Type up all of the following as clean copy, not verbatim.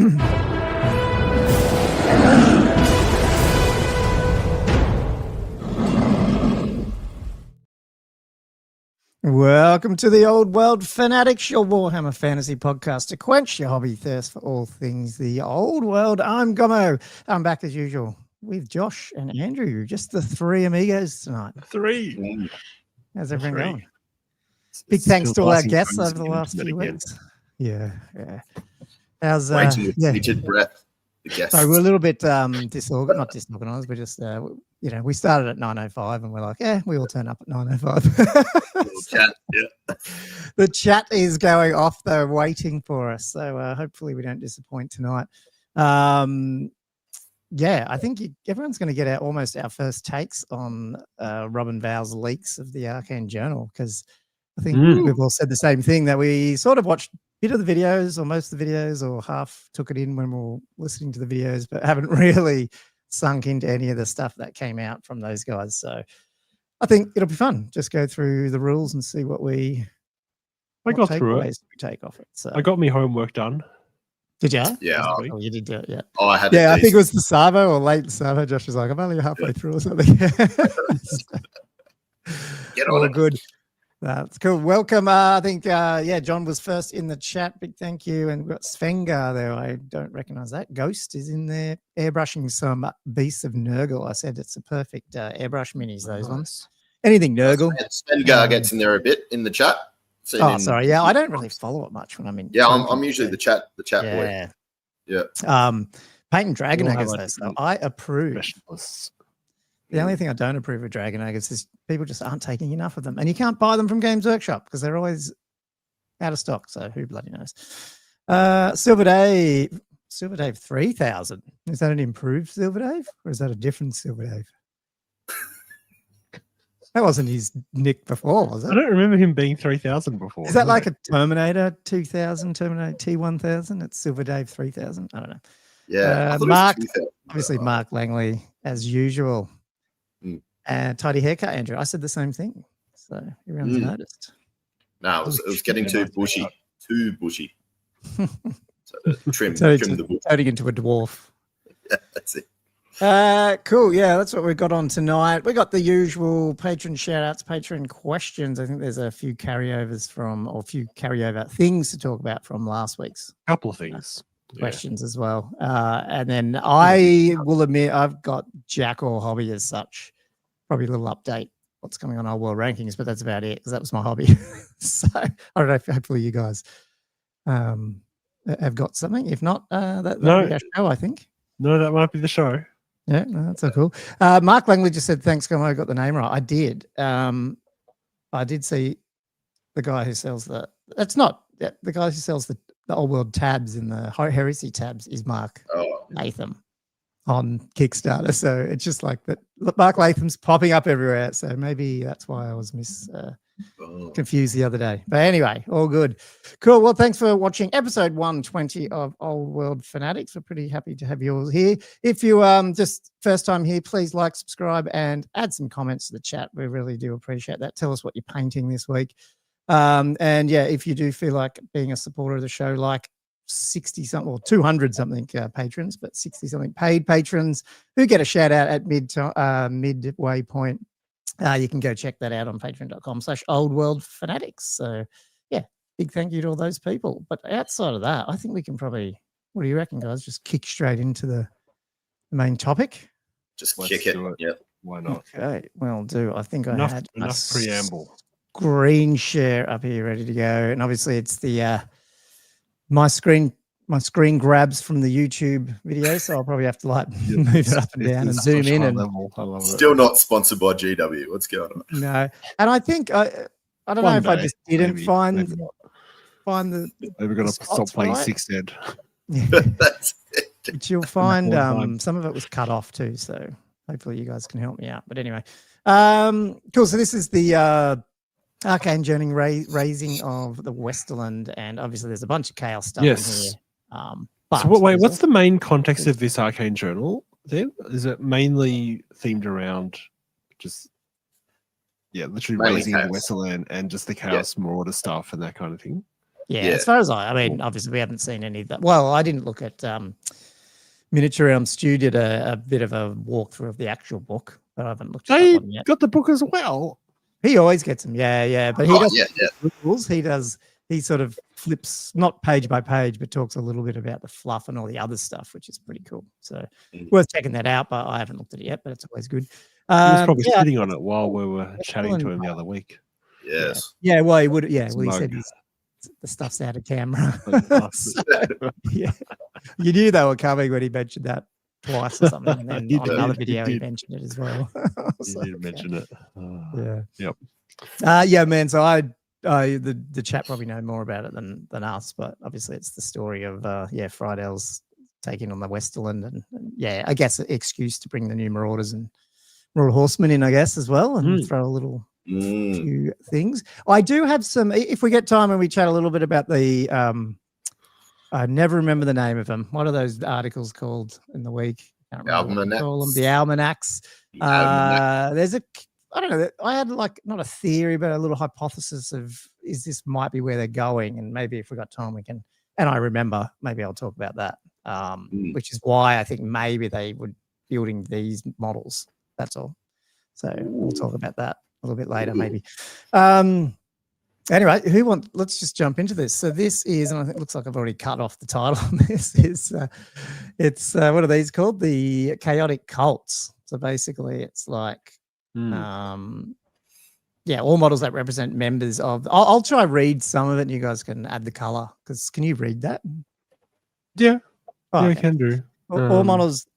Welcome to the Old World Fanatics, your Warhammer fantasy podcast to quench your hobby thirst for all things the old world. I'm Gommo. I'm back as usual with Josh and Andrew, just the three amigos tonight. Three. How's everyone going? Big thanks to all our guests over the last few weeks. Yeah. How's waiting with bated breath? The guests. So we're a little bit not disorganized. We're just we started at 9:05 and we're like, we all turn up at 9:05. Chat, yeah. The chat is going off though, waiting for us. So hopefully we don't disappoint tonight. I think everyone's going to get almost our first takes on Rob and Val's leaks of the Arcane Journal, because I think we've all said the same thing, that we sort of watched a bit of the videos or most of the videos or half took it in when we were listening to the videos, but haven't really sunk into any of the stuff that came out from those guys. So I think it'll be fun. Just go through the rules and see what got through it. We take off it. So I got my homework done. Did you? Yeah. Oh, you did do it, yeah. Oh, I had. Yeah, I think it was the Savo or late Savo. Josh was like, I'm only halfway through or something. Get on it. Good. That's cool. Welcome. I think, John was first in the chat. Big thank you. And we've got Svengar there. I don't recognize that. Ghost is in there airbrushing some Beasts of Nurgle. I said it's a perfect airbrush minis, those ones. Anything Nurgle. Svengar gets in there a bit in the chat. Sorry. Yeah, I don't really follow it much when I'm in. Yeah, I'm usually the chat boy. Yeah. Painting Dragon Agers, though, so I approve. The only thing I don't approve of Dragon Agers is people just aren't taking enough of them. And you can't buy them from Games Workshop because they're always out of stock. So who bloody knows? Silver Dave 3000. Is that an improved Silver Dave or is that a different Silver Dave? That wasn't his nick before, was it? I don't remember him being 3000 before. Is that like a Terminator 2000, Terminator T1000? It's Silver Dave 3000. I don't know. Yeah. Mark Langley, as usual. Tidy haircut, Andrew. I said the same thing. So everyone's noticed. No, it was getting too bushy. Too bushy. So trim the bush. Turning into a dwarf. Yeah, that's it. Cool. Yeah, that's what we've got on tonight. We got the usual patron shout-outs, patron questions. I think there's a few carryovers a few carryover things to talk about from last week's. Couple of things. Questions as well. And then I will admit I've got Jack or hobby as such. Probably a little update what's coming on our world rankings, but that's about it because that was my hobby. So I don't know if hopefully you guys have got something. If not, that'll be our show, I think. No, that might be the show. Yeah, no, that's so cool. Mark Langley just said, thanks, Gommo, I got the name right. I did. I did see the guy who sells the guy who sells the old world tabs in the heresy tabs is Mark Latham on Kickstarter. So it's just like that. Mark Latham's popping up everywhere. So maybe that's why I was confused the other day. But anyway, all good. Cool. Well, thanks for watching episode 120 of Old World Fanatics. We're pretty happy to have you all here. If you just first time here, please like, subscribe, and add some comments to the chat. We really do appreciate that. Tell us what you're painting this week. And yeah, if you do feel like being a supporter of the show, like 60 something or 200 something patrons, but 60 something paid patrons who get a shout out at midway point. You can go check that out on patreon.com/oldworldfanatics. So yeah, big thank you to all those people. But outside of that, I think we can probably, what do you reckon, guys? Just kick straight into the main topic. Just kick it. Yeah. Why not? Okay, well do. I think enough, I had enough preamble. Screen share up here ready to go, and obviously it's the my screen grabs from the YouTube video, so I'll probably have to move it up and down and zoom in. And still not sponsored by GW. What's going on? No, and I think I don't know if I just didn't find the. They were going to stop playing Six Ed. But you'll find some of it was cut off too, so hopefully you guys can help me out. But anyway, cool. So this is the Arcane Journey Razing of the Westerland, and obviously there's a bunch of chaos stuff in here. So what's the main context of this Arcane Journal then? Is it mainly themed around literally Razing of Westerland and just the Chaos Marauder stuff and that kind of thing? Yeah, Yeah. as far as I mean, obviously we haven't seen any of that. Well, I didn't look at Miniature Realm. Stu did a bit of a walkthrough of the actual book, but I haven't looked at that They one yet. got the book as well. He always gets them, yeah. But he doesn't rules. He sort of flips not page by page, but talks a little bit about the fluff and all the other stuff, which is pretty cool. So worth checking that out. But I haven't looked at it yet. But it's always good. He was probably sitting on it while we were chatting to him the other week. Yes. Yeah. Well, he would. Yeah. Well, he said Mug. the stuff's out of camera. Like, So, yeah. You knew they were coming when he mentioned that twice or something, and then He on did, another he video he did. mentioned it as well. You did mention it. Yeah. Yep. Yeah, man. So the chat probably know more about it than us, but obviously it's the story of Friedels taking on the Westerland, and yeah, I guess an excuse to bring the new Marauders and Marauder Horsemen in, I guess, as well, and throw a little few things. I do have some. If we get time and we chat a little bit about the I never remember the name of them. What are those articles called in the week? Can't remember what they call them. The almanacs. There's I don't know. I had not a theory, but a little hypothesis of this might be where they're going, and maybe if we got time, we can. And I remember, maybe I'll talk about that, which is why I think maybe they were building these models. That's all. So we'll talk about that a little bit later, maybe. Anyway, let's just jump into this. So this is, and I think it looks like I've already cut off the title on this. It's what are these called? The Chaotic Cults. So basically, it's like, all models that represent members of. I'll try read some of it, and you guys can add the color. Because can you read that? Yeah, Oh, I can do. All models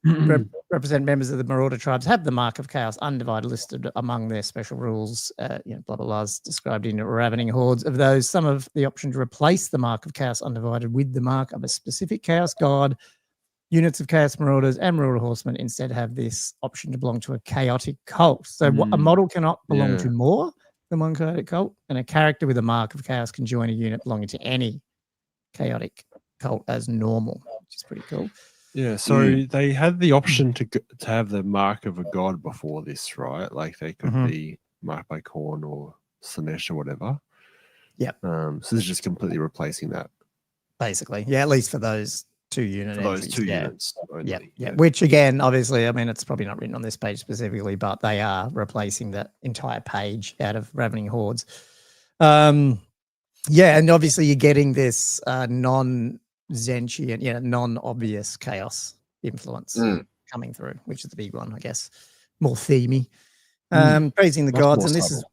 represent members of the Marauder tribes have the Mark of Chaos undivided listed among their special rules, blah, blah, blah, described in ravening hordes. Of those, some have the option to replace the Mark of Chaos undivided with the mark of a specific Chaos God. Units of Chaos Marauders and Marauder Horsemen instead have this option to belong to a chaotic cult. So a model cannot belong to more than one chaotic cult, and a character with a Mark of Chaos can join a unit belonging to any chaotic cult as normal, which is pretty cool. Yeah, so they had the option to have the mark of a god before this, right? Like they could be marked by Khorne or Slanesh or whatever. Yep. So this is just completely replacing that. Basically, yeah, at least for those two unit For those entries. two units only. Yeah. Which again, obviously, I mean, it's probably not written on this page specifically, but they are replacing that entire page out of Ravening Hordes. And obviously you're getting this non-Zentian, non-obvious chaos influence coming through, which is the big one, I guess. More themey. Praising the gods, and this is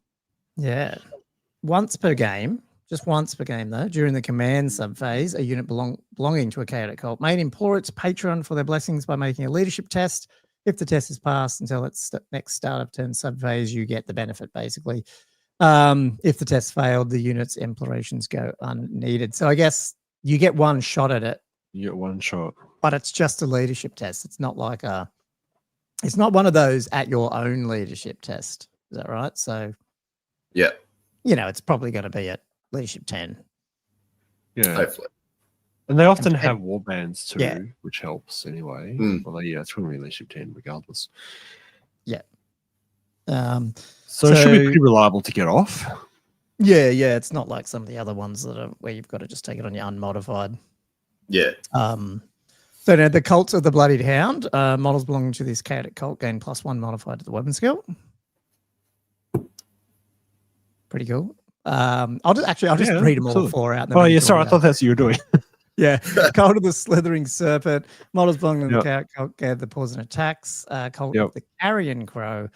once per game. Just once per game, though, during the command subphase, a unit belonging to a chaotic cult may implore its patron for their blessings by making a leadership test. If the test is passed until its next start of turn subphase, you get the benefit, basically. If the test failed, the unit's implorations go unneeded. So I guess you get one shot at it. You get one shot. But it's just a leadership test. It's not like it's not one of those at your own leadership test. Is that right? So, yeah. It's probably going to be at leadership 10. Yeah. Hopefully. And they often have warbands too, which helps anyway. Although, it's going to be leadership 10 regardless. Yeah. So it should be pretty reliable to get off. Yeah. It's not like some of the other ones that are where you've got to just take it on your unmodified. Yeah. So now the Cults of the Bloodied Hound, models belonging to this chaotic cult gain +1 modified to the weapon skill. Pretty cool. I'll just read them all four out. Oh, yeah, sorry, I thought that's what you were doing. Yeah. Cult of the Slithering Serpent, models belonging to the chaotic cult gain the poison attacks. Cult of the Carrion Crow,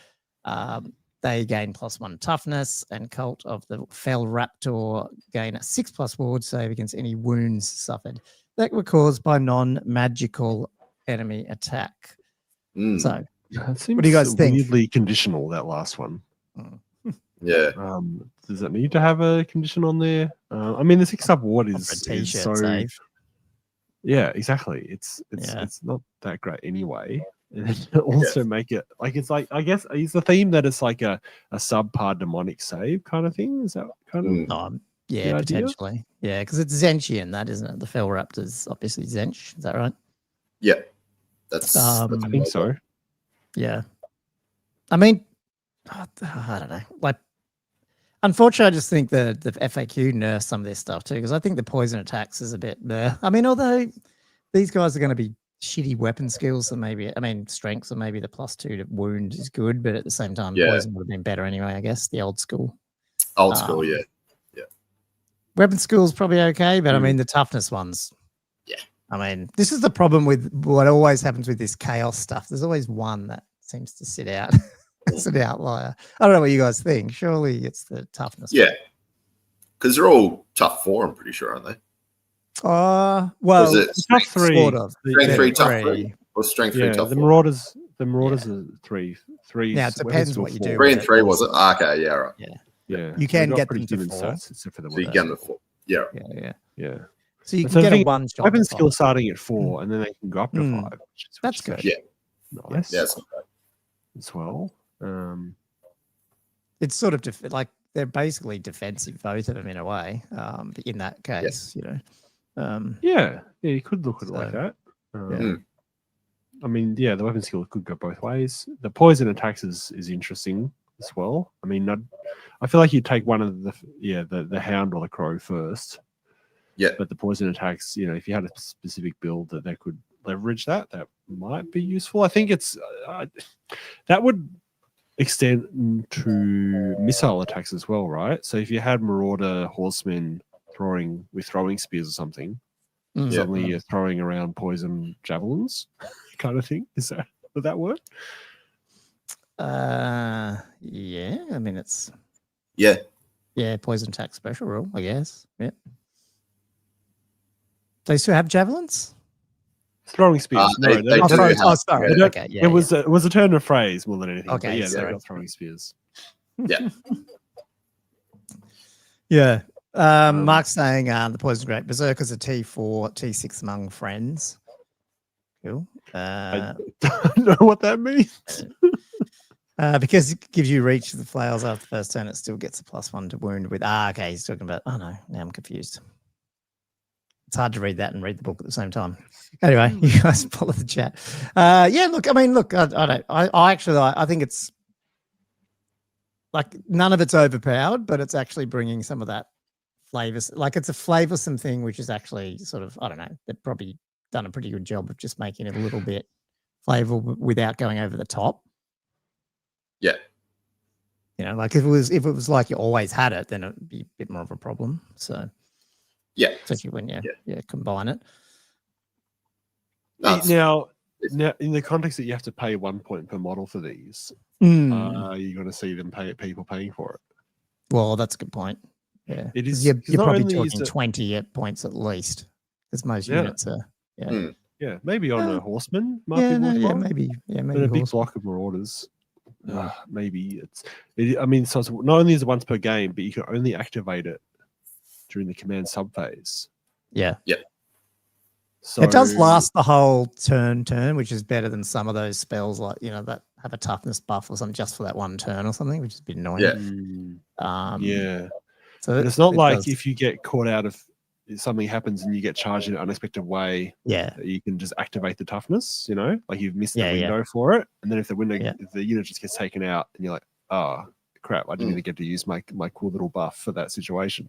they gain +1 toughness, and Cult of the Fell Raptor gain a 6+ ward save against any wounds suffered that were caused by non-magical enemy attack. So, what do you guys think? Weirdly conditional, that last one. Yeah. Does it need to have a condition on there? I mean, the 6+ ward is so. Save. Yeah, exactly. It's not that great anyway. And also make it it's like, I guess is the theme that it's like a subpar demonic save kind of thing. Is that kind of potentially. Yeah, because it's Zentian, that isn't it? The Fell Raptor's obviously Zench. Is that right? Yeah. That's I think so. Yeah. I mean, I don't know. Like, Unfortunately, I just think the FAQ nerfs some of this stuff too, because I think the poison attacks is a bit there. I mean, although these guys are going to be shitty weapon skills, so maybe strength, so maybe the +2 to wound is good, but at the same time, poison would have been better anyway. I guess the old school. Old school, yeah. Weapon skills probably okay, but I mean the toughness ones. Yeah. I mean, this is the problem with what always happens with this chaos stuff. There's always one that seems to sit out. It's an outlier. I don't know what you guys think. Surely it's the toughness. Yeah. Because they're all tough 4, I'm pretty sure, aren't they? Well, Or is it tough 3. sort of. strength 3, tough 3? Or strength 3, tough 4? The Marauders are 3. 3. Yeah, it depends what you do. 3 and 3 was it? Okay, yeah, right. Yeah. You can get pretty them to good 4. stats, except for the So you get them to 4. Yeah. Yeah. So you can get a one shot. Weapon skill starting at 4, and then they can go up to 5. That's good. Yeah. Nice. Yeah, that's not bad. As well. It's sort of like they're basically defensive, both of them in a way. In that case, you know. Yeah, you could look at it like that. Yeah. I mean, the weapon skill could go both ways. The poison attacks is interesting as well. I mean, I feel like you take one of the hound or the crow first. Yeah. But the poison attacks, if you had a specific build that could leverage that might be useful. I think it's that would extend to missile attacks as well, right? So if you had Marauder horsemen throwing spears or something, suddenly you're throwing around poison javelins kind of thing. Would that work? Yeah. I mean, it's poison attack special rule, I guess. Yeah. They still have javelins? Throwing spears. They do sorry. have- Sorry. Okay. Yeah, it was a turn of phrase more than anything. Okay, But sorry. they've got throwing spears. Yeah. Yeah. Mark's saying the poison great berserkers are T4, T6 among friends. Cool. I don't know what that means. Because it gives you reach of the flails after the first turn, it still gets a +1 to wound with. Okay, he's talking about. Oh no, now I'm confused. It's hard to read that and read the book at the same time. Anyway, you guys follow the chat. Look, I think it's like none of it's overpowered, but it's actually bringing some of that flavors. Like it's a flavorsome thing, which is actually sort of, I don't know, they've probably done a pretty good job of just making it a little bit flavorful without going over the top. Yeah. Like if it was like you always had it, then it'd be a bit more of a problem. So yeah, especially when you combine it. Now, in the context that you have to pay 1 point per model for these, are you going to see them people paying for it? Well, that's a good point. Yeah, it is. You're probably talking 20 points at least, because most units are. Yeah, maybe on a horseman. Maybe. But a big block of marauders. Maybe so it's not only is it once per game, but you can only activate it during the command sub phase. Yeah. So it does last the whole turn, which is better than some of those spells like that have a toughness buff or something just for that one turn or something, which is a bit annoying. So but it's not like if you get caught out of something happens and you get charged in an unexpected way. You can just activate the toughness. Like you've missed the window for it, and then if the unit just gets taken out, and you're like, oh crap, I didn't even get to use my cool little buff for that situation.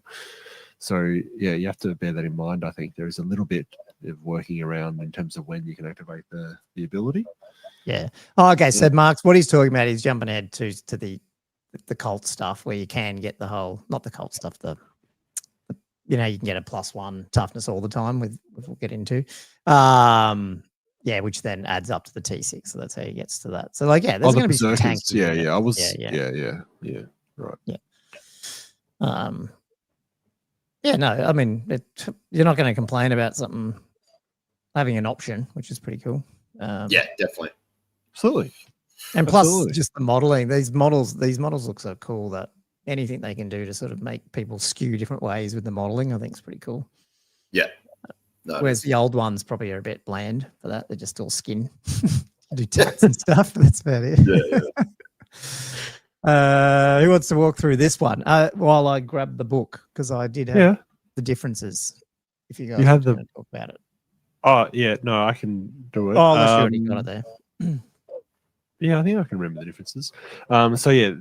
So you have to bear that in mind. I think there is a little bit of working around in terms of when you can activate the ability. Yeah. Oh, okay. So Mark's what he's talking about is jumping ahead to the cult stuff where you can get the whole, not the cult stuff, you can get a +1 toughness all the time which we'll get into. Which then adds up to the T6. So that's how he gets to that. So there's going to be some tanks. I was right. No, I mean, you're not going to complain about something having an option, which is pretty cool. Definitely. Absolutely. And plus just the modeling, these models look so cool that anything they can do to sort of make people skew different ways with the modeling, I think is pretty cool. Yeah. Whereas the old ones probably are a bit bland for that. They're just all skin. Do tats and stuff. That's about it. Who wants to walk through this one while I grab the book? Because I did have the differences. If you guys have to talk about it. Oh, yeah. No, I can do it. Oh, unless you already got it there. Yeah, I think I can remember the differences. So yeah,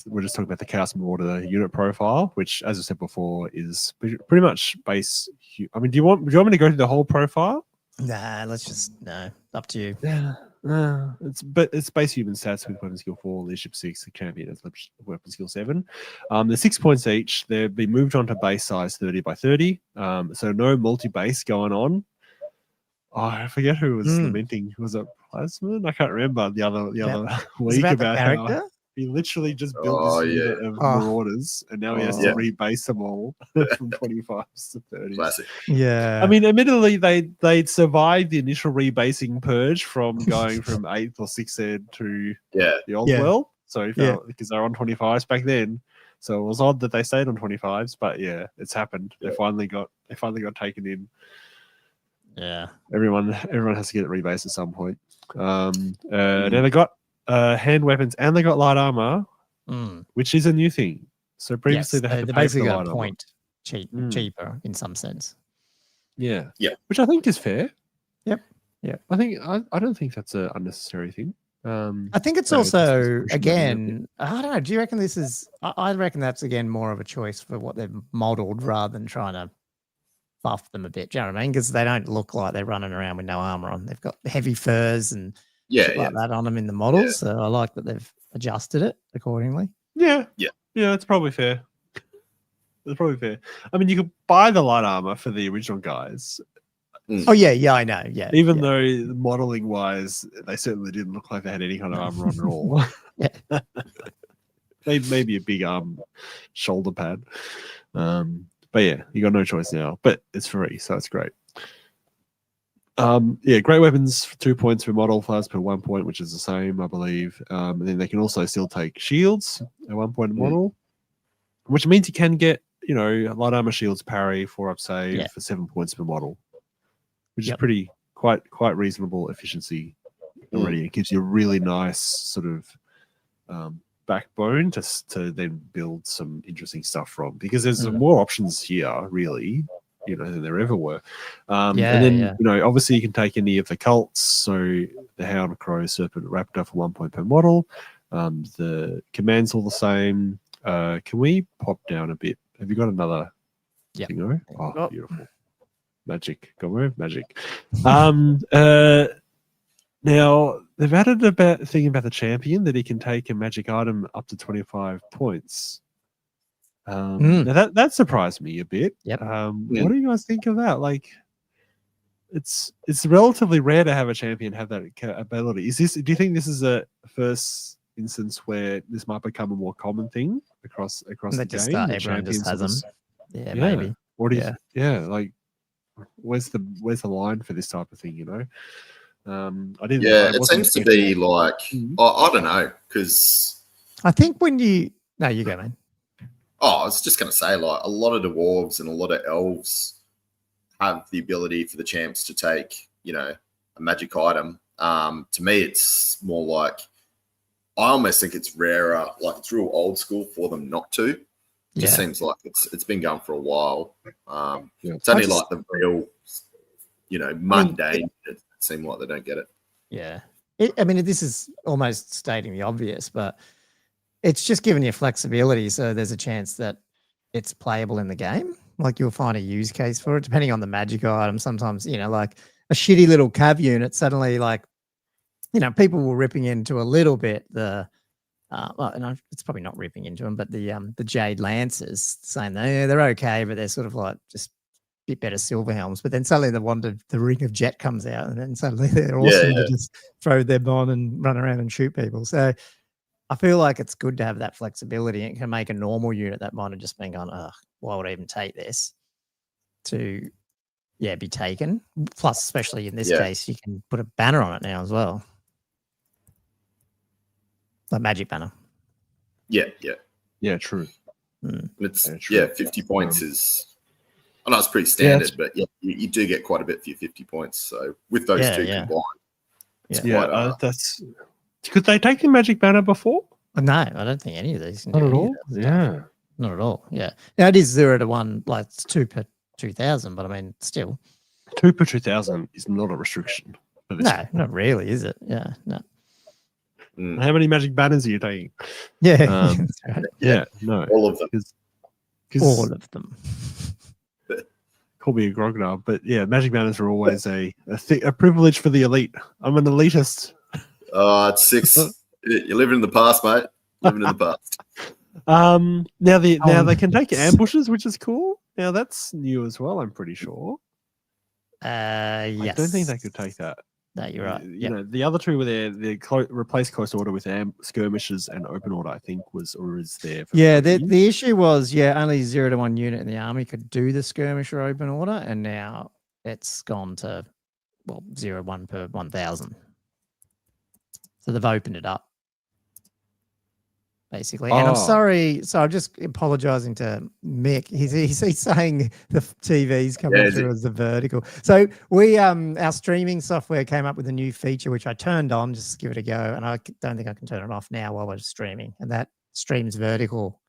we're just talking about the Chaos Marauder unit profile, which, as I said before, is pretty much base. I mean, do you want me to go through the whole profile? Nah, let's just no. Up to you. Yeah, it's base human stats with weapon skill 4, leadership 6, and champion as weapon skill 7. They're 6 points each. They've been moved on to base size 30 by 30. So no multi-base going on. Oh, I forget who was lamenting. Was it Plasman? I can't remember the other week about how he literally just built this unit of Marauders, and now he has to rebase them all from 25s to 30s. Classic. Yeah. I mean, admittedly, they'd survived the initial rebasing purge from going from 8th or 6th ed to the old world. So because they were on 25s back then. So it was odd that they stayed on 25s, but yeah, it's happened. They finally got taken in. Yeah, everyone has to get it rebased at some point. Now they got hand weapons and they got light armor, which is a new thing. So previously they had to pay basically for got light a point cheaper in some sense. Yeah, which I think is fair. Yep. I don't think that's an unnecessary thing. I think it's also again. I don't know. Do you reckon this is? I reckon that's again more of a choice for what they've modeled rather than trying to buff them a bit. Do you know what I mean? Because they don't look like they're running around with no armor on. They've got heavy furs and shit like that on them in the models. Yeah. So I like that they've adjusted it accordingly. Yeah, it's probably fair. It's probably fair. I mean, you could buy the light armor for the original guys. Oh yeah, I know. Yeah, even though modeling wise, they certainly didn't look like they had any kind of armor on at all. maybe a big shoulder pad. But yeah, you got no choice now. But it's free, so it's great. Great weapons for 2 points per model, fires per 1 point, which is the same, I believe. And then they can also still take shields at 1 point a model, which means you can get, light armor shields parry, 4-up save for 7 points per model, which is quite reasonable efficiency already. It gives you a really nice sort of backbone to then build some interesting stuff from, because there's more options here, really, than there ever were. And then, obviously you can take any of the cults. So the Hound, Crow, Serpent, Raptor for 1 point per model. The command's all the same. Can we pop down a bit? Have you got another thing? Oh, beautiful. Magic. Gommo, magic. Now, they've added a thing about the champion that he can take a magic item up to 25 points. Now that surprised me a bit. Yep. What do you guys think of that? Like, it's relatively rare to have a champion have that ability. Do you think this is a first instance where this might become a more common thing across the game? Everyone just has them. Yeah, maybe. What do you? Like, where's the line for this type of thing? I didn't. It seems to be like I don't know, because I think when you go, man. I was just going to say, like, a lot of dwarves and a lot of elves have the ability for the champs to take, a magic item. To me, it's more like, I almost think it's rarer, like it's real old school for them not to. It just seems like it's been going for a while. It's only like the real, mundane that seem like they don't get it. Yeah. This is almost stating the obvious, but it's just giving you flexibility, so there's a chance that it's playable in the game. Like, you'll find a use case for it, depending on the magic item. Sometimes, like a shitty little cav unit, suddenly, like, people were ripping into a little bit the, it's probably not ripping into them, but the Jade Lancers, saying they're okay, but they're sort of like just a bit better silver helms. But then suddenly the Ring of Jet comes out, and then suddenly they're awesome to just throw them on and run around and shoot people. So I feel like it's good to have that flexibility. It can make a normal unit that might have just been going, why would I even take this, to be taken. Plus, especially in this case, you can put a banner on it now as well. Like magic banner. Yeah, true. It's 50 points is, I know it's pretty standard, but you do get quite a bit for your 50 points. So with those two combined, that's. Could they take the magic banner before? No, I don't think any of these. Not at all. Not at all. Yeah. Now it is 0 to 1, like it's 2 per 2,000, but I mean, still 2 per 2,000 is not a restriction. No, not really, is it? Yeah, no. Mm. How many magic banners are you taking? Yeah, that's right. Yeah, no, All of them. All of them. Call me a grognard, but yeah, magic banners are always a privilege for the elite. I'm an elitist. It's 6. You're living in the past, mate. Living in the past. Now they can take ambushes, which is cool. Now that's new as well. I'm pretty sure. Yes. I don't think they could take that. No, you're right. You know, the other two were there. They replaced close order with skirmishes and open order. I think was there. For the issue was only 0 to 1 unit in the army could do the skirmish or open order, and now it's gone to 0-1 per 1,000. So they've opened it up. Basically, and I'm sorry. So I'm just apologising to Mick. He's saying the TV's coming through as the vertical. So we our streaming software came up with a new feature which I turned on just to give it a go, and I don't think I can turn it off now while we're streaming. And that streams vertical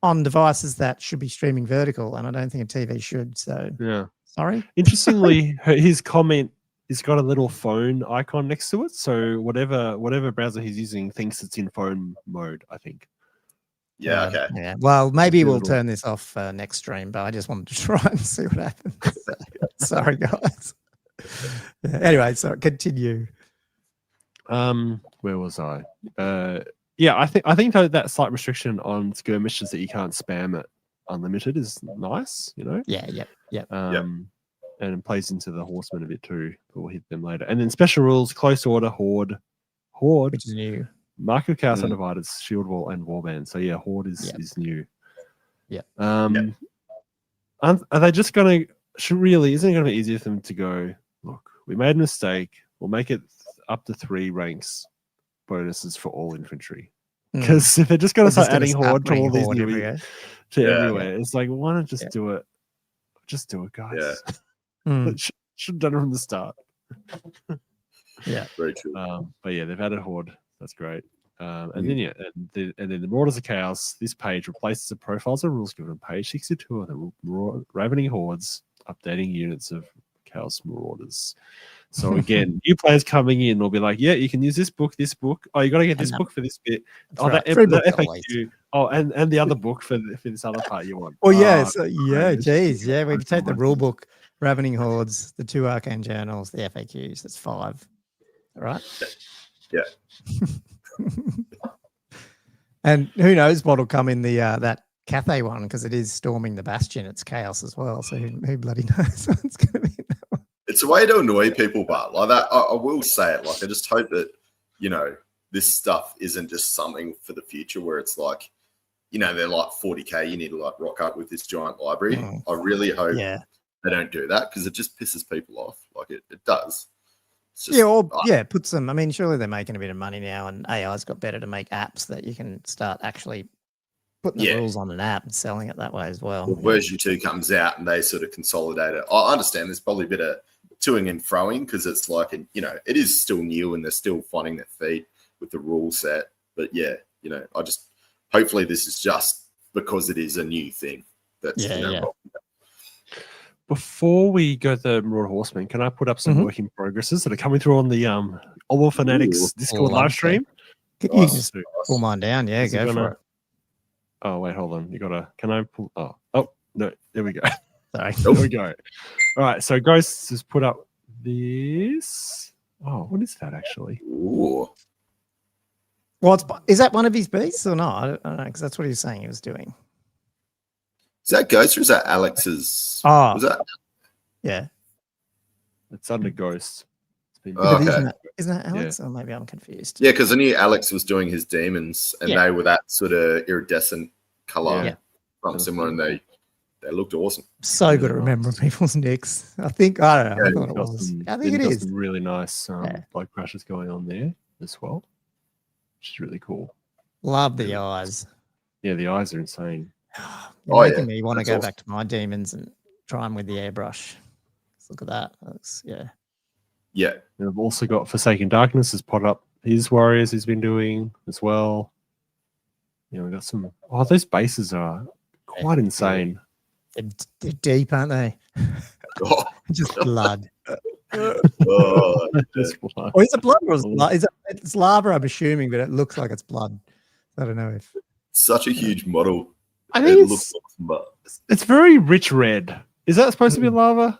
on devices that should be streaming vertical, and I don't think a TV should. So yeah, sorry. Interestingly, his comment. He's got a little phone icon next to it, so whatever browser he's using thinks it's in phone mode, I think. Yeah, okay. Yeah. Well, maybe we'll turn this off next stream, but I just wanted to try and see what happens. Sorry, guys. Anyway, so continue. Where was I? Yeah, I think that slight restriction on skirmishes that you can't spam it unlimited is nice. You know. Yeah. Yep. And it plays into the horsemen a bit too, but we'll hit them later. And then special rules, close order, horde, which is new. Mark of Chaos Undivided, Shield Wall, and Warband. So yeah, horde is new. Yeah. Are they just gonna? Isn't it gonna be easier for them to go? Look, we made a mistake. We'll make it up to 3 ranks bonuses for all infantry. Because if they're just gonna start adding horde to all these new everywhere, it's like why not just do it? Just do it, guys. Yeah. Should have done it from the start. Yeah, very true. But yeah, they've added horde. That's great. And then the Marauders of Chaos. This page replaces the profiles and rules given on page 62 of the Ravening Hordes, updating units of Chaos Marauders. So again, new players coming in will be like, yeah, you can use this book. Oh, you got to get this book for this bit. Right. That FAQ. Oh, and the other book for this other part you want. Well, geez, yeah. We take the rule book, Ravening Hordes, the 2 Arcane Journals, the FAQs. That's 5, right? Yeah. And who knows what'll come in the that Cathay one, because it is storming the Bastion. It's chaos as well. So who bloody knows what's going to be in that one. It's a way to annoy people, but like that, I will say it. Like, I just hope that, this stuff isn't just something for the future where it's like, they're like 40K, you need to like rock up with this giant library. I really hope they don't do that, because it just pisses people off. Like it does. Just, put some. I mean, surely they're making a bit of money now, and AI's got better to make apps that you can start actually putting the rules on an app and selling it that way as well. Version 2 comes out and they sort of consolidate it. I understand there's probably a bit of toing and froing, because it's like, it is still new and they're still finding their feet with the rule set. But I just hopefully this is just because it is a new thing. That's Before we go to the Marauder Horsemen, can I put up some work in progresses that are coming through on the All Fanatics Discord live stream? You can just pull mine down. Yeah, go for it. Oh, wait, hold on. Can I pull? Oh, no. There we go. Sorry. There we go. All right. So Ghost has put up this. Oh, what is that actually? Ooh. Well, is that one of his beasts or not? I don't know, because that's what he was saying he was doing. Is that Ghost or is that Alex's? Oh, was that? Yeah. It's under Ghost. Okay. Isn't that Alex? Or maybe I'm confused. Yeah, because I knew Alex was doing his demons, and they were that sort of iridescent color, something similar, and they looked awesome. So good at remembering people's nicks. I don't know. I thought it was. I think it is. Some really nice blood crushes going on there as well, which is really cool. Love the eyes. Yeah, the eyes are insane. You're making me want to go back to my demons and try them with the airbrush. Look at that. That's, Yeah. And I've also got Forsaken Darkness has put up his warriors he's been doing as well. We've got some. Oh, those bases are quite insane. They're deep, aren't they? Just blood. Oh, Just blood. Or is it blood or it's lava, I'm assuming, but it looks like it's blood. I don't know if such a huge model. I think It it's, looks awesome, but it's very rich red. Is that supposed to be lava?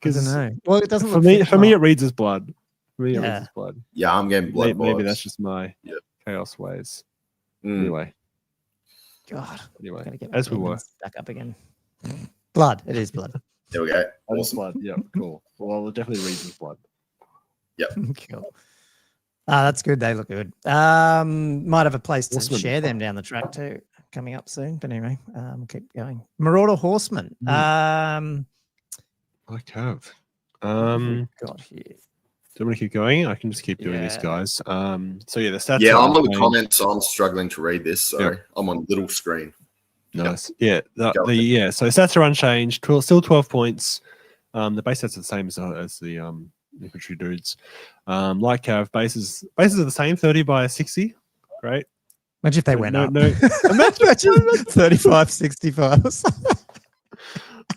I don't know. Well, it doesn't For look me, fit for me, like- it reads as blood. For me, it Yeah. reads as blood. yeah, I'm getting blood Maybe vibes. that's just my Yep. chaos ways. Mm. Anyway, God. anyway, Gotta get as we were. demons back up again. Blood. It is blood. There we go. Awesome. Awesome. Blood. Yeah, cool. Well, it definitely reads as blood. Cool. That's good. They look good. Might have a place to Horseman. share them down the track too, coming up soon. But anyway, keep going. Marauder Horseman. I have. Got here. Do you want to keep going? I can just keep doing these Yeah. guys. So yeah, the stats. Yeah, are I'm on the same. comments, so I'm struggling to read this. Sorry, I'm on little screen. Nice. Yeah. Go Yeah. So stats are unchanged. Still 12 points. The base stats are the same as the infantry dudes. Like Cav, bases are the same. 30 by 60. Great. Imagine if they went up. No. Imagine 35, 65 or something.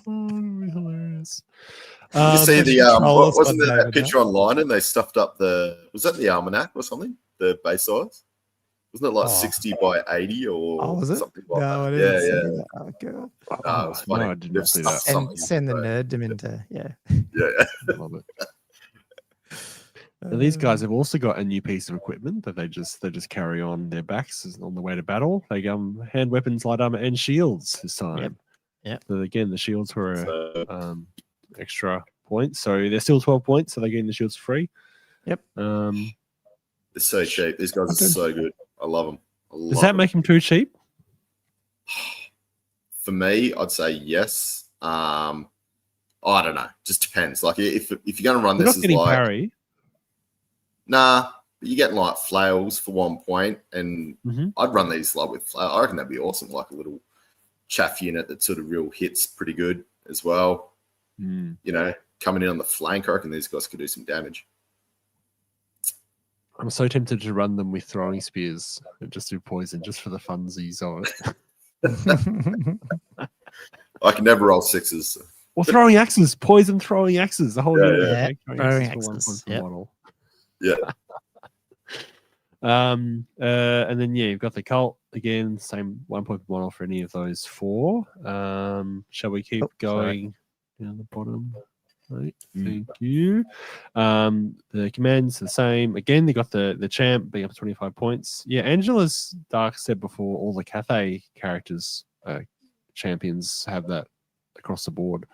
Hilarious. You see the control us wasn't one there day that with picture online and they stuffed up was that the almanac or something? The base size? Wasn't it like Oh. 60 by 80 or Oh, was it? something like No, I that? didn't Yeah, see yeah. that. Oh, God. No, it's funny. No, I did They've not see stuffed that. something Send the in, nerddom into, yeah. Yeah. Love it. Now, these guys have also got a new piece of equipment that they just carry on their backs on the way to battle. They hand weapons, light armor, and shields this time. Yep. So again, the shields were So, extra points, so they're still 12 points. So they're getting the shields free. Yep. it's so cheap. These guys are so good. I love them. Does that make them too cheap? For me, I'd say yes. I don't know. Just depends. Like if you're going to run They're this not as getting like parry. nah, you're getting like flails for 1 point, and I'd run these like with flail. I reckon that'd be awesome. Like a little chaff unit that sort of real hits pretty good as well. You know, coming in on the flank, I reckon these guys could do some damage. I'm so tempted to run them with throwing spears and just do poison just for the funsies of it. I can never roll sixes. So. Or throwing axes, poison throwing axes. The whole unit. yeah. Okay? Throwing for 1 axes, point per yep. model. Yeah. And then you've got the cult again, same 1 point per model for any of those 4. Shall we keep going down the bottom? Right, thank you. The command's the same. Again, they got the champ being up to 25 points. Yeah, Angela's Dark said before all the Cathay characters, champions have that across the board.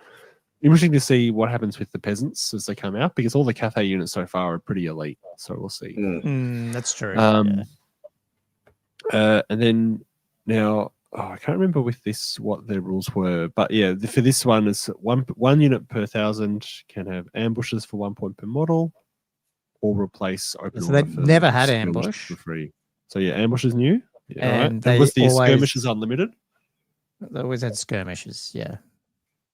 Interesting to see what happens with the peasants as they come out, because all the Cathay units so far are pretty elite. So we'll see. That's true. And then now, I can't remember with this what the rules were, but yeah, for this one, is one unit per 1,000 can have ambushes for 1 point per model, or replace open. So they've never had ambush for free. So yeah, ambush is new. Yeah, and right. Was the always, skirmishes unlimited? They always had skirmishes. Yeah.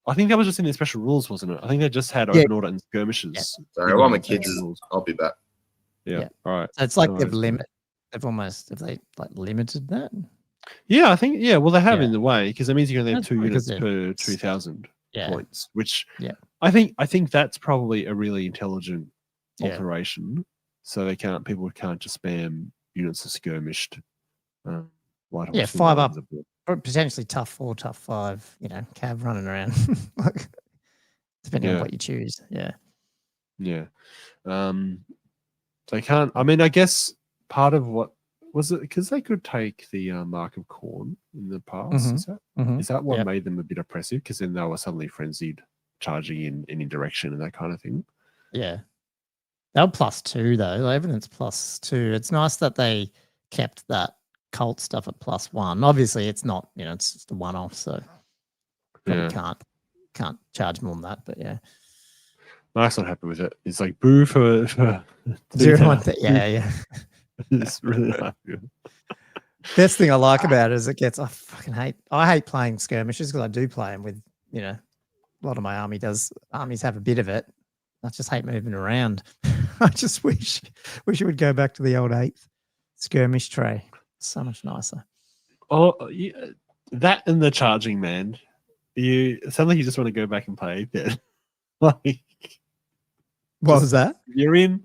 I think that was just in the special rules, wasn't it? I think they just had open order and skirmishes. Sorry, one of my kids is. I'll be back. Yeah. All right. So it's like they've limited that. Yeah, I think well they have in the way, because that means you can only have That's 2 units because per 2,000 Yeah. points, which Yeah. I think that's probably a really intelligent alteration. So people can't just spam units of skirmished. Yeah, 5 up, or potentially tough 4, tough 5. You know, Cav running around, like depending on what you choose. Yeah. Yeah. They can't. I mean, I guess part of what was it, because they could take the Mark of Corn in the past. Is that what made them a bit oppressive? Because then they were suddenly frenzied, charging in any direction and that kind of thing. Yeah. They're +2 though. The evidence +2. It's nice that they kept that cult stuff at +1. Obviously, it's not. You know, it's just a one-off, so probably can't charge more than that. But yeah, Mark's not happy with it. He's like, boo for 0 yeah. It's really happy. Best thing I like about it is I hate playing skirmishes, because I do play them with, you know, a lot of my armies have a bit of it. I just hate moving around. I just wish it would go back to the old 8th skirmish tray. So much nicer. Oh, yeah, that and the charging, man. It sounds like you just want to go back and play that. Like, What was that? You're in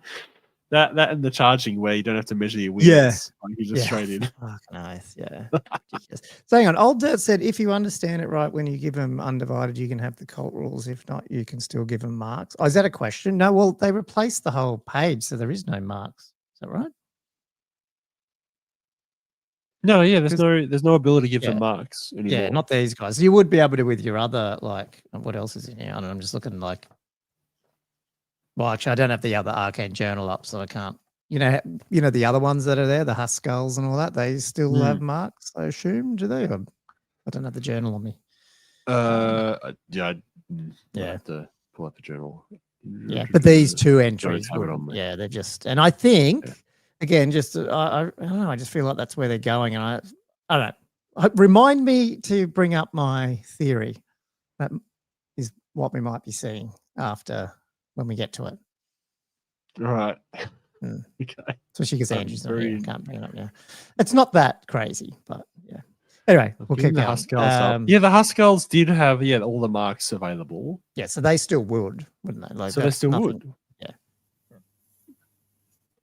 that and the charging where you don't have to measure your wheels. Yeah. Like you're just straight in. Fuck, nice. Yeah. Ridiculous. So hang on. Old Dirt said if you understand it right, when you give them undivided, you can have the cult rules. If not, you can still give them marks. Oh, is that a question? No. Well, they replaced the whole page, so there is no marks. Is that right? No, yeah, there's no ability to give them marks anymore. Yeah, not these guys. You would be able to with your other, like, what else is in here? I don't know. I'm just looking like. Well, actually, I don't have the other Arcane journal up, so I can't. You know the other ones that are there, the Husk Skulls and all that. They still have marks, I assume. Do they? I don't have the journal on me. Yeah, I have to pull up the journal. Yeah, but these two entries, they're just, and I think again, just I don't know. I just feel like that's where they're going, and I don't know. Remind me to bring up my theory. That is what we might be seeing after when we get to it. All right. Okay. Especially because Andrew's not here. Can't bring it up now. It's not that crazy, but yeah. Anyway, we'll keep the going. The Husk Skulls did have all the marks available. Yeah, so they still would, wouldn't they? Like, so they still would. Yeah.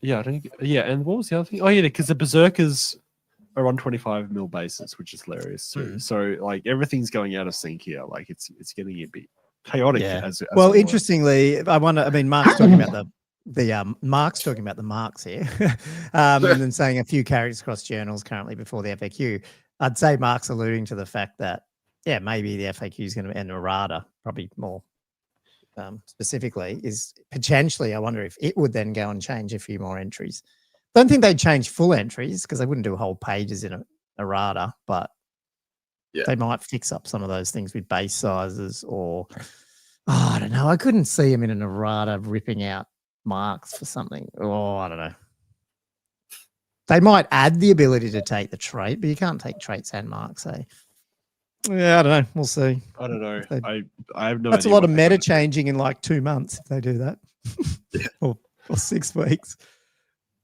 Yeah, I think. Yeah, and what was the other thing? Oh yeah, because the Berserkers are on 25 mil basis, which is hilarious too. So like everything's going out of sync here. Like it's getting a bit chaotic. Yeah. As interestingly, I mean, Mark's talking about Mark's talking about the marks here, and then saying a few characters across journals currently before the FAQ. I'd say Mark's alluding to the fact that maybe the FAQ is going to end errata, probably more specifically, is potentially. I wonder if it would then go and change a few more entries. Don't think they'd change full entries because they wouldn't do whole pages in a errata, but they might fix up some of those things with base sizes or I don't know. I couldn't see him in an errata ripping out marks for something. Oh, I don't know. They might add the ability to take the trait, but you can't take traits and marks, eh? Yeah, I don't know. We'll see. I don't know. I have no That's idea a lot of meta changing in like 2 months if they do that. or 6 weeks.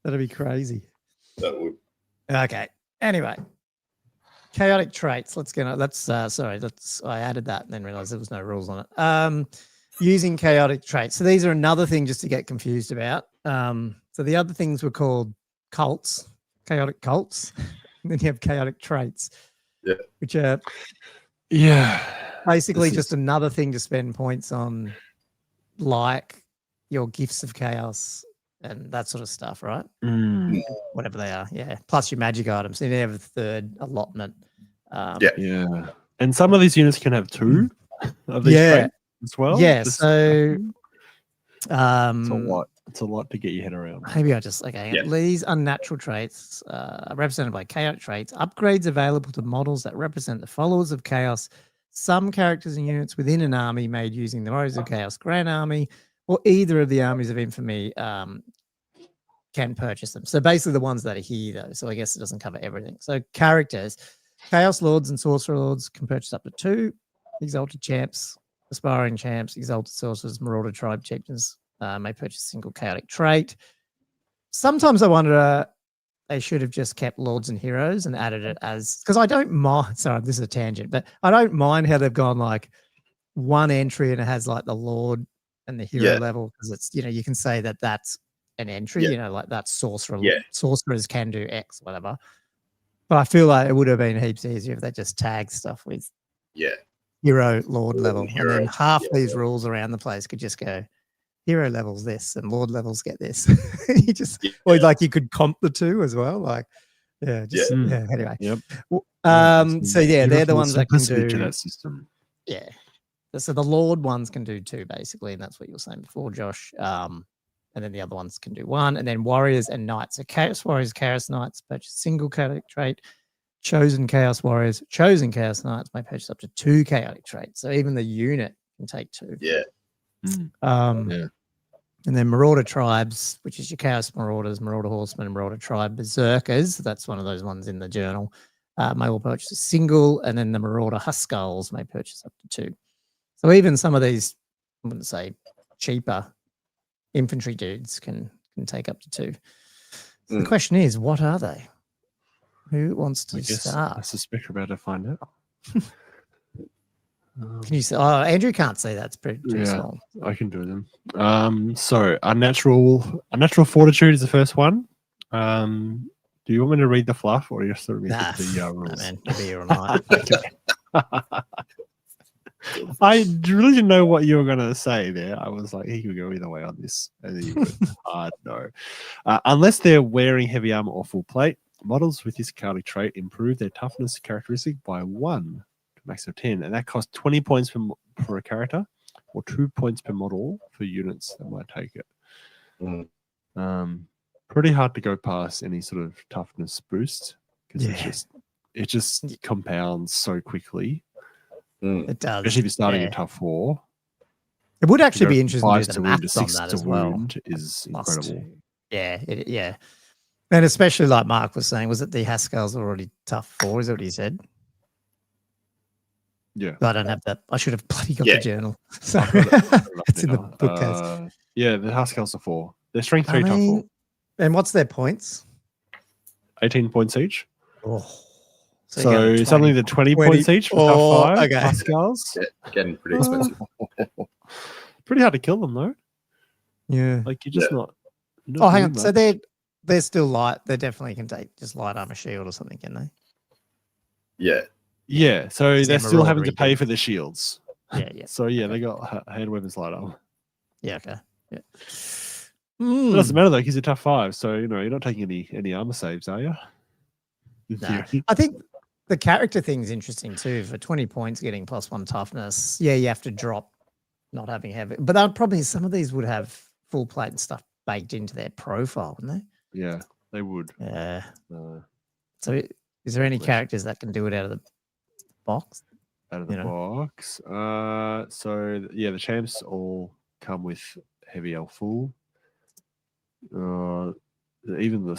That'd be crazy. That would. Okay. Anyway. Chaotic traits. Let's get I added that and then realized there was no rules on it. Using chaotic traits. So these are another thing just to get confused about. So the other things were called cults, chaotic cults. And then you have chaotic traits. Yeah. Which are basically just another thing to spend points on, like your gifts of chaos and that sort of stuff, right? Whatever they are, plus your magic items. Then you have a third allotment. And some of these units can have 2 of these traits as well. So it's a lot to get your head around. Maybe I just these unnatural traits are represented by chaotic traits. Upgrades available to models that represent the followers of chaos. Some characters and units within an army made using the Warriors of Chaos Grand Army or either of the armies of infamy can purchase them. So basically the ones that are here though. So I guess it doesn't cover everything. So characters, Chaos Lords and Sorcerer Lords can purchase up to 2. Exalted Champs, Aspiring Champs, Exalted Sorcerers, Marauder Tribe Chieftains may purchase a single chaotic trait. Sometimes I wonder they should have just kept Lords and Heroes and added it as, because I don't mind, sorry, this is a tangent, but I don't mind how they've gone like one entry and it has like the Lord and the Hero level, because it's, you can say that that's an entry, like that's Sorcerer. Sorcerers can do X, whatever. But I feel like it would have been heaps easier if they just tagged stuff with Hero, Lord level. And then half these rules around the place could just go, Hero levels this and Lord levels get this. You just or like you could comp the 2 as well. Like anyway. So they're the ones that can do to that system. Yeah. So the Lord ones can do 2 basically, and that's what you were saying before, Josh. And then the other ones can do 1. And then Warriors and Knights. So Chaos Warriors, Chaos Knights purchase single chaotic trait. Chosen Chaos Warriors, Chosen Chaos Knights may purchase up to 2 chaotic traits. So even the unit can take 2. And then Marauder Tribes, which is your Chaos Marauders, Marauder Horsemen, and Marauder Tribe Berserkers. That's one of those ones in the journal. May all purchase a single, and then the Marauder Husk Skulls may purchase up to 2. So even some of these, I wouldn't say cheaper infantry dudes can take up to 2. So the question is, what are they? Who wants to start? I suspect we're about to find out. Can you say? Oh, Andrew can't say that's pretty small. I can do them. So unnatural fortitude is the first one. Do you want me to read the fluff, or you're sort of the rules? Nah, man, you'll be here all night. I really didn't know what you were going to say there. I was like, he could go either way on this. And then you went, hard no. Unless they're wearing heavy armor or full plate, models with this character trait improve their toughness characteristic by 1 to max of 10. And that costs 20 points for a character or 2 points per model for units that might take it. Pretty hard to go past any sort of toughness boost because it just compounds so quickly. It does, especially if you're starting a tough 4. It would actually be interesting to do the wound maths to on 6 that to as well. wound is incredible. Yeah. And especially like Mark was saying, was it the Haskell's already tough 4? Is that what he said? Yeah. But I don't have that. I should have bloody got the journal. So it's in the bookcase. Yeah, the Haskell's are 4. They're strength 3, tough 4. And what's their points? 18 points each. Oh. So it's only the 20 points each for tough 5 Haskell's. Yeah, getting pretty expensive. Pretty hard to kill them though. Yeah. Like you're just not hang on. So they're still light. They definitely can take just light armor shield or something, can they? Yeah. Yeah. So they're still having to pay for the shields. Yeah. So they got hand weapons light armor. Yeah, okay. Yeah. It doesn't matter though, because you're tough 5, so you're not taking any armor saves, are you? No. I think the character thing's interesting too. For 20 points, getting +1 toughness. Yeah, you have to drop not having heavy. But that probably some of these would have full plate and stuff baked into their profile, wouldn't they? Yeah, they would. Yeah. So is there any characters that can do it out of the box? Out of the box. So the champs all come with heavy L full. Even the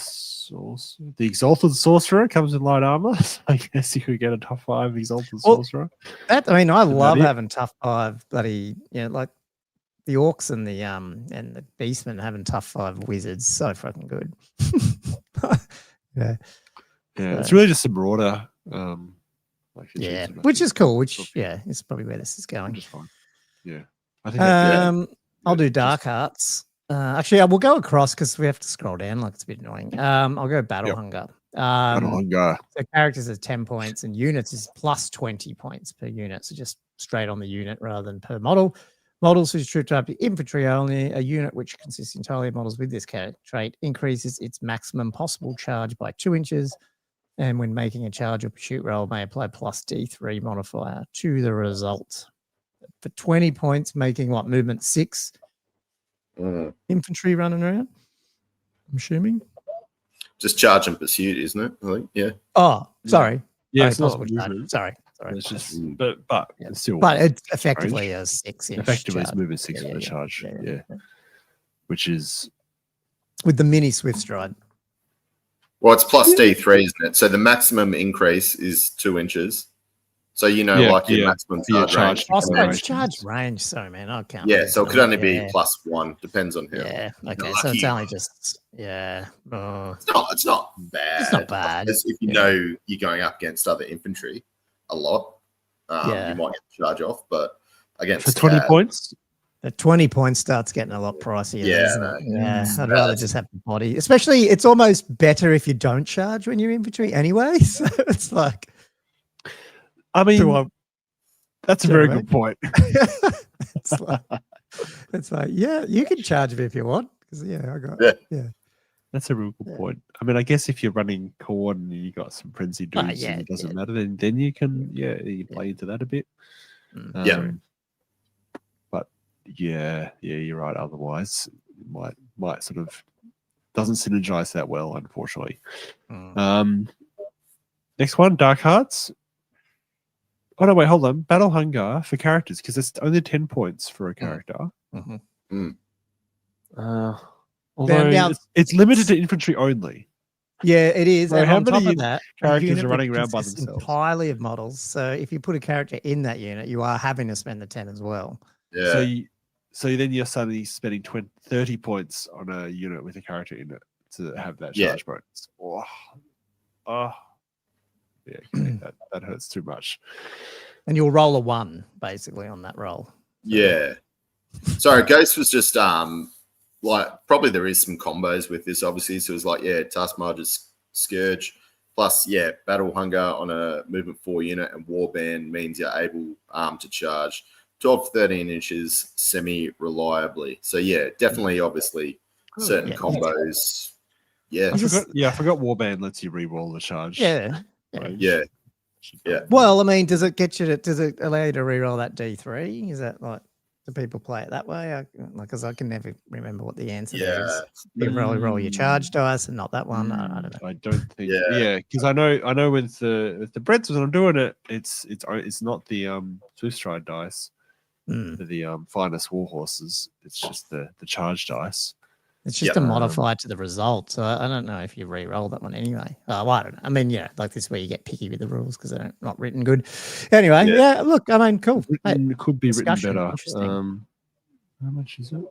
Exalted Sorcerer comes in light armor. So I guess you could get a tough 5 Exalted Sorcerer. I love having tough 5 bloody like the orcs and the beastmen having tough 5 wizards. So fucking good. It's really just a broader which is cool. Which is probably where this is going. Which is fine. Yeah, I think I'll do Dark Hearts. Actually, I will go across because we have to scroll down. Like it's a bit annoying. I'll go Battle Hunger. Battle Hunger. So characters is 10 points and units is plus 20 points per unit. So just straight on the unit rather than per model. Models whose troop type infantry only. A unit which consists entirely of models with this character trait increases its maximum possible charge by 2 inches. And when making a charge or pursuit roll, may apply plus D3 modifier to the result. For 20 points, making movement 6. Infantry running around, I'm assuming. Just charge and pursuit, isn't it? I think, yeah. Oh, sorry. Yeah, it's not Sorry. It's just, but it's still. But it's effectively a 6-inch. Effectively, it's moving 6 for the charge. Yeah. Which is with the mini swift stride. Well, it's plus D3, isn't it? So the maximum increase is 2 inches. So your maximum charge range. Charge range. Sorry, man, I can't. Yeah, so it could only be +1. Depends on who. Yeah. Okay. So it's only just Oh. It's not bad. It's not bad. If you know you're going up against other infantry a lot, you might get the charge off. But against for 20 points. The 20 points starts getting a lot pricier. I'd rather just have the body. Especially, it's almost better if you don't charge when you're infantry anyway. So it's like. I mean, that's a very good point. it's like, you can charge me if you want. Because that's a real good point. I mean, I guess if you're running Corn and you got some frenzy dudes and it doesn't matter, then you can you play into that a bit. But you're right. Otherwise, it might sort of doesn't synergize that well, unfortunately. Next one, Dark Hearts. Oh, no, wait, hold on. Battle Hunger for characters, because it's only 10 points for a character. Although it's limited to infantry only. Yeah, it is. So and how on many top of that, characters are running around by themselves? Entirely of models. So if you put a character in that unit, you are having to spend the 10 as well. Yeah. So then you're suddenly spending 30 points on a unit with a character in it to have that charge bonus. Yeah, that hurts too much. And you'll roll a 1 basically on that roll. Yeah. Sorry, Ghost was just like probably there is some combos with this, obviously. So it was like, Taskmaster's Scourge plus Battle Hunger on a movement 4 unit, and Warband means you're able to charge 12 to 13 inches semi-reliably. So definitely obviously certain combos. Yeah. I forgot Warband lets you re-roll the charge. Yeah. Yeah. Well, I mean, does it allow you to reroll that D3? Is that like, do people play it that way? Because I can never remember what the answer is. You roll your charge dice and not that one. I don't know. I don't think. Because I know with the breads when I'm doing it, it's not the Swift Stride dice, the finest war horses. It's just the charge dice. It's just a modifier to the result. So I don't know if you re-roll that one anyway. Oh, I don't know. I mean, like this is where you get picky with the rules because they're not written good. Anyway, look, I mean, cool. It could be written better. Interesting. How much is it?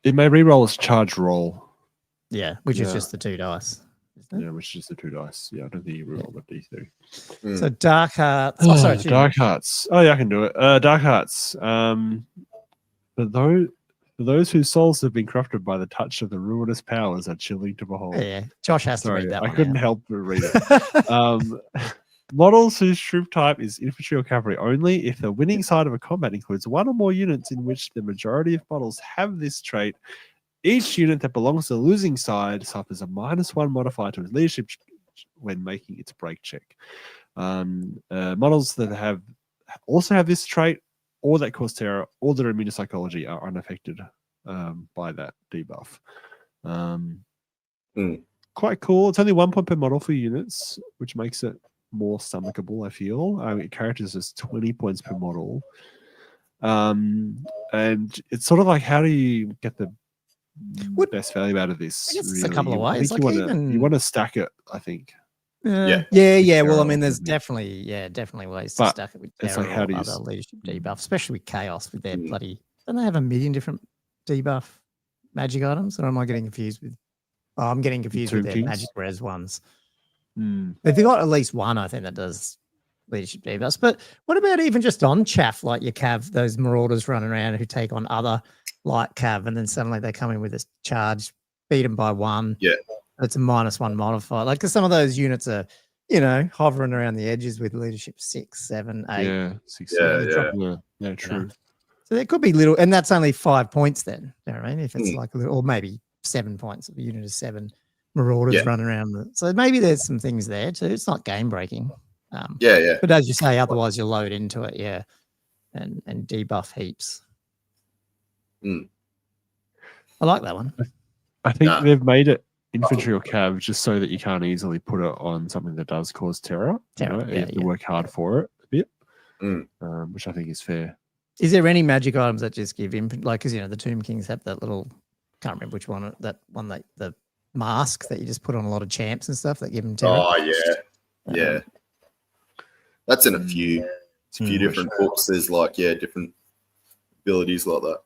It may re-roll as charge roll. Yeah, which is just the 2 dice. Yeah, which is the 2 dice. Yeah, I don't think you re-roll the D3. So Dark Hearts. Dark Hearts. Oh, yeah, I can do it. Dark Hearts. For those whose souls have been corrupted by the touch of the ruinous powers are chilling to behold. Yeah, Josh has to read that one. I couldn't help but read it. Models whose troop type is infantry or cavalry only. If the winning side of a combat includes 1 or more units in which the majority of models have this trait, each unit that belongs to the losing side suffers a -1 modifier to its leadership when making its break check. Models that also have this trait, or that cause terror, or that are immune to psychology are unaffected by that debuff. Quite cool. It's only 1 point per model for units, which makes it more stomachable, I feel. Characters is 20 points per model. And it's sort of like, how do you get the best value out of this? I guess it's a couple of ways. You want to stack it, I think. Well, I mean, there's definitely ways to stack it with terror or other leadership debuff, especially with chaos with their bloody. Don't they have a million different debuff magic items? Or am I getting confused with? Oh, I'm getting confused with their magic res ones. If you got at least one, I think that does leadership debuffs. But what about even just on chaff, like your cav, those marauders running around who take on other light cav, and then suddenly they come in with a charge, beat them by 1. Yeah. It's a -1 modifier. Like, because some of those units are, hovering around the edges with leadership 6, 7, 8. Yeah, 6, 7. Yeah, true. So there could be little, and that's only 5 points then. You know what I mean? If it's like a little, or maybe 7 points if a unit is 7 marauders running around. So maybe there's some things there too. It's not game breaking. But as you say, otherwise you'll load into it, and debuff heaps. I like that one. I think they've made it infantry or cav just so that you can't easily put it on something that does cause terror. You have to work hard for it a bit, which I think is fair. Is there any magic items that just give like, because the Tomb Kings have that little, can't remember which one, that the mask that you just put on a lot of champs and stuff that give them terror? Oh yeah. That's in a few different books. There's different abilities like that.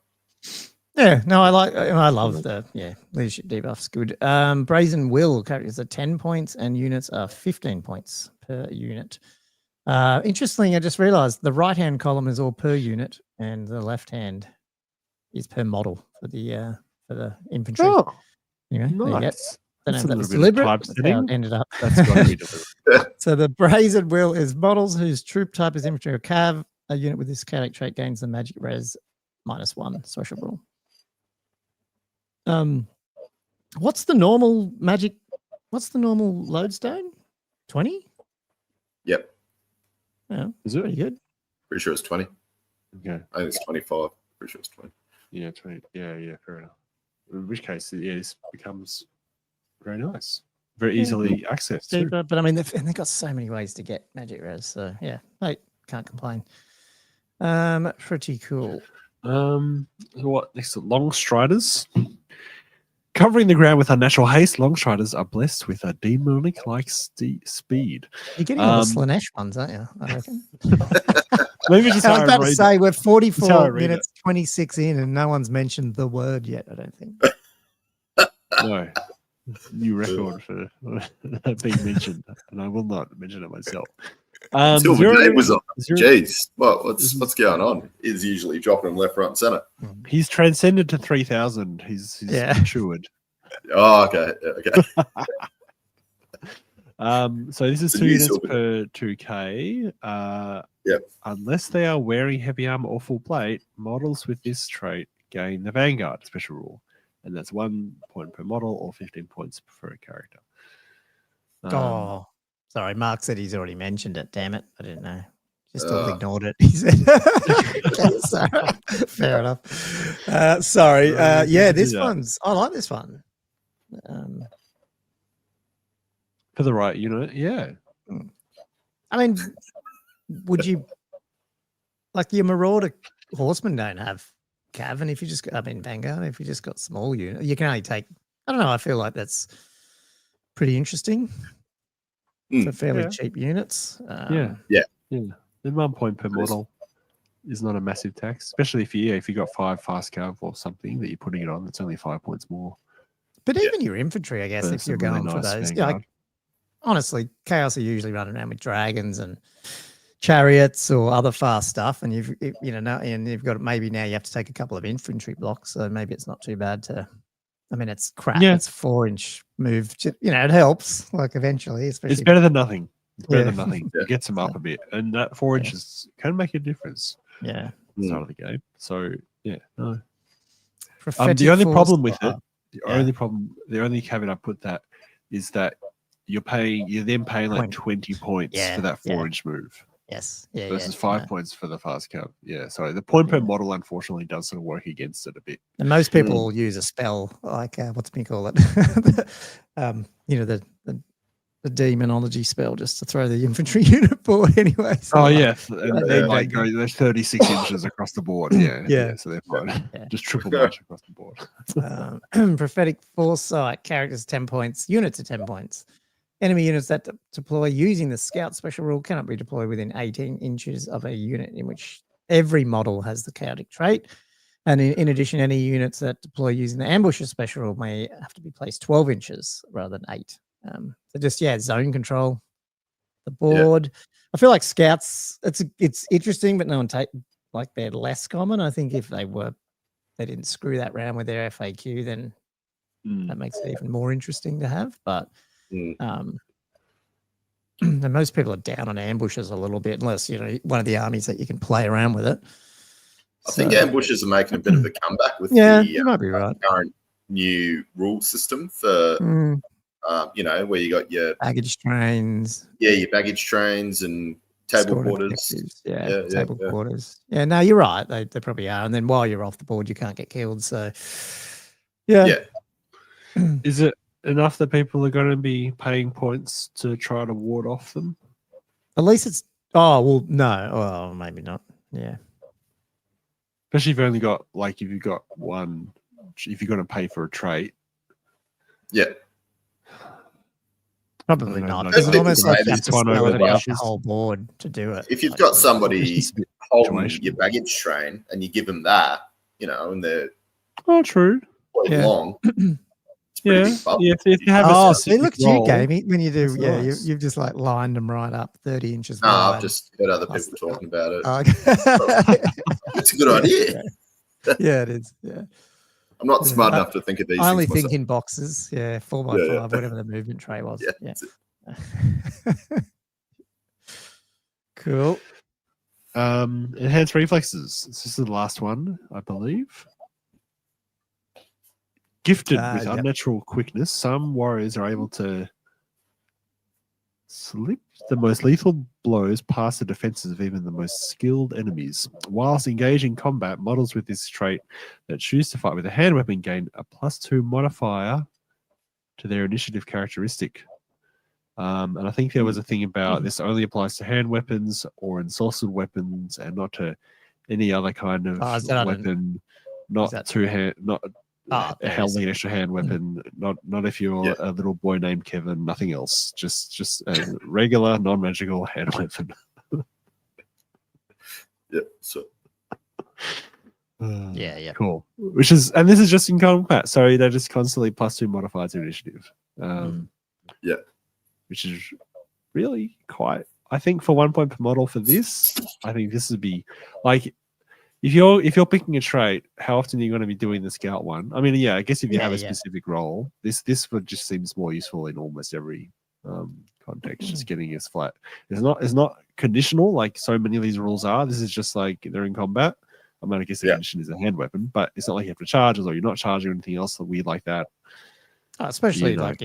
Yeah, no, I love the leadership debuff's good. Brazen Will characters are 10 points and units are 15 points per unit. Interestingly, I just realized the right hand column is all per unit and the left hand is per model for the infantry. Oh, anyway, nice. Don't know if that was deliberate. That's how it ended up. That's got to be deliberate. So the Brazen Will is models whose troop type is infantry or cav. A unit with this character trait gains the magic res -1 social rule. What's the normal lodestone? 20? Yep. Yeah, is it pretty good? Pretty sure it's 20. Okay. I think it's 25. Pretty sure it's 20. Yeah, 20. Yeah, fair enough. In which case, this becomes very nice. Very easily accessed. Too. But I mean, they've got so many ways to get magic res. So yeah, can't complain. Pretty cool. What next? Long Striders. Covering the ground with unnatural haste, Long Striders are blessed with a demonic-like speed. You're getting all the Slanesh ones, aren't you? I reckon. Maybe just I was about to say we're 44 minutes 26 in, and no one's mentioned the word yet. I don't think. No. New record for being mentioned, and I will not mention it myself. Silver Jade was on. zero- Jeez, what's going on? Is usually dropping them left, right, and center. He's transcended to 3,000. He's matured. Oh, okay, yeah, okay. So this is It's a 2 new units Silver per 2k. Yep. Unless they are wearing heavy armor or full plate, models with this trait gain the Vanguard special rule, and that's 1 point per model or 15 points per a character. Oh, sorry. Mark said he's already mentioned it. Damn it. I didn't know. Just all Uh. ignored it. He said, okay, so, fair enough. Sorry. Yeah, this one's, I like this one. For the right unit, yeah. I mean, would you, like your Marauder Horsemen don't have Cav, and if you just, I mean, Vanguard, if you just got small unit, you can only take, I don't know, I feel like that's pretty interesting. For fairly cheap units. Then 1 point per model is not a massive tax, especially if you got 5 fast cav or something that you're putting it on. It's only 5 points more. But even your infantry, I guess, if you're really going for those, Vanguard. like, honestly, Chaos are usually running around with dragons and chariots or other fast stuff, and you've got maybe now you have to take a couple of infantry blocks, so maybe it's not too bad to. I mean, it's crap. Yeah. It's 4-inch move. It helps. Like eventually, especially It's better than nothing. It's better than Yeah. nothing. It gets them up a bit, and that 4 inches can make a difference. Yeah. At the start of the game. So yeah, no. Prophetic The only force- problem with it, Yeah. the only caveat I put that is that you're then paying like 20 points Yeah, for that yeah. 4-inch move Yes. Yeah. versus yeah, 5 no. points for the fast cav. Yeah, so the point per Yeah. model unfortunately does sort of work against it a bit. And most people use a spell like what's we call it? The demonology spell just to throw the infantry unit forward anyway. So Oh like, yes, and they like go they're 36 inches across the board. Yeah, Yeah. so they're fine. Yeah. Just triple march across the board. prophetic foresight, characters 10 points, units are 10 points. Enemy units that deploy using the scout special rule cannot be deployed within 18 inches of a unit in which every model has the chaotic trait. And in addition, any units that deploy using the ambusher special rule may have to be placed 12 inches rather than 8. So just zone control the board. I feel like scouts. It's interesting, but no one they're less common. I think if they didn't screw that round with their FAQ, then that makes it even more interesting to have. But and most people are down on ambushes a little bit, unless one of the armies that you can play around with it. I think ambushes are making a bit of a comeback with you might be right. current new rule system for where you got your baggage trains. Yeah, your baggage trains and table quarters. Table quarters. Yeah, no, you're right. They probably are. And then while you're off the board, you can't get killed. So, yeah. Is it enough that people are going to be paying points to try to ward off them? At least it's. Oh well, no. Well, maybe not. Yeah. Especially if you've only got if you've got one. If you're going to pay for a trait. Yeah. Probably not. It's almost like you have to one spell over it the out the whole board to do it. If you've got somebody holding your baggage train and you give them that, and they're true. long. It's pretty big bubble. If you have see, look at you, Gamey. When you do, nice. you've just lined them right up 30 inches wide. I've just heard other people talking about it. Okay. It's a good idea. Yeah, it is. Yeah. I'm not smart enough to think of these. I only things think in boxes. 4x5, whatever the movement tray was. Yeah. Cool. Enhanced reflexes. This is the last one, I believe. Gifted with unnatural quickness, some warriors are able to slip the most lethal blows past the defenses of even the most skilled enemies. Whilst engaging combat, models with this trait that choose to fight with a hand weapon gain a +2 modifier to their initiative characteristic. And I think there was a thing about this only applies to hand weapons or ensorcelled weapons and not to any other kind of weapon, holding an extra hand weapon, not if you're a little boy named Kevin, nothing else. Just a regular non-magical hand weapon. So Yeah. Cool. Which is, and this is just in combat, so they're just constantly +2 modifiers to initiative. Yeah. Which is really quite. I think for 1 point per model for this, I think this would be like if you're picking a trait, how often are you going to be doing the scout one? I mean, yeah, I guess if you have a specific role, this would just seems more useful in almost every context. Just getting us flat. It's not conditional like so many of these rules are. This is just like they're in combat. I mean, I guess the condition is a hand weapon, but it's not like you have to charge or you're not charging or anything else weird like that. Oh, especially like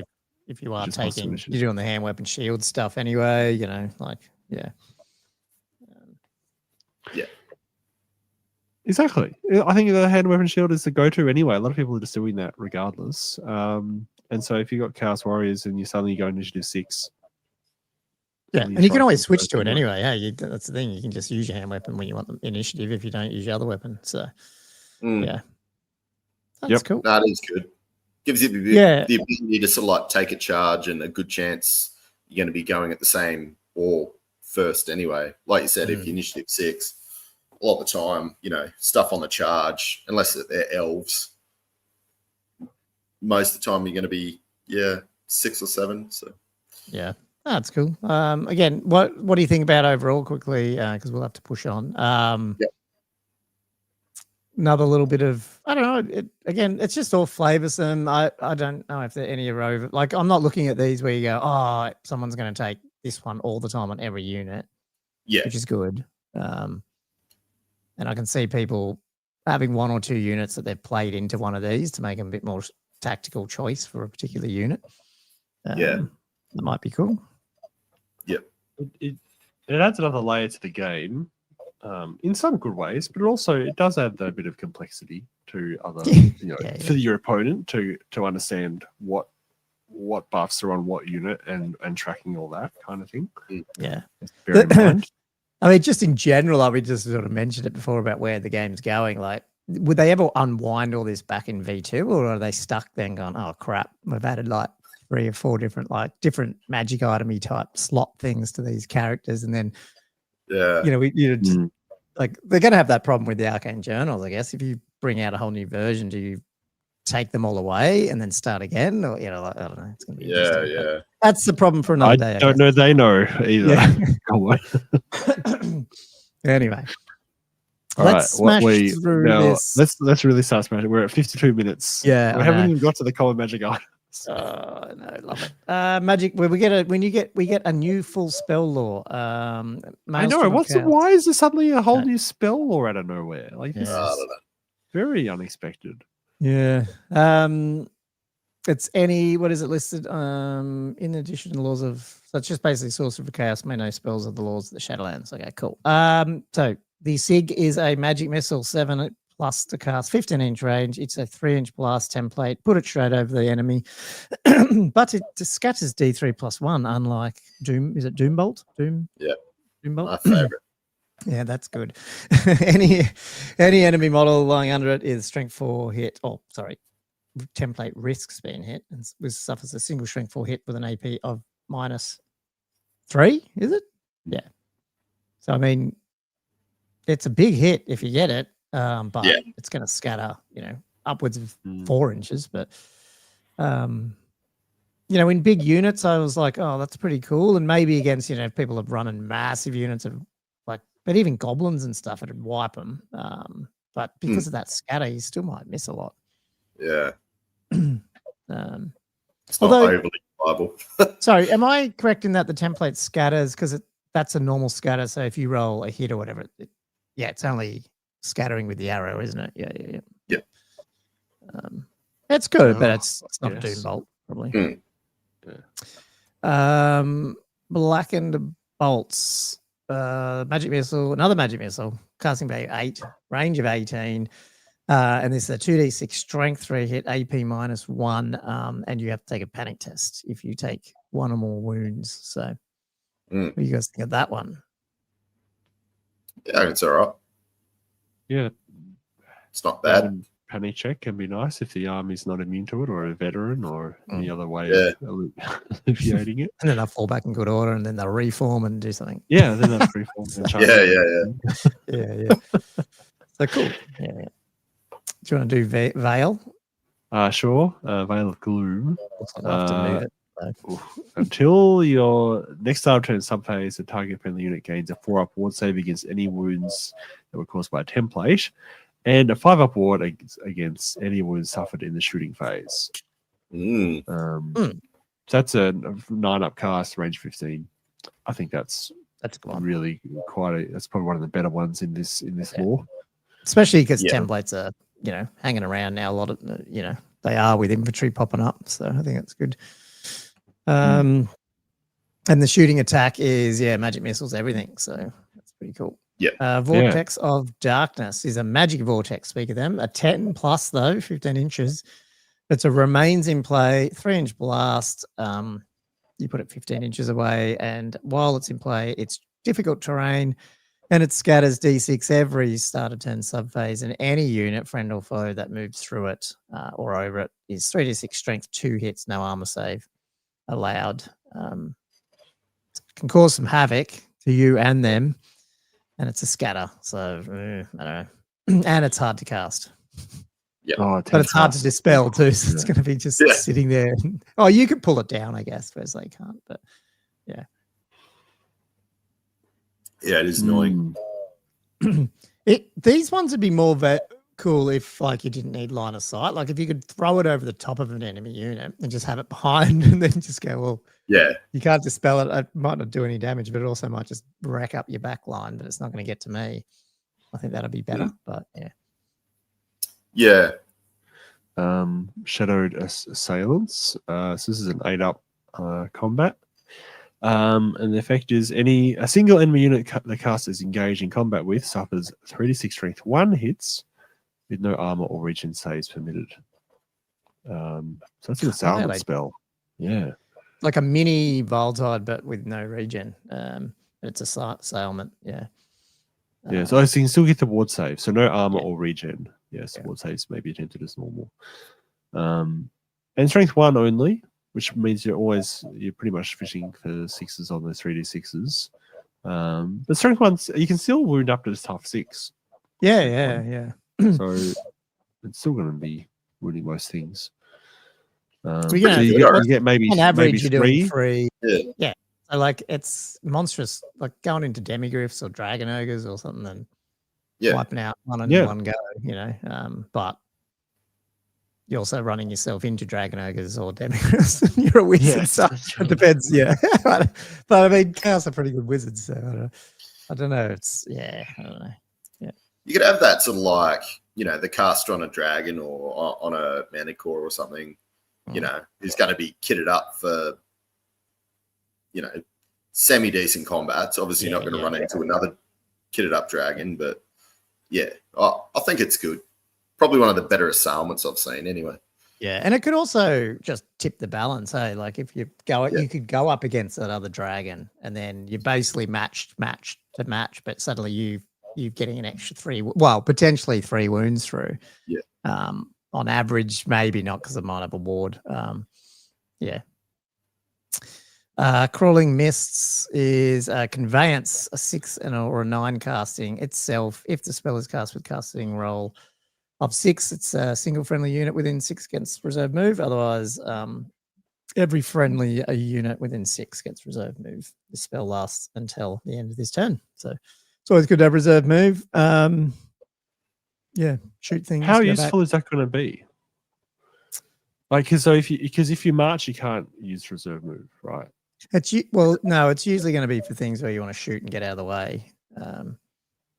if you are taking, you're doing the hand weapon shield stuff anyway, yeah. Exactly. I think the hand weapon shield is the go-to anyway. A lot of people are just doing that regardless. And so if you've got Chaos Warriors and you suddenly go initiative 6. Yeah, and you can always switch to it anyway. Hey, that's the thing. You can just use your hand weapon when you want the initiative if you don't use your other weapon. So, yeah. That's cool. That is good. Gives you the ability to sort of like take a charge and a good chance you're going to be going at the same or first anyway. Like you said, if you initiative 6, a lot of the time, stuff on the charge, unless they're elves, most of the time you're going to be 6 or 7. So yeah, that's cool. Again, what do you think about overall quickly? Because we'll have to push on. Another little bit of, I don't know. It's just all flavoursome. I don't know if there are any are over. Like, I'm not looking at these where you go, oh, someone's going to take this one all the time on every unit. Yeah, which is good. And I can see people having 1 or 2 units that they've played into one of these to make them a bit more tactical choice for a particular unit. That might be cool. Yep. It adds another layer to the game. In some good ways, but it does add a bit of complexity to other, for your opponent to understand what buffs are on what unit and tracking all that kind of thing. Yeah. Bear in mind. I mean, just in general, we just sort of mentioned it before about where the game's going. Like, would they ever unwind all this back in V2, or are they stuck then going, oh crap, we've added like 3 or 4 different magic item-y type slot things to these characters, and then like they're going to have that problem with the Arcane journals, I guess. If you bring out a whole new version, do you take them all away and then start again? Or, I don't know. It's going to be interesting. That's the problem for another day. I don't know. They know either. Yeah. Anyway. All let's smash through this. Let's really start smashing. We're at 52 minutes. Yeah. We haven't even got to the common magic items. Oh no, love it. Magic. Where we get a new full spell lore. I know. Why is there suddenly a whole new spell lore out of nowhere? Like this is very unexpected. Yeah. It's what is it listed? In addition to laws of, so it's just basically Sorcerer of Chaos may know spells of the laws of the Shadowlands. Okay, cool. So the SIG is a magic missile 7 plus to cast 15-inch range. It's a 3-inch blast template. Put it straight over the enemy, but it scatters D3 +1. Unlike Doom, is it Doombolt? Yeah, Doombolt. My favorite. Yeah, that's good. any enemy model lying under it is strength 4 hit. Oh, sorry, template risks being hit and suffers a single strength 4 hit with an AP of -3. Is it? Yeah. So I mean, it's a big hit if you get it. But it's going to scatter, upwards of 4 inches. But, in big units, I was like, oh, that's pretty cool. And maybe against, people have run in massive units of but even goblins and stuff, it'd wipe them. But because of that scatter, you still might miss a lot. Yeah. It's not overly reliable. Sorry, am I correct in that the template scatters because that's a normal scatter? So if you roll a hit or whatever, it's only scattering with the arrow, isn't it? Yeah. It's good, but it's not a Doombolt, probably. Blackened bolts. Magic missile, another magic missile, casting value 8, range of 18. And this is a 2d6 strength 3 hit, AP -1. And you have to take a panic test if you take 1 or more wounds. So what do you guys think of that one? Yeah, it's all right. Yeah, it's not bad. Panic check can be nice if the army's not immune to it, or a veteran, or any other way of alleviating it. And then they'll fall back in good order, and then they'll reform and do something. Yeah, then they'll reform. Yeah. Yeah. So cool. Do you want to do Veil? Sure. Veil of Gloom. I'll have to move it. So. Until your next start turn subphase, the target friendly unit gains a 4-up ward save against any wounds that were caused by a template, and a 5-up ward against any wounds suffered in the shooting phase. So that's a 9-up cast, range 15. I think that's really that's probably one of the better ones in this lore. Especially because templates are, hanging around now. A lot of, they are with infantry popping up. So I think that's good. And the shooting attack is, magic missiles, everything. So that's pretty cool. Yeah. Vortex of Darkness is a magic vortex, speak of them. A 10 plus, though, 15 inches. It's a remains in play, 3-inch blast. You put it 15 inches away, and while it's in play, it's difficult terrain, and it scatters D6 every start of turn subphase, and any unit, friend or foe, that moves through it or over it is 3d6 strength, 2 hits, no armor save allowed. Can cause some havoc to you and them, and it's a scatter, so I don't know. And it's hard to cast. Yeah, but it's hard to dispel too, so it's going to be just sitting there. Oh, you could pull it down, I guess, whereas they can't. But yeah, it is annoying. These ones would be more cool if, like, you didn't need line of sight. Like, if you could throw it over the top of an enemy unit and just have it behind, and then just go, well, you can't dispel it. It might not do any damage, but it also might just rack up your back line. But it's not going to get to me. I think that'll be better. But yeah. Shadowed Assailants. So this is an 8-up combat. And the effect is a single enemy unit the caster is engaged in combat with suffers 3d6 strength 1 hits with no armor or regen saves permitted. So that's an assailant spell. Yeah. Like a mini Voltide, but with no regen. It's a assailment. Yeah. So you can still get the ward save. So no armor or regen. Yes, ward saves may be attempted as normal. And strength 1 only, which means you're pretty much fishing for 6s on those 3d6s. But strength 1, you can still wound up to this tough 6. Yeah. So it's still going to be wounding most things. So you get maybe on average, maybe you're 3. Doing 3. Yeah. So, like, it's monstrous, like going into demigryphs or dragon ogres or something and wiping out one in one go, but you're also running yourself into dragon ogres or demigryphs, and you're a wizard. So it depends, but I mean, chaos are pretty good wizards, so I don't know. I don't know. Yeah, you could have that sort of like, the caster on a dragon or on a manicore or something, who's going to be kitted up for, semi-decent combats. Obviously, not going to run into another kitted up dragon, but I think it's good. Probably one of the better assailments I've seen anyway. Yeah, and it could also just tip the balance. Hey, like if you you could go up against that other dragon, and then you're basically match to match, but suddenly you're getting an extra 3, potentially 3 wounds through. Yeah. On average, maybe not because it might have a ward. Crawling Mists is a conveyance, a 6 or a 9 casting itself. If the spell is cast with casting roll of 6, it's a single friendly unit within 6 gets reserve move. Otherwise, every friendly unit within 6 gets reserve move. The spell lasts until the end of this turn. So it's always good to have reserve move. Shoot things. How useful is that going to be? Like, because if you march, you can't use reserve move, right? It's usually going to be for things where you want to shoot and get out of the way.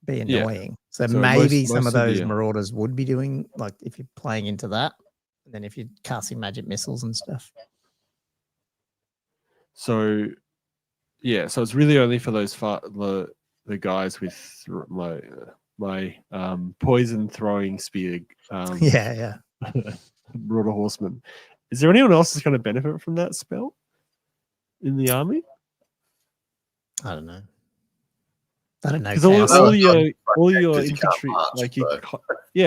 Be annoying. So maybe some of those marauders would be doing, like, if you're playing into that, and then if you're casting magic missiles and stuff. So it's really only for those the guys with my poison throwing spear. Marauder horseman. Is there anyone else that's going to benefit from that spell in the army? I don't know. Because all your infantry,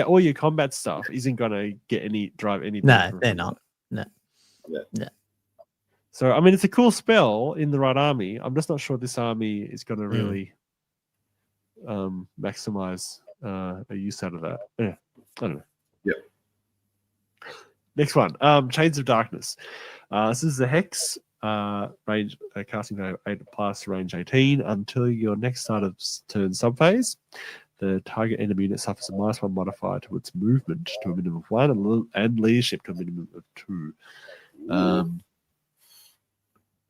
all your combat stuff isn't going to drive any. No, they're not. No. Yeah. So I mean, it's a cool spell in the right army. I'm just not sure this army is going to really maximize a use out of that. Yeah, I don't know. Yep. Next one, Chains of Darkness. This is the Hex range, casting value 8+, range 18. Until your next start of turn subphase, the target enemy unit suffers a -1 modifier to its movement to a minimum of 1 and leadership to a minimum of 2.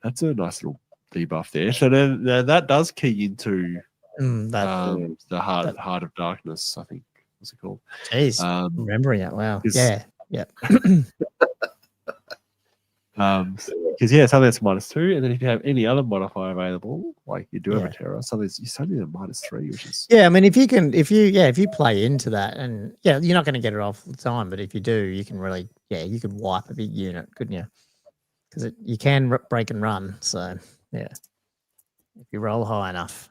That's a nice little debuff there. So then that does key into the Heart of Darkness, I think. What's it called? Jeez, remembering it. Wow. Yeah. Because something that's -2, and then if you have any other modifier available, like you do have a terror, something you suddenly have -3, which is I mean, if you play into that, and you're not going to get it off the time, but if you do, you can really you could wipe a big unit, couldn't you? Because you can break and run. So if you roll high enough.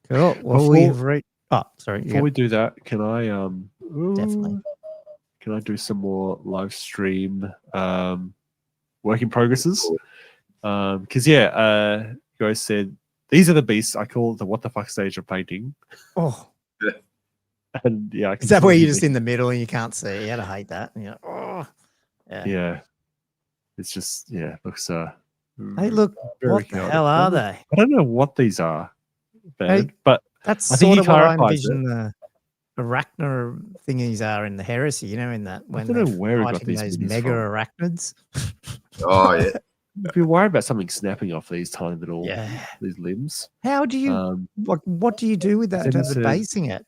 Cool. Well, we've reached. Oh, sorry. Before we do that, can I definitely. Can I do some more live stream work in progresses? Because you guys said these are the beasts. I call it the what the fuck stage of painting. Oh, and I can is that where you're just in the middle and you can't see? You had to hate that. And you're like, oh, yeah. It's just looks Hey, look, what the chaotic. hell are they? I don't know what these are, but that's I think sort of what I clarifies envision the arachner thingies are in the heresy, in that when I don't know where we got fighting these those minis mega from. arachnids. Oh yeah. If you're worried about something snapping off these tiny little these limbs, how do you what do you do with that in terms of basing it?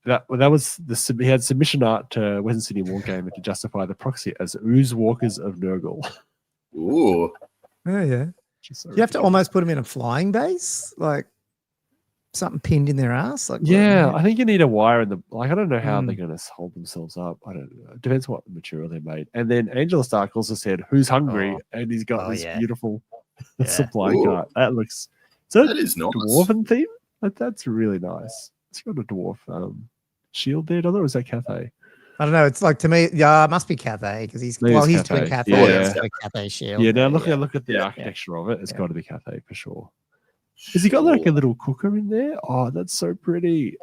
That was he had submission art to Western City Wargamer to justify the proxy as Ooze Walkers of Nurgle. Ooh. Oh yeah. So you have to almost put them in a flying base, like something pinned in their ass. Like I think you need a wire in the I don't know how they're going to hold themselves up. I don't know. It depends what material they're made. And then Angela Stark also said, "Who's hungry?" And he's got this beautiful supply cart. That looks that is nice. Dwarven theme. That's really nice. It's got a dwarf shield there, doesn't it? Or is that Cathay? I don't know. It's like, to me, it must be Cathay because he's doing Cathay. It's got a Cathay shield. Yeah, now look at the architecture of it. It's got to be Cathay for sure. Has he got like a little cooker in there? Oh, that's so pretty.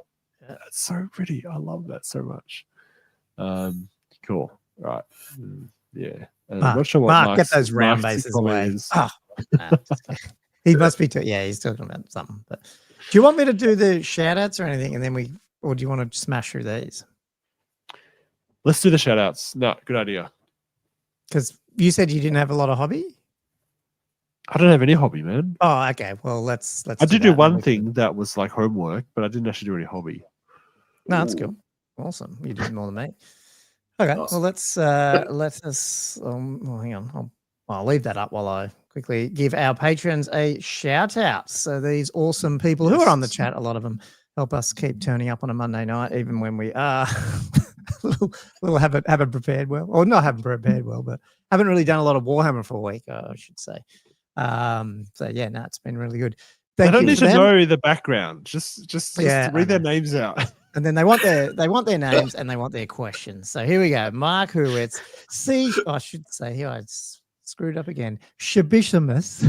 That's so pretty. I love that so much. Cool. Right. Yeah. I'm not sure what Mark, get those round bases away. He must be. He's talking about something. But do you want me to do the shoutouts or anything, and then or do you want to smash through these? Let's do the shoutouts. No, good idea. Because you said you didn't have a lot of hobby. I don't have any hobby, man. Oh, okay. Well, let's. I did do one thing that was like homework, but I didn't actually do any hobby. No, that's cool. Awesome. You did more than me. Okay. Awesome. Well, let us. Hang on. I'll leave that up while I quickly give our patrons a shout out. So these awesome people who are on the chat, a lot of them help us keep turning up on a Monday night, even when we are haven't prepared well, or not haven't prepared well, but haven't really done a lot of Warhammer for a week, I should say. It's been really good. I don't need to know the background. Just read their names out. And then they want their names and they want their questions. So here we go. Mark Hurwitz, I should say here I screwed up again. Shabishamus,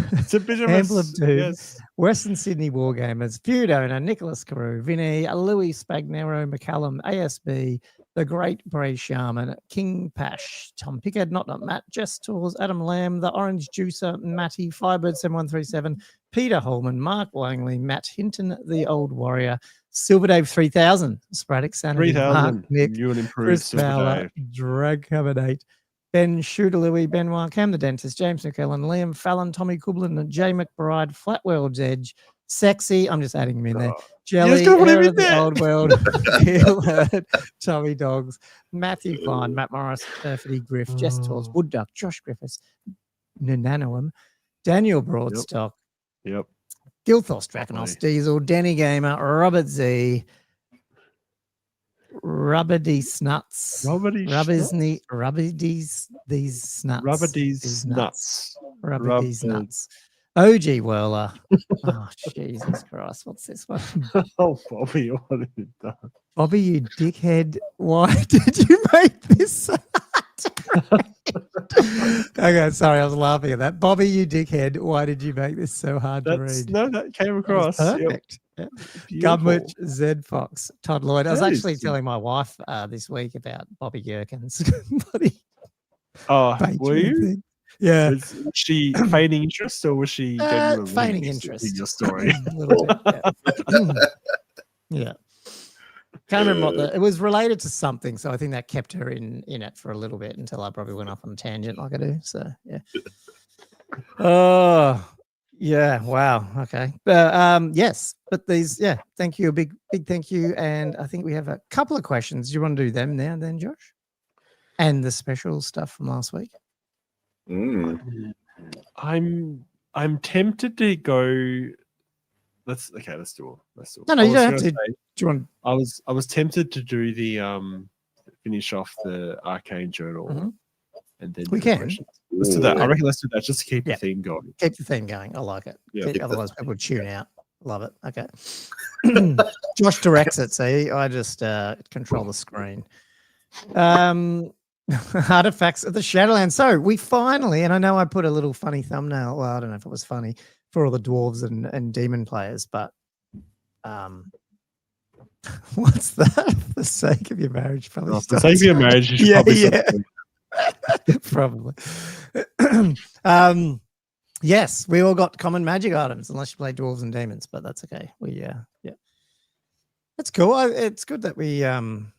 Amble of Doom, Western Sydney Wargamers, Feud Owner, Nicholas Carew, Vinny, Louis Spagnero, McCallum, ASB, The Great Bray Shaman, King Pash, Tom Pickard, Not Matt, Jess Tours, Adam Lamb, The Orange Juicer, Matty, Firebird 7137, Peter Holman, Mark Langley, Matt Hinton, The Old Warrior, Silver Dave 3000, Sporadic Sanity, 3000, Nick, new and improved Chris Silver Fowler, Dave. Drag Covered 8, Ben Shooter-Louis, Benoit, Cam the Dentist, James McKellen, Liam Fallon, Tommy Kublin, Jay McBride, Flatworld's Edge, Sexy, I'm just adding him in there, Jelly, Air of the Old World, Hillard, Tommy Dogs, Matthew Klein, Matt Morris, Perfity Griff, Jess Tools, Wood Duck, Josh Griffiths, Nananoum, Daniel Broadstock, Gilthos, Draconos, Diesel, Denny Gamer, Robert Z, Rubberdy's Nuts, Rubberdy's Nuts, OG Whirler. Oh, Jesus Christ, what's this one? Oh, Bobby, what have you done? Bobby, you dickhead, why did you make this? Okay, sorry, I was laughing at that. Bobby, you dickhead, why did you make this so hard to read? No, that came That was across. Yep. perfect. Yeah. Beautiful. Gummwich, Zed Fox, Todd Lloyd. I was That actually is- telling my wife this week about Bobby Gherkins. Bloody Oh, were Patreon you? thing. Yeah. Was she feigning interest or was she genuinely Feigning interested interest in your story? A little bit, yeah. Yeah. Can't remember what it was related to something, so I think that kept her in it for a little bit until I probably went off on a tangent like I do. So yeah. Oh yeah, wow. Okay. But yes, but these, yeah, thank you. A big thank you. And I think we have a couple of questions. Do you want to do them now then, Josh? And the special stuff from last week? I'm tempted to go. Let's do it. No, I you was don't have gonna to. say, Do you want I was tempted to do the finish off the Arcane journal and then We do the can. questions. Let's do that. I reckon let's do that just to keep the theme going. keep the theme going? I like it. Yeah. Otherwise, people would tune out. Love it. Okay. Josh directs it. See, I just control the screen. Artifacts of the Shadowlands. So we finally, and I know I put a little funny thumbnail. Well, I don't know if it was funny for all the dwarves and demon players, but what's that? For the sake of your marriage, probably. For the sake of your marriage, you should probably probably. Yes, we all got common magic items, unless you play dwarves and demons, but that's okay. We yeah, that's cool. It's good that we And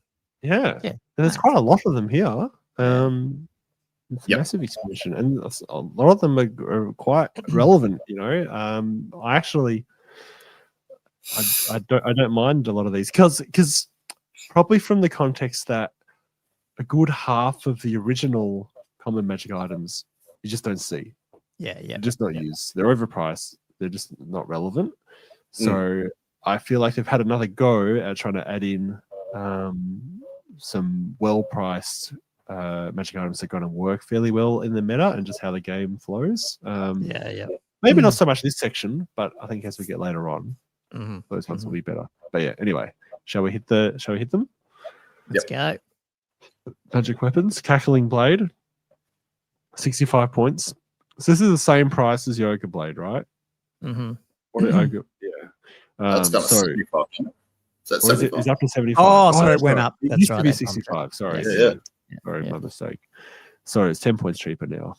there's quite a lot of them here. It's a massive expansion, and a lot of them are quite relevant. You know, I actually, I don't mind a lot of these because probably from the context that a good half of the original common magic items you just don't see. They're just not used. They're overpriced. They're just not relevant. So I feel like they've had another go at trying to add in some well-priced magic items that are going to work fairly well in the meta and just how the game flows. Maybe not so much this section, but I think as we get later on, those ones will be better. But yeah, anyway, shall we hit them? Let's go. Magic weapons, Cackling Blade, 65 points. So this is the same price as Yoga Blade, right? What Ogre? Yeah. That's got 75. So that's 75. It's up to 75. Oh, sorry, it went up. It That's used right. to be That's 65. Sorry. Sorry, my mistake. So it's 10 points cheaper now.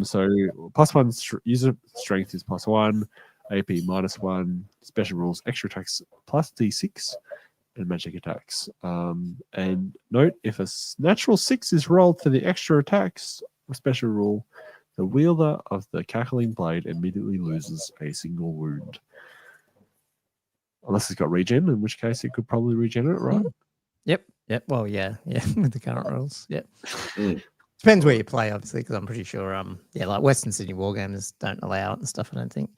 So +1 user strength is +1, AP -1, special rules, extra attacks +D6, and magic attacks. And note, if a natural 6 is rolled for the extra attacks or special rule, the wielder of the Cackling Blade immediately loses a single wound. Unless it's got regen, in which case it could probably regen it, right? Yep. Well, yeah, with the current rules. Yep. Depends where you play, obviously, because I'm pretty sure, like Western Sydney Wargamers don't allow it and stuff. I don't think.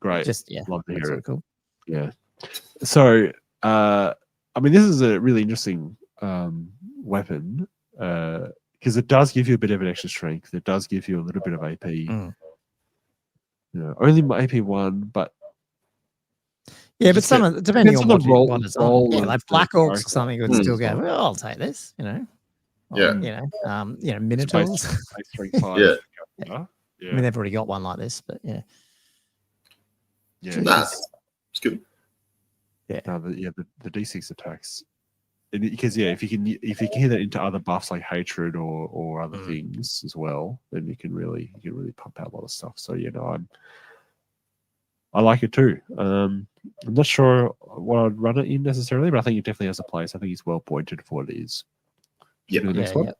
Great. Just love to hear it. Cool. Yeah. So, I mean, this is a really interesting weapon because it does give you a bit of an extra strength. It does give you a little bit of AP. You know, only AP 1, but but some depending on what role, what it's on. Yeah, like Black Orcs or something would still go, well, I'll take this, you know. Minotaurs. I mean, they've already got one like this, but it's good. The D6 attacks, because if you can hit it into other buffs like hatred or other things as well, then you can really pump out a lot of stuff. So I like it too. I'm not sure what I'd run it in necessarily, but I think it definitely has a place. I think it's well pointed for what it is. Next one.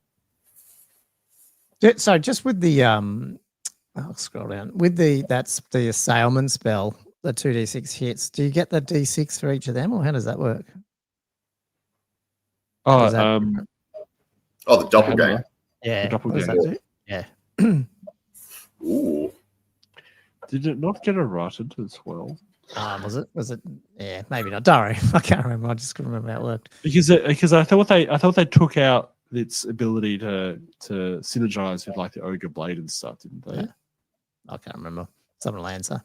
So just with the I'll scroll down. With that's the Assailment spell, the 2d6 hits. Do you get the d6 for each of them, or how does that work? The doppelganger. Yeah. The doppelganger. Yeah. Ooh. Did it not get errated as well? Was it? Yeah, maybe not. Don't worry. I can't remember. I just couldn't remember how it worked. Because I thought they took out its ability to synergize with like the Ogre Blade and stuff, didn't they? Yeah. I can't remember. Someone will answer.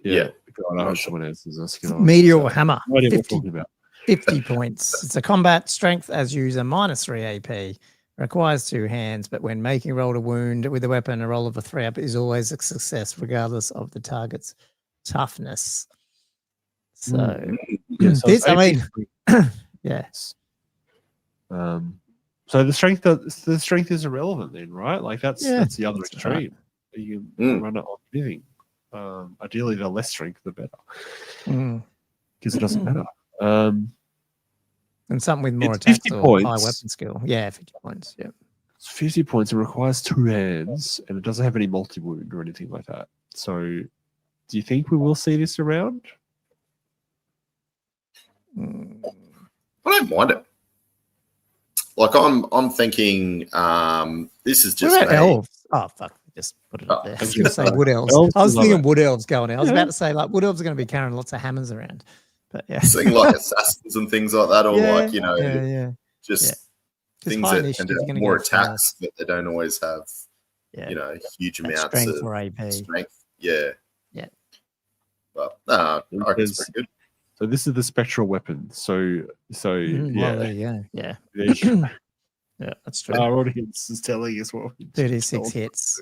Yeah. God, I hope someone answers this. Meteor Hammer. What are we talking about? 50 points. It's a combat strength as user -3 AP, Requires 2 hands, but when making a roll to wound with a weapon, a roll of a 3 up is always a success, regardless of the target's toughness. So, Yeah, so this, it's I mean, 18. yeah. So the strength is irrelevant then, right? Like that's the other that's extreme. You can run it on anything. Ideally, the less strength, the better, because it doesn't matter. And something with more It's attacks 50 or points. high weapon skill. Yeah, 50 points. Yeah. It's 50 points. It requires 2 hands, and it doesn't have any multi-wound or anything like that. So, do you think we will see this around? I don't mind it. Like I'm thinking, this is just What about me. elves? Oh fuck! Just put it up there. I was going to say wood elves. Elves I was love thinking it. wood elves going out. I was about to say like wood elves are going to be carrying lots of hammers around, but yeah, Seeing like assassins and things like that, or like just things high that initiative, tend to you're have gonna more go attacks, but they don't always have huge that amounts strength of or AP. strength. Yeah. But I reckon it's pretty good. So this is the spectral weapon. So Well, there you go. Yeah, there you go. yeah, that's true. Our audience is telling us what we 36 hits.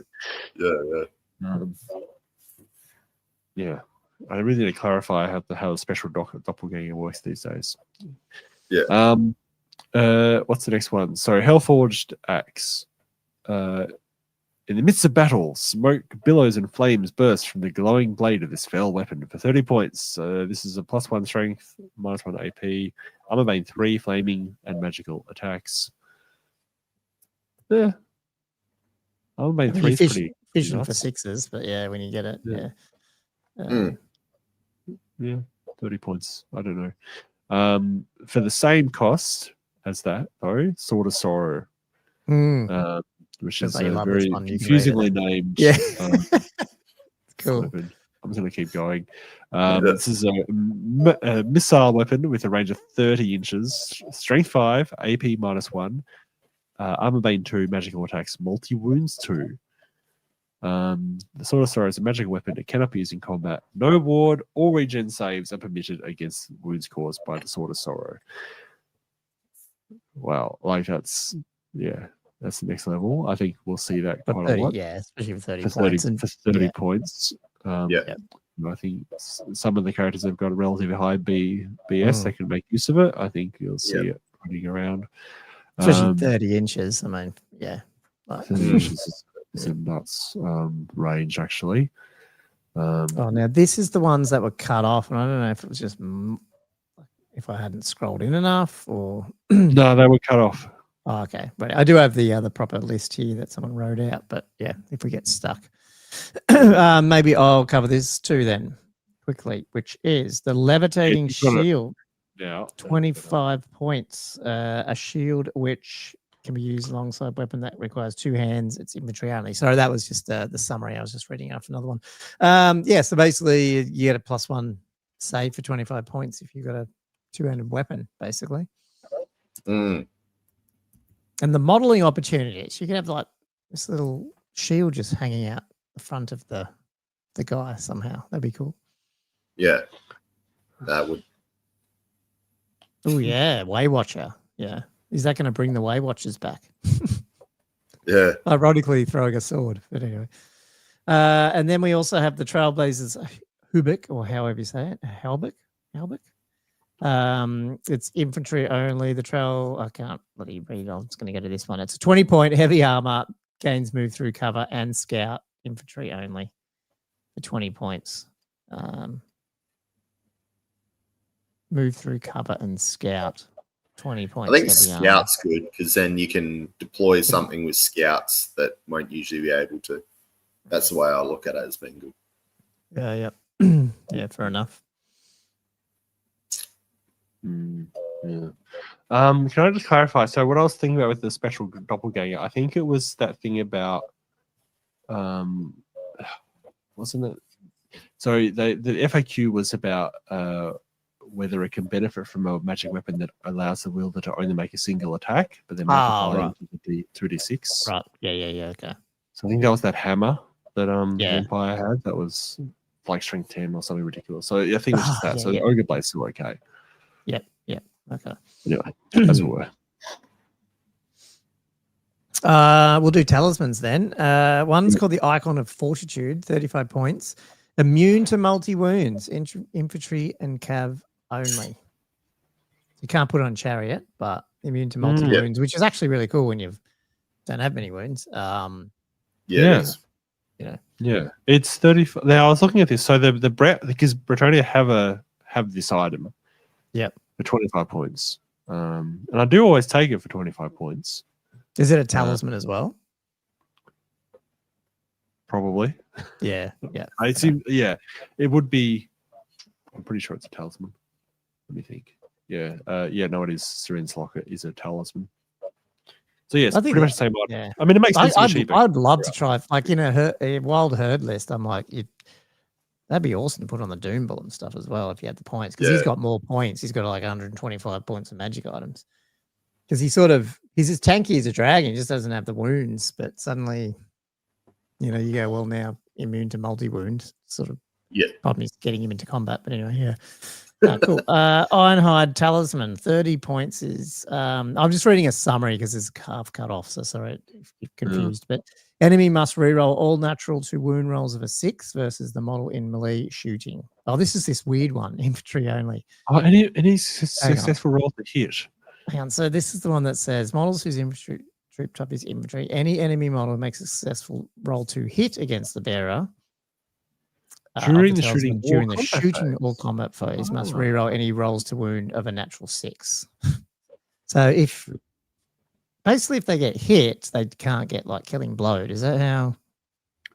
Yeah. I really need to clarify how the special doppelganger works these days. Yeah. What's the next one? So Hellforged Axe. In the midst of battle, smoke, billows, and flames burst from the glowing blade of this fell weapon for 30 points. This is a +1 strength, -1 AP, armor bane 3, flaming, and magical attacks. Yeah. Armor bane 3 is pretty fishing nuts. for 6s, but yeah, when you get it, Yeah, 30 points. I don't know. For the same cost as that, though, Sword of Sorrow. Which is a very confusingly named cool. weapon. I'm just going to keep going. This is a missile weapon with a range of 30 inches, strength 5, AP -1, armor bane 2, magical attacks, multi-wounds 2. The Sword of Sorrow is a magical weapon. It cannot be used in combat. No ward or regen saves are permitted against wounds caused by the Sword of Sorrow. Wow, like that's the next level. I think we'll see that quite a lot. Yeah, especially for 30 points. For 30 points. I think some of the characters have got a relatively high BS. They can make use of it. I think you'll see it running around. Especially 30 inches. I mean, yeah. 30 inches is a nuts range, actually. Now this is the ones that were cut off, and I don't know if it was just if I hadn't scrolled in enough or... No, they were cut off. Oh, okay, but I do have the proper list here that someone wrote out. But yeah, if we get stuck, maybe I'll cover this too then quickly, which is the levitating shield. Yeah, 25 points. A shield which can be used alongside a weapon that requires 2 hands. It's inventory only. So that was just the summary. I was just reading after another one. So basically you get a +1 save for 25 points if you've got a 2-handed weapon, basically. And the modeling opportunities, you can have like this little shield just hanging out the front of the guy somehow. That'd be cool. Yeah, that would. Oh yeah, Waywatcher. Yeah, is that going to bring the Waywatchers back? Yeah. Ironically, throwing a sword. But anyway, and then we also have the Trailblazers Hubik, or however you say it, Halbik. It's infantry only. The trail, I can't bloody read. I'm just going to go to this one. It's a 20-point heavy armor, gains move through cover and scout. Infantry only for 20 points. Move through cover and scout. 20 points. I think scout's good because then you can deploy something with scouts that won't usually be able to. That's the way I look at it as being good. Yeah. Yeah, fair enough. Can I just clarify? So what I was thinking about with the special doppelganger, I think it was that thing about, wasn't it? So the FAQ was about whether it can benefit from a magic weapon that allows the wielder to only make a single attack, but then multiply it into the 2d6. Right. Yeah. Okay. So I think that was that hammer that the Empire had. That was like strength 10 or something ridiculous. So I think it was just that. The Ogre Blade's still okay. Yep. Okay. Anyway, as it were. We'll do talismans then. One's called the Icon of Fortitude, 35 points. Immune to multi-wounds, infantry and cav only. You can't put it on chariot, but immune to multi-wounds, which is actually really cool when you don't have many wounds. It is. Yeah, it's 30. Now I was looking at this. So the because Bretonnia have this item. Yep. For 25 points. And I do always take it for 25 points. Is it a talisman as well? Probably. Yeah. It would be. I'm pretty sure it's a talisman. Let me think. Yeah. No, it is. Syrin's Locket is a talisman. So yeah, it's pretty much the same item. Yeah. I mean, it makes sense. I'd love to try, like in a wild herd list. I'm like, that'd be awesome to put on the Doom Bull and stuff as well if you had the points, because he's got more points. He's got like 125 points of magic items. Because he's as tanky as a dragon. He just doesn't have the wounds. But suddenly, you go, well, now immune to multi-wound. Sort of problem is getting him into combat. But anyway, yeah. Cool. Ironhide Talisman, 30 points is... I'm just reading a summary because it's half cut off, so sorry if you're confused. But enemy must reroll all natural to wound rolls of a 6 versus the model in melee shooting. Oh, this weird one, infantry only. Oh, any successful roll to hit. Hang on, so this is the one that says models whose infantry troop type is infantry. Any enemy model makes a successful roll to hit against the bearer. During the shooting, all combat foes must reroll any rolls to wound of a natural 6. So if they get hit, they can't get like killing blowed. Is that how?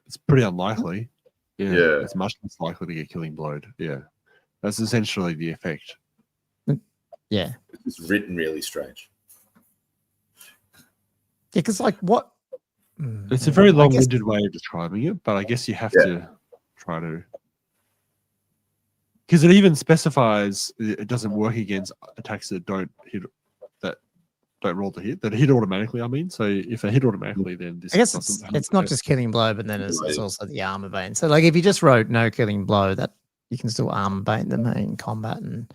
It's pretty unlikely. Yeah, it's much less likely to get killing blowed. Yeah, that's essentially the effect. Yeah, it's written really strange. Yeah, because like what? It's a very long-winded way of describing it, but I guess you have to try to, because it even specifies it doesn't work against attacks that don't hit, that don't roll to hit, that hit automatically. I mean, so if they hit automatically, then this. I guess it's not just killing blow, but then it's also the armor bane. So like if you just wrote no killing blow, that you can still armor bane them in combat. And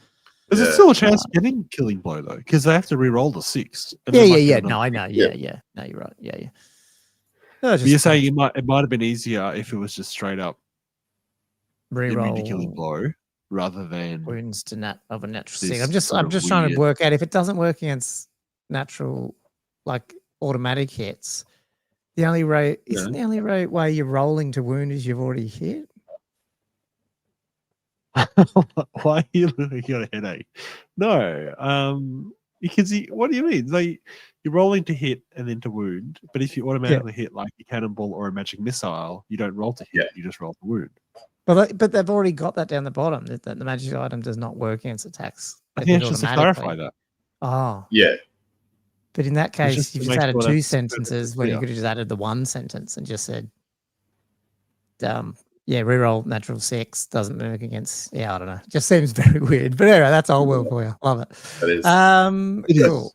is it still a chance of getting killing blow though? Because they have to re-roll the 6. Yeah. No, I know. Yeah. No, you're right. Yeah. No, you're saying it might have been easier if it was just straight up reroll to killing blow rather than wounds to of a natural 6. I'm just trying to work out if it doesn't work against natural, like automatic hits. The only way isn't the only way you're rolling to wound is you've already hit. Why are you looking at a headache? No, because what do you mean? Like you're rolling to hit and then to wound, but if you automatically hit like a cannonball or a magic missile, you don't roll to hit; you just roll to wound. But they've already got that down the bottom that the magic item does not work against attacks. I think it's just to clarify that. Oh, yeah. But in that case, you've just added 2 sentences when you could have just added the 1 sentence and just said, reroll natural 6 doesn't work against. Yeah, I don't know. It just seems very weird. But anyway, that's all well for you. Love it. That is. Cool.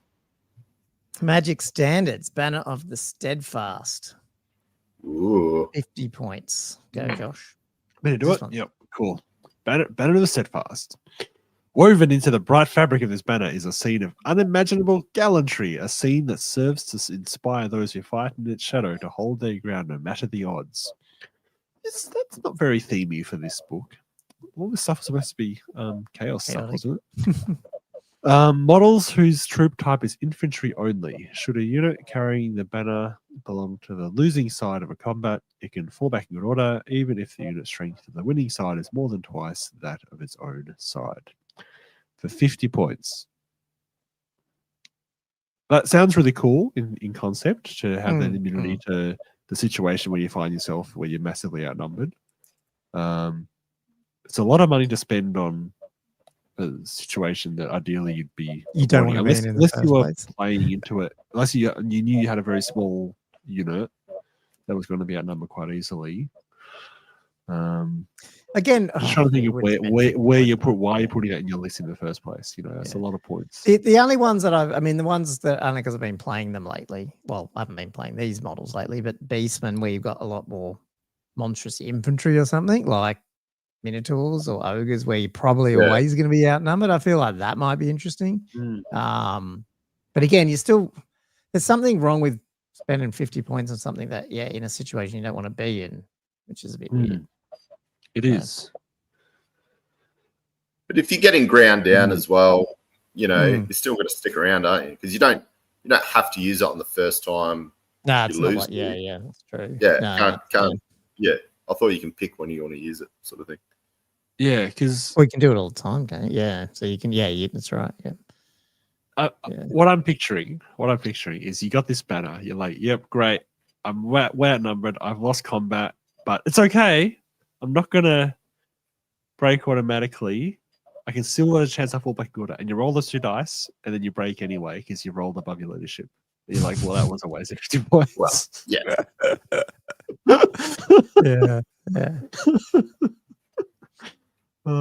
Magic standards. Banner of the Steadfast. Ooh. 50 points. Go, Josh. Better do it. Yep. Cool. Banner of the Steadfast. Woven into the bright fabric of this banner is a scene of unimaginable gallantry, a scene that serves to inspire those who fight in its shadow to hold their ground no matter the odds. That's not very themey for this book. All this stuff is supposed to be chaos stuff, wasn't it? Models whose troop type is infantry only. Should a unit carrying the banner belong to the losing side of a combat, it can fall back in good order, even if the unit strength to the winning side is more than twice that of its own side. For 50 points. That sounds really cool in concept, to have that immunity to the situation where you find yourself where you're massively outnumbered. It's a lot of money to spend on a situation that ideally you don't want to be in unless you were playing into it, unless you knew you had a very small unit that was going to be outnumbered quite easily. Again, I'm just trying to think of why you're putting that in your list in the first place. That's a lot of points. The only ones that the ones that only because I've been playing them lately. Well, I haven't been playing these models lately, but Beastmen, where you've got a lot more monstrous infantry or something like Minotaurs or Ogres, where you're probably always going to be outnumbered. I feel like that might be interesting. But again, there's something wrong with spending 50 points on something that, in a situation you don't want to be in, which is a bit weird. It is. But if you're getting ground down as well, you're still going to stick around, aren't you? Because you don't have to use it on the first time. No, it's you not lose. like, that's true. Yeah, can't. Yeah, I thought you can pick when you want to use it, sort of thing. Yeah, because we can do it all the time, can't you? Yeah, so you can. Yeah, that's right. Yeah. What I'm picturing is you got this banner. You're like, yep, great. I'm way outnumbered. I've lost combat, but it's okay. I'm not gonna break automatically. I can still have a chance I fall back in order. And you roll those 2 dice, and then you break anyway because you rolled above your leadership. And you're like, well, that was a waste of 50 points. Well, yeah. Yeah.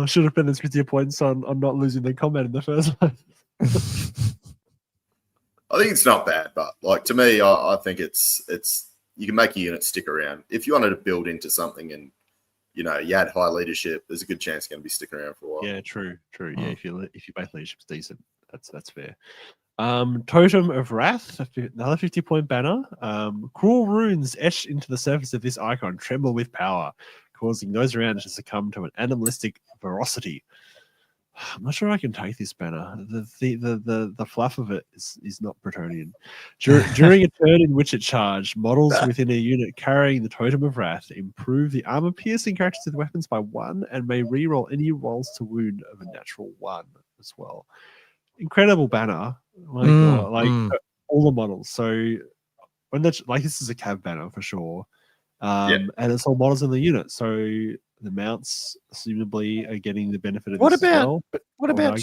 Should have been 50 points on not losing the combat in the first place. I think it's not bad, but like to me, I think it's you can make a unit stick around. If you wanted to build into something and you had high leadership, there's a good chance you're going to be sticking around for a while. Yeah, true. Yeah, if your base leadership's decent, that's fair. Totem of Wrath, another 50-point banner. Cruel runes etched into the surface of this icon tremble with power, causing those around it to succumb to an animalistic ferocity. I'm not sure I can take this banner. The fluff of it is not Bretonian. During a turn in which it charged, models within a unit carrying the Totem of Wrath improve the armor-piercing characteristic of the weapons by 1 and may reroll any rolls to wound of a natural 1 as well. Incredible banner. My God, all the models. So when this is a cav banner for sure. And it's all models in the unit. So the mounts assumably are getting the benefit of this as well. What about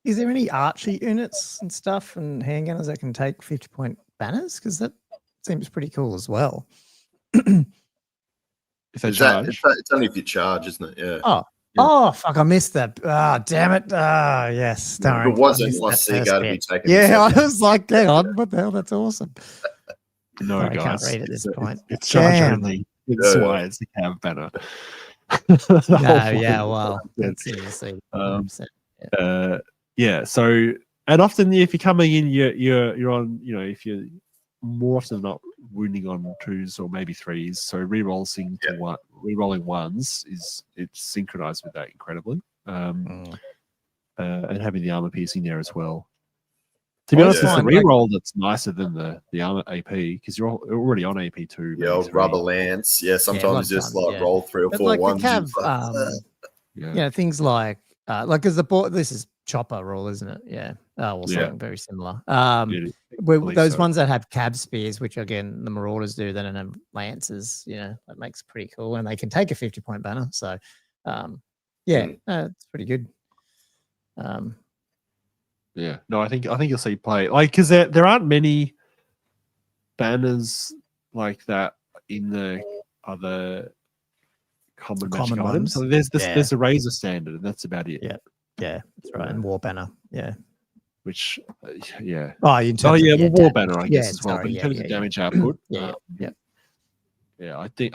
is there any archery units and stuff and handgunners that can take 50-point banners? Because that seems pretty cool as well. If they charge. It's only if you charge, isn't it? Yeah. Oh, fuck, I missed that. Damn it. Yes. If it wasn't Norsca to be taken. Yeah, I was like, hang on, what the hell? That's awesome. No, I guys. can't read at this point. It's charge only. It's why it's the cav banner. Well, that's easy. So, and often if you're coming in, you're on, if you're more often than not wounding on 2s or maybe 3s, so rerolling ones it's synchronized with that incredibly, and having the armor piercing there as well. To be honest, it's the reroll that's nicer than the armor AP because you're already on AP 2. Yeah, rubber lance. Yeah, sometimes just roll 3 or 4 like ones. Things like because the board. This is chopper rule, isn't it? Yeah. Something very similar. Those ones that have cab spears, which again the Marauders do, they don't have lances. That makes it pretty cool, and they can take a 50-point banner. So, it's pretty good. Yeah, no, I think you'll see play because there aren't many banners like that in the other common magic items. So there's a Razor standard, and that's about it. Yeah, that's right. And War Banner, which war banner, I guess as well. But in terms of damage output, I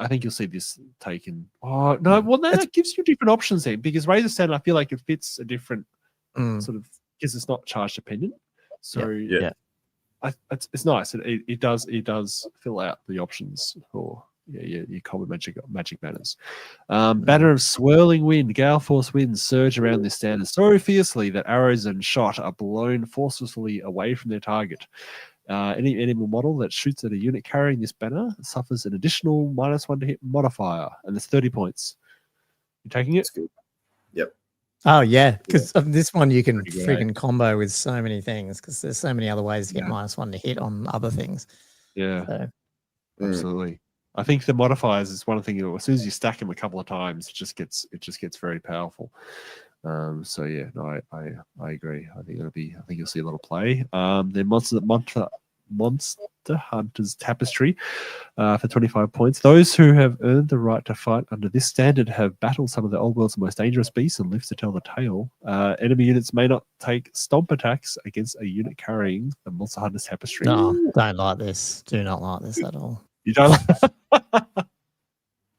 think you'll see this taken. Oh no, well that gives you different options then because Razor standard, I feel like it fits a different sort of. Because it's not charge dependent, so it's nice. It does fill out the options for your common magic banners. Banner of swirling wind, gale force winds surge around this standard so fiercely that arrows and shot are blown forcefully away from their target. Any enemy model that shoots at a unit carrying this banner suffers an additional -1 to hit modifier, and it's 30 points. You taking it? That's good. Yep. Oh yeah, because this one you can freaking combo with so many things because there's so many other ways to get -1 to hit on other things. Yeah, so. Absolutely. I think the modifiers is one thing. As soon as you stack them a couple of times, it just gets very powerful. I agree. I think you'll see a lot of play. The Monster Hunter's Tapestry for 25 points. Those who have earned the right to fight under this standard have battled some of the old world's most dangerous beasts and lived to tell the tale. Enemy units may not take stomp attacks against a unit carrying the Monster Hunter's Tapestry. No, don't like this. Do not like this at all. You don't like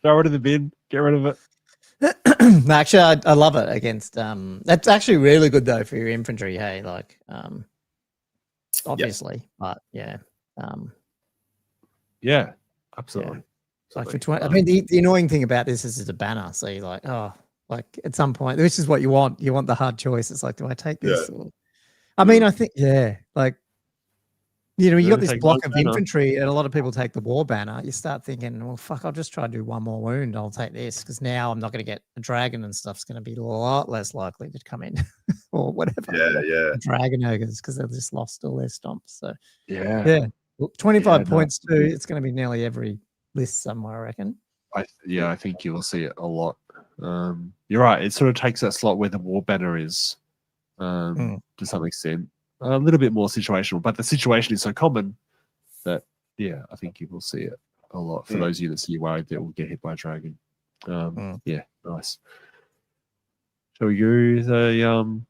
throw it in the bin. Get rid of it. No, actually, I love it against. That's actually really good though for your infantry. Hey, obviously, but Yeah, absolutely. It's like for 20. I mean, the annoying thing about this is it's a banner, so you're like, oh, like at some point, this is what you want. You want the hard choice. It's like, do I take this? Yeah. Or, I mean, I think, like, you know, you got this take block one of banner. infantry, and a lot of people take the war banner. You start thinking, well, fuck, I'll just try to do one more wound. I'll take this because now I'm not going to get a dragon and stuff's going to be a lot less likely to come in or whatever. Yeah. Dragon ogres because they've just lost all their stomps. So Yeah. 25 Yeah, points no. too. It's going to be nearly every list somewhere, I reckon. I think you will see it a lot. You're right. It sort of takes that slot where the war banner is, to some extent. A little bit more situational, but the situation is so common that, I think you will see it a lot for those units you're worried that will get hit by a dragon. Yeah, nice. Shall we go the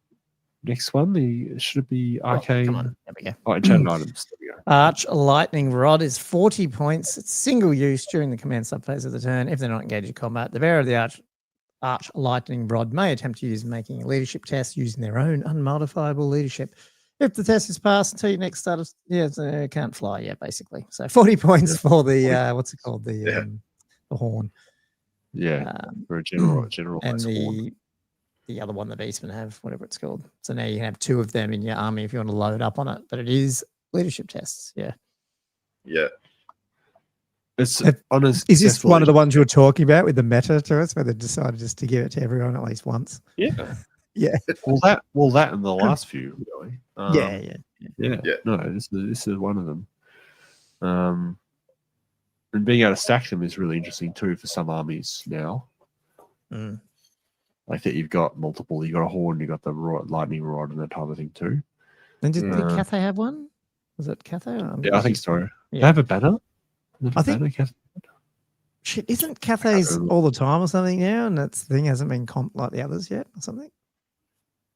next one? Should it be Arcane? Come on, there we go. Oh, enchanted items. There we go. Arch Lightning Rod is 40 points. It's single use during the command subphase of the turn. If they're not engaged in combat, the bearer of the Arch Lightning Rod may attempt to use making a leadership test using their own unmodifiable leadership. If the test is passed until your next start, can't fly yet, basically. So 40 points for the what's it called, the horn. Yeah, for a general and horn. the other one the beastmen have, whatever it's called. So now you can have 2 of them in your army if you want to load up on it. But it is leadership tests. Yeah. It's honest. Is this one of the ones you were talking about with the meta to us, where they decided just to give it to everyone at least once? Yeah. Yeah. Well, that and the last few, really. Yeah. No, this is one of them. And being able to stack them is really interesting too for some armies now. Like that, you've got multiple. You've got a horn, you've got the lightning rod, and that type of thing too. And did Cathay have one? Was it Cathay? Yeah, I think so. Yeah. They have a banner. I think. Shit, isn't Cathay's all the time or something now, and that thing hasn't been comped like the others yet, or something?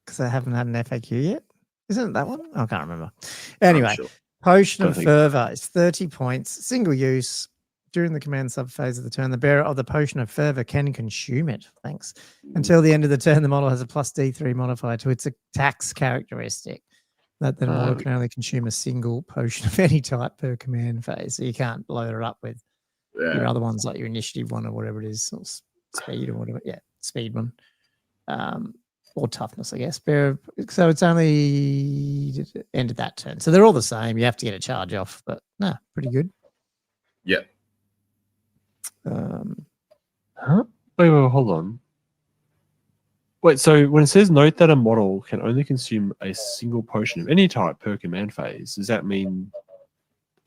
Because they haven't had an FAQ yet. Isn't it that one? I can't remember. Anyway, Potion of Fervor is 30 points, single use. During the command subphase of the turn, the bearer of the Potion of Fervor can consume it. Thanks. Until the end of the turn, the model has a plus D3 modifier to its attacks characteristic. That the model can only consume a single potion of any type per command phase. So you can't load it up with your other ones like your initiative one or whatever it is, or speed or whatever. Yeah, speed one. Or toughness, I guess. So it's only ended that turn. So they're all the same. You have to get a charge off, but no, pretty good. Yeah. Wait, hold on. Wait, so when it says note that a model can only consume a single potion of any type per command phase, does that mean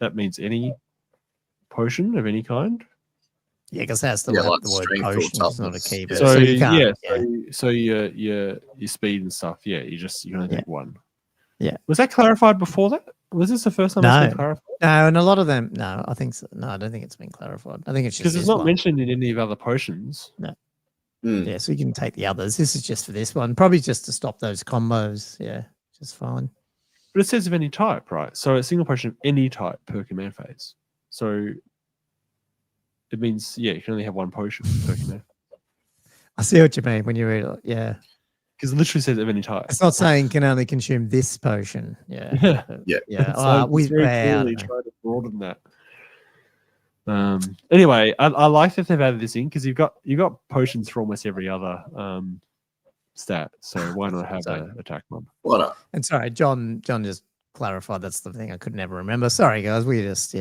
any potion of any kind? Yeah, because that's the word, like the word strength or potion is not a toughness. key. But So, you can't, so your speed and stuff, you can only take one. Yeah. Was that clarified before that? Was this the first time it's been clarified? No, and a lot of them, no, I think so. No, I don't think it's been clarified. I think it's just because it's not mentioned in any of other potions. No. Yeah, so you can take the others. This is just for this one. Probably just to stop those combos. Yeah, just fine. But it says of any type, right? So a single potion of any type per command phase. So it means, you can only have one potion per command. I see what you mean when you read it. Yeah. Because it literally says of any type. It's not saying can only consume this potion. Yeah. Yeah. So we try to broaden that. Anyway, I like that they've added this in because you've got potions for almost every other stat. So why not have an attack mob? Why not? And sorry, John just clarified. That's the thing I could never remember. Sorry, guys. We just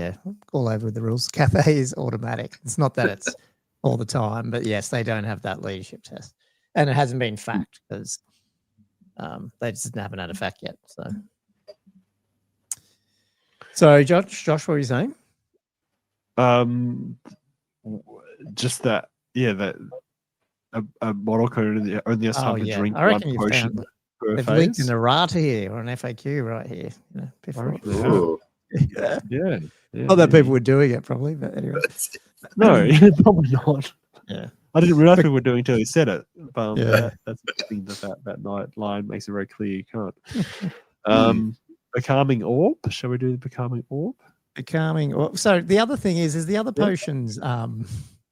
all over with the rules. Cathay is automatic. It's not that it's all the time, but yes, they don't have that leadership test, and it hasn't been fact because they just haven't had a fact yet. So Josh, what were you saying? Just that, that a model code only has time to drink one potion per they've phase. linked an errata here or an FAQ right here. Before. Not that people were doing it probably, but anyway. No, probably not. Yeah. I didn't realize people were doing it until he said it. That's the thing that night line makes it very clear you can't. Becalming Orb. Shall we do the Becalming Orb? Becalming Orb. So the other thing is the other potions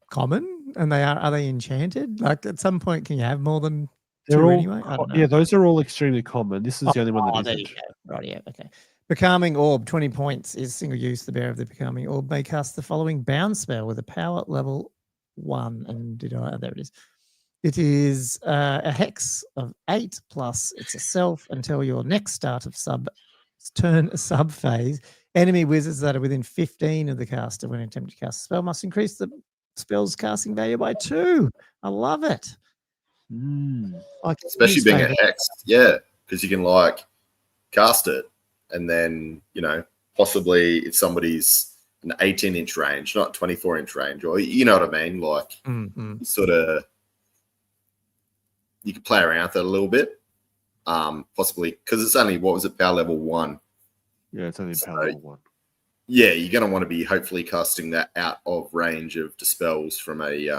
common, and are they enchanted? Like at some point, can you have more than two anyway? Those are all extremely common. This is the only one that isn't. Right, okay. Becalming Orb, 20 points, is single use. The bearer of the Becalming Orb may cast the following bound spell with a power level 1. And there it is. It is a hex of 8 plus it's a self until your next start of turn sub phase. Enemy wizards that are within 15 of the caster when attempting to cast a spell must increase the spell's casting value by 2. I love it. Especially being a hex, yeah, because you can like cast it, and then possibly if somebody's an 18-inch range, not 24-inch range, or you know what I mean, like sort of you could play around with it a little bit, possibly because it's only power level 1. Yeah, it's only power level 1. Yeah, you're going to want to be hopefully casting that out of range of dispels from a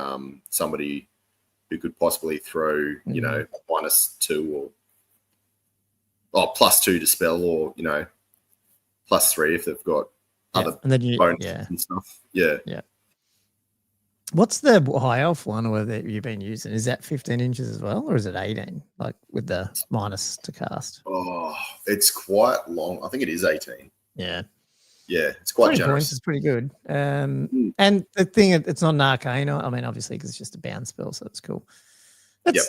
somebody who could possibly throw, -2 or +2 dispel, or +3 if they've got other bonuses and stuff. Yeah. What's the high elf one or that you've been using? Is that 15 inches as well, or is it 18? Like with the minus to cast? Oh, it's quite long. I think it is 18. Yeah. Yeah, it's quite 20 generous. points is pretty good. And the thing, it's not an arcane. I mean, obviously, because it's just a bound spell, so it's cool.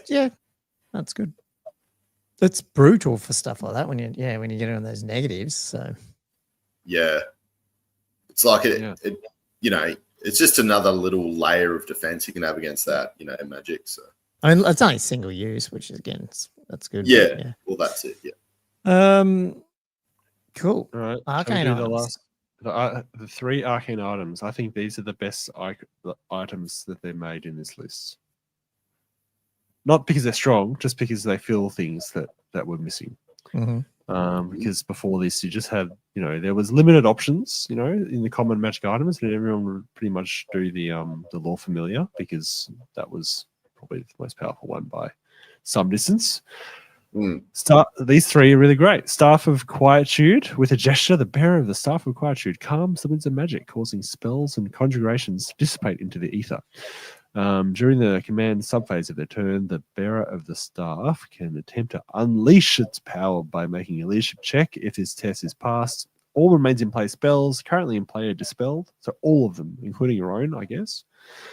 Yeah, that's good. It's brutal for stuff like that when you get on those negatives. So yeah, it's like it's just another little layer of defense you can have against that, in Magic. So I mean, it's only single use, which is that's good. Yeah. Well, that's it. Yeah. Cool. All right. Arcane items. The 3 arcane items. I think these are the best items that they made in this list. Not because they're strong, just because they fill things that were missing. Because before this, you just had, there was limited options, in the common magic items, and everyone would pretty much do the Lore Familiar, because that was probably the most powerful one by some distance. These 3 are really great. Staff of Quietude. With a gesture, the bearer of the Staff of Quietude calms the winds of magic, causing spells and conjurations to dissipate into the ether. During the command subphase of their turn, the bearer of the staff can attempt to unleash its power by making a leadership check. If this test is passed, all remains in play spells currently in play are dispelled. So all of them, including your own, I guess.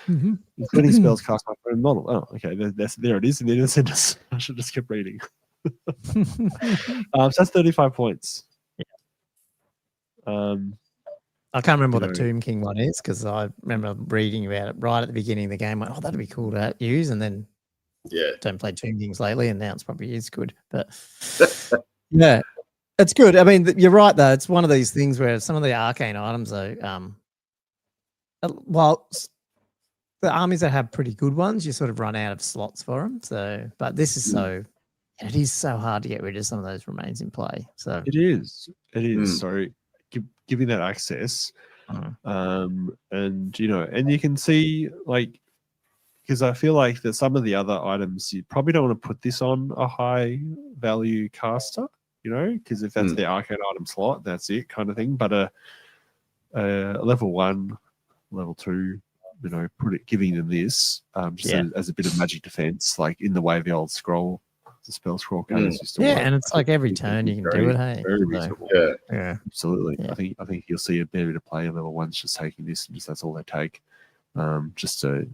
Including spells cast by your own model. Oh, okay. There it is in the end of the sentence. I should just keep reading. So that's 35 points. I can't remember what the Tomb King one is, because I remember reading about it right at the beginning of the game. Went, that'd be cool to use, and then don't play Tomb Kings lately, and now it's probably is good. But yeah, it's good. I mean, you're right though. It's one of these things where some of the arcane items, though, while the armies that have pretty good ones, you sort of run out of slots for them. So, but this is it is so hard to get rid of some of those remains in play. So it is. So giving that access, and you can see, like, because I feel like that some of the other items you probably don't want to put this on a high value caster, because if that's the arcane item slot, that's it kind of thing. But a level 1, level 2, giving them this as a bit of magic defense, like in the way of the old scroll. The spell scroll counters used to work. And it's like every turn you can do it. Hey, very reasonable. Yeah, absolutely. Yeah. I think you'll see a bit of play in level 1's just taking this, and that's all they take, just to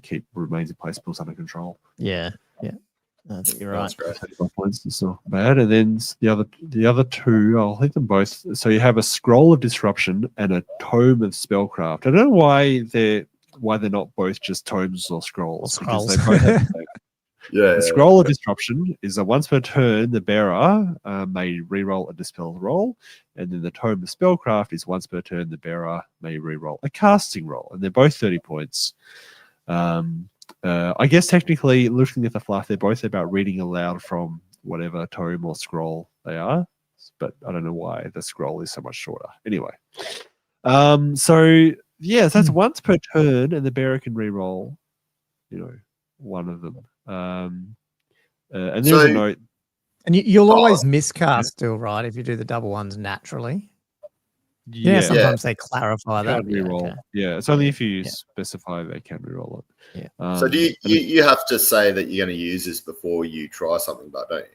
keep remains in play spells under control. Yeah. I think you're right. 35 points is not bad. And then the other 2, I'll hit them both. So you have a Scroll of Disruption and a Tome of Spellcraft. I don't know why they're not both just tomes or scrolls. Because they both have the same. The Scroll of Disruption is a once per turn the bearer may reroll a dispel roll, and then the Tome of Spellcraft is once per turn the bearer may reroll a casting roll, and they're both 30 points. I guess technically, looking at the fluff, they're both about reading aloud from whatever tome or scroll they are, but I don't know why the scroll is so much shorter. Anyway, so that's once per turn, and the bearer can reroll, one of them. And there's a note. And you'll always miscast still, right? If you do the double ones naturally. Sometimes they clarify that. Reroll. It's only if you specify they can reroll it. So do you have to say that you're going to use this before you try something, but don't you?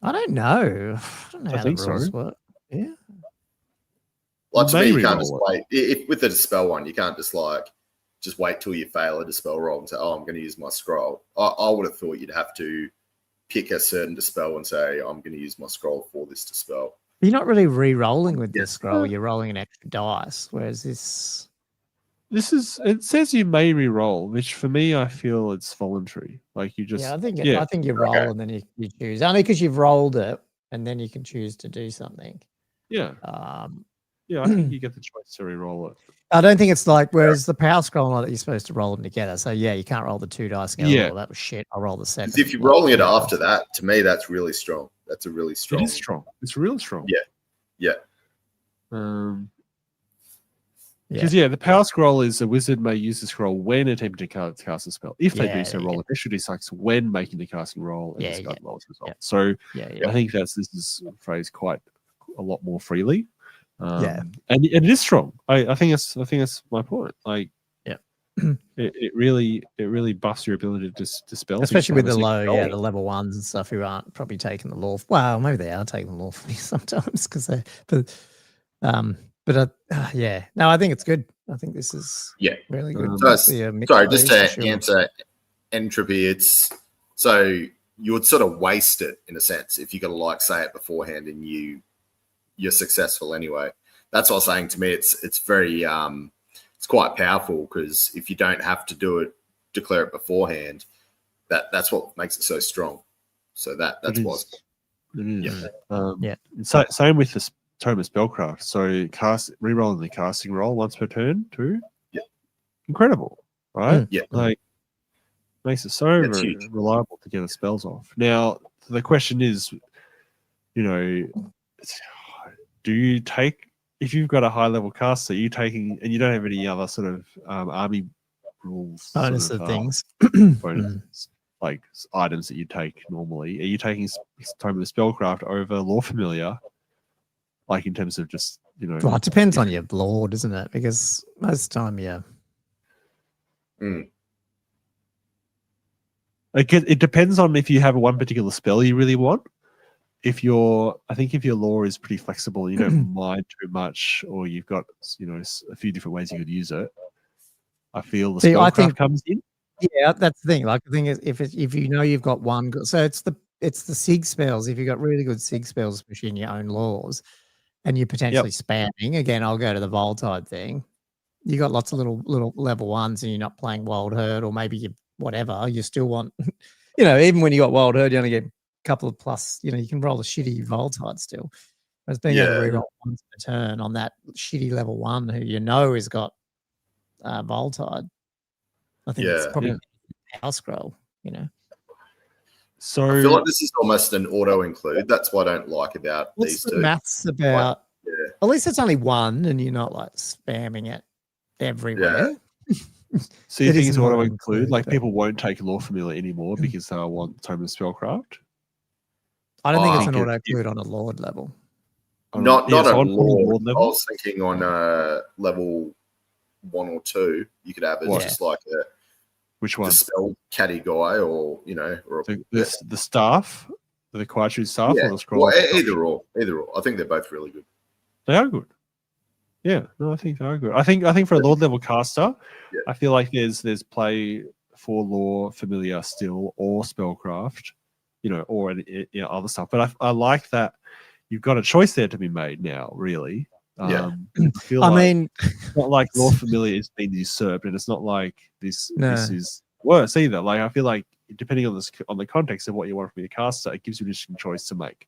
I don't know. I don't know how the rules work. Yeah. Like to me, May you can't just reroll wait. If with the dispel one, you can't just wait till you fail a dispel roll and say, "Oh, I'm going to use my scroll." I would have thought you'd have to pick a certain dispel and say, "I'm going to use my scroll for this dispel." You're not really re-rolling with this scroll. You're rolling an extra dice, whereas this it says you may re-roll, which for me I feel it's voluntary. Like you just I think you roll and then you choose, only because you've rolled it and then you can choose to do something. Yeah. I think you get the choice to re-roll it. I don't think it's like, whereas the power scroll and all that, you're supposed to roll them together. So yeah, you can't roll the 2 dice together. Yeah. Oh, that was shit. I'll roll the second. If you're rolling it after that, to me, that's really strong. That's a really strong. It is strong. It's real strong. Yeah. Because the power scroll is a wizard may use the scroll when attempting to cast a spell. If they do so, roll additional d6 when making the casting roll and discard rolls result. Yeah. So I think this is phrased quite a lot more freely. And it is strong. I think that's my point. Like, it really buffs your ability to dispel, especially with the low, the level ones and stuff who aren't probably taking the law. Well, maybe they are taking the lawfully sometimes because they, no, I think it's good. I think this is really good. Sorry, just to answer entropy, it's so you would sort of waste it in a sense if you got to say it beforehand and you're successful anyway. That's what I was saying. To me, it's very it's quite powerful because if you don't have to declare it beforehand, that's what makes it so strong. So that's what. Same with the Tome of Spellcraft. So rerolling the casting roll once per turn too. Incredible, right? Like makes it so reliable to get the spells off. Now the question is, do you take, if you've got a high level caster, you taking, and you don't have any other sort of army rules bonus of things, bonuses, like items that you take normally, are you taking Tome of Spellcraft over Lore Familiar? Like in terms of just, well, it depends on your lord, isn't it? Because most of the time, it depends on if you have one particular spell you really want. I think if your lore is pretty flexible, you don't mind too much, or you've got, a few different ways you could use it. I feel the spellcraft comes in. Yeah, that's the thing. Like the thing is, if you've got one good, so it's the sig spells. If you've got really good sig spells, especially in your own laws, and you're potentially spamming, again, I'll go to the Voltide thing. You got lots of little level ones, and you're not playing Wild Herd, or maybe you still want, even when you got Wild Herd, you only get a couple of plus. You can roll a shitty Voltide still. Whereas being able to reroll once per turn on that shitty level one who has got Voltide, I think it's probably power scroll. So I feel like this is almost an auto include. That's what I don't like about these two. Maths about? At least it's only one, and you're not like spamming it everywhere. So you think it's auto include? Like people won't take Lore Familiar anymore because they want Tome of Spellcraft? I don't think it's an auto include on a Lord level. Not on Lord level. I was thinking on level 1 or 2, you could have it just like a. Which one? The spell caddy guy, or the staff, the Quadru staff, or the scroll. Well, either or. I think they're both really good. They are good. Yeah, no, I think they are good. I think for a Lord level caster, I feel like there's play for Lore Familiar still, or Spellcraft, or other stuff. But I like that you've got a choice there to be made now. Really, it's not like Lore Familiar is being usurped, and it's not like this is worse either. Like I feel like depending on the context of what you want from your caster, it gives you an interesting choice to make.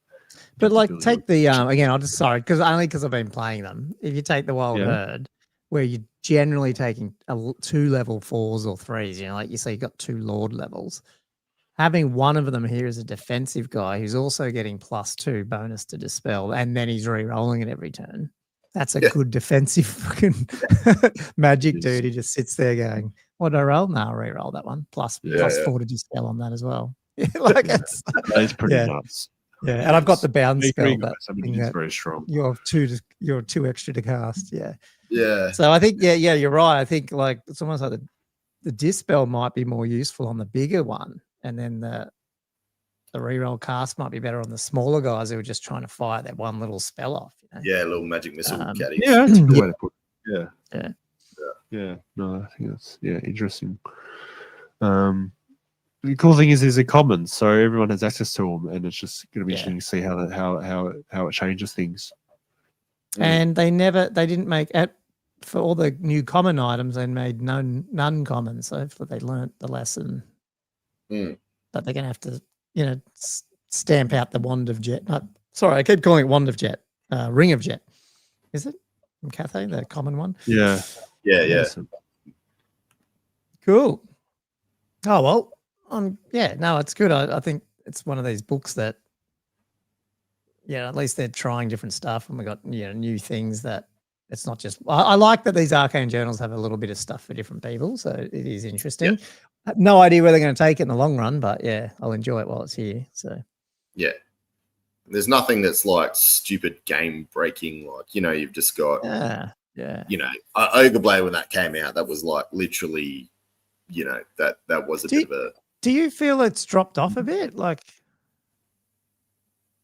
But take the again, because I've been playing them. If you take the Wild Herd, where you're generally taking 2 level 4s or 3s, like you say, you got 2 Lord levels. Having one of them here as a defensive guy who's also getting +2 bonus to dispel, and then he's re-rolling it every turn. That's a good defensive fucking magic dude. He just sits there going, "What did I roll? No, I'll re-roll that one. Plus 4 to dispel on that as well." That is pretty nuts. Yeah, and I've got the bound spell. It's very strong. You're 2 extra to cast. Yeah. Yeah. So I think you're right. I think it's almost like the dispel might be more useful on the bigger one, and then the reroll cast might be better on the smaller guys who are just trying to fire that one little spell off. You know? Yeah, little magic missile caddies. Yeah, that's a good way to put it. Yeah. Yeah. No, I think that's interesting. The cool thing is they're common, so everyone has access to them, and it's just going to be interesting to see how it changes things. And they didn't make for all the new common items. They made none common, so hopefully they learnt the lesson that they're going to have to, stamp out the wand of jet. Sorry, I keep calling it wand of jet. Ring of jet, is it? From Cathay, the common one. Yeah. Awesome. Cool. Oh well. No, it's good. I think it's one of these books that, at least they're trying different stuff, and we got new things that it's not just. I like that these Arcane journals have a little bit of stuff for different people, so it is interesting. Yeah. I have no idea where they're going to take it in the long run, but I'll enjoy it while it's here. So there's nothing that's like stupid game breaking. Like you've just got Ogre Blade when that came out. That was like literally, that was a bit of a. Do you feel it's dropped off a bit? Like,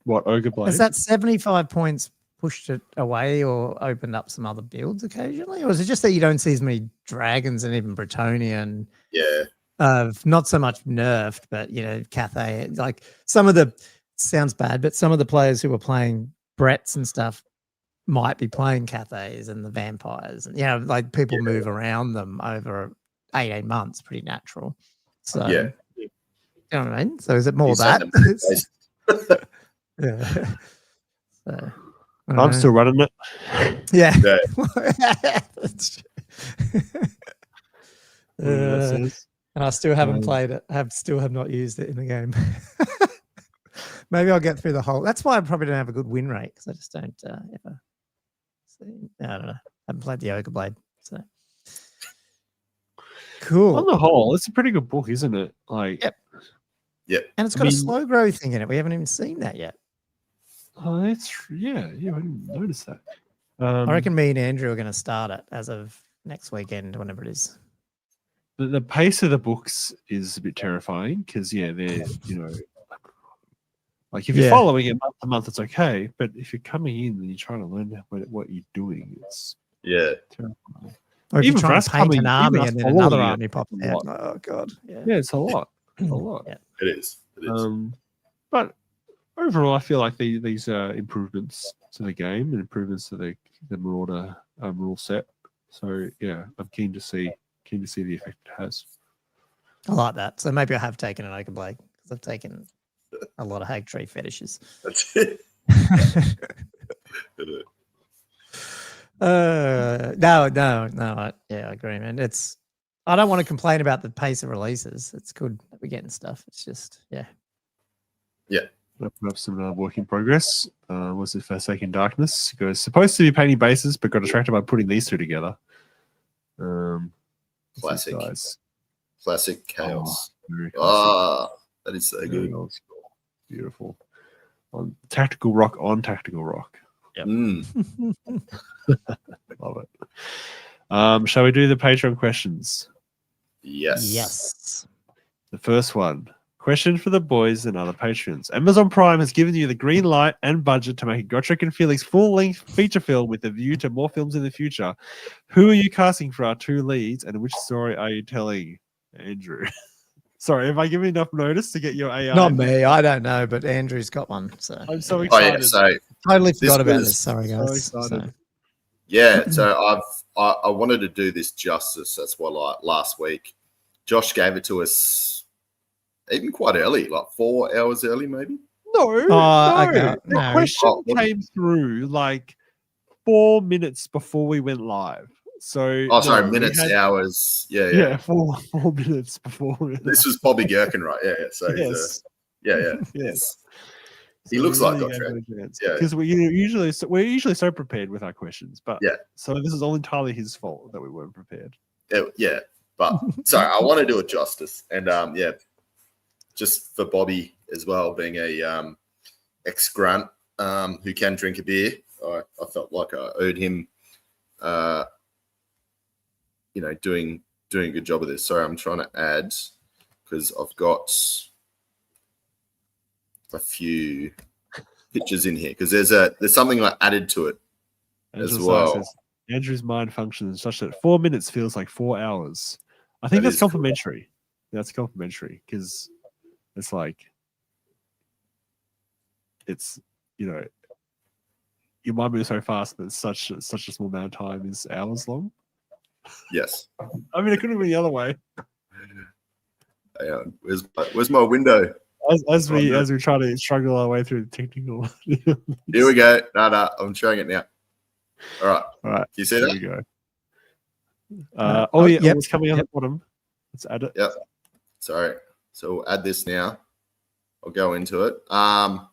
what, Ogre Blade? has that 75 points pushed it away or opened up some other builds occasionally? Or is it just that you don't see as many dragons and even Bretonian? Not so much nerfed, but, Cathay. Like some of the, sounds bad, but some of the players who were playing Bretts and stuff might be playing Cathays and the vampires. And, like people move around them over 18 months, pretty natural. So, you know what I mean? So is it more that? Yeah. So, I'm still running it. Yeah. And I still haven't played it. Still have not used it in the game. Maybe I'll get through the whole. That's why I probably don't have a good win rate, because I just don't ever see. I don't know. I haven't played the Ogre Blade. So cool. On the whole, it's a pretty good book, isn't it? Like, Yep. And it's got a slow grow thing in it. We haven't even seen that yet. Oh, that's I didn't notice that. I reckon me and Andrew are going to start it as of next weekend, whenever it is. The pace of the books is a bit terrifying because, they're, like if you're following it month to month, it's okay. But if you're coming in and you're trying to learn what you're doing, it's terrifying. Or if you're trying to paint an army and then another army pops out. Oh, God. Yeah, it's a lot. A lot. It is. But overall, I feel like these are improvements to the game and improvements to the Marauder rule set. So I'm keen to see the effect it has. I like that. So maybe I have taken an Ogre Blade because I've taken a lot of Hag Tree fetishes. That's it. No. I agree, man. I don't want to complain about the pace of releases. It's good that we're getting stuff. It's just, I'll put up some work in progress. Was it Forsaken Darkness? It was supposed to be painting bases, but got distracted by putting these two together. Classic. Classic chaos. That is so good. Beautiful. On Tactical Rock. Yep. Love it. Shall we do the Patreon questions? Yes. The first one. Question for the boys and other patrons. Amazon Prime has given you the green light and budget to make Gotrek and Felix full-length feature film with a view to more films in the future. Who are you casting for our two leads, and which story are you telling, Andrew? Sorry, have I given enough notice to get your AI? Not me. I don't know, but Andrew's got one. So I'm so excited. So totally forgot about this. Sorry, guys. So excited. So I wanted to do this justice. That's why, like last week, Josh gave it to us. Even quite early, like 4 hours early, maybe. No. The question came through like 4 minutes before we went live. So hours. Yeah. 4 minutes before. This was Bobby Gherkin, right? Yeah. So yes. Yes. He looks like Gotrek. Yeah. Because we're usually so prepared with our questions, but so this is all entirely his fault that we weren't prepared. Yeah. But sorry, I want to do it justice, and just for Bobby as well, being a ex-grunt who can drink a beer, I felt like I owed him, doing a good job of this. Sorry, I'm trying to add because I've got a few pictures in here because there's something I added to it as well. Says, Andrew's mind functions such that 4 minutes feels like 4 hours. I think that's complimentary. That's complimentary because it's like it's your mind moves so fast that such a small amount of time is hours long. Yes. I mean, it could have been the other way. Hang on. Where's my window? As we try to struggle our way through the technical. Here we go. No, I'm showing it now. All right. Can you see that? Here we go. Yep. It's coming out at the bottom. Let's add it. Yep. Sorry. So we'll add this now. I'll go into it. What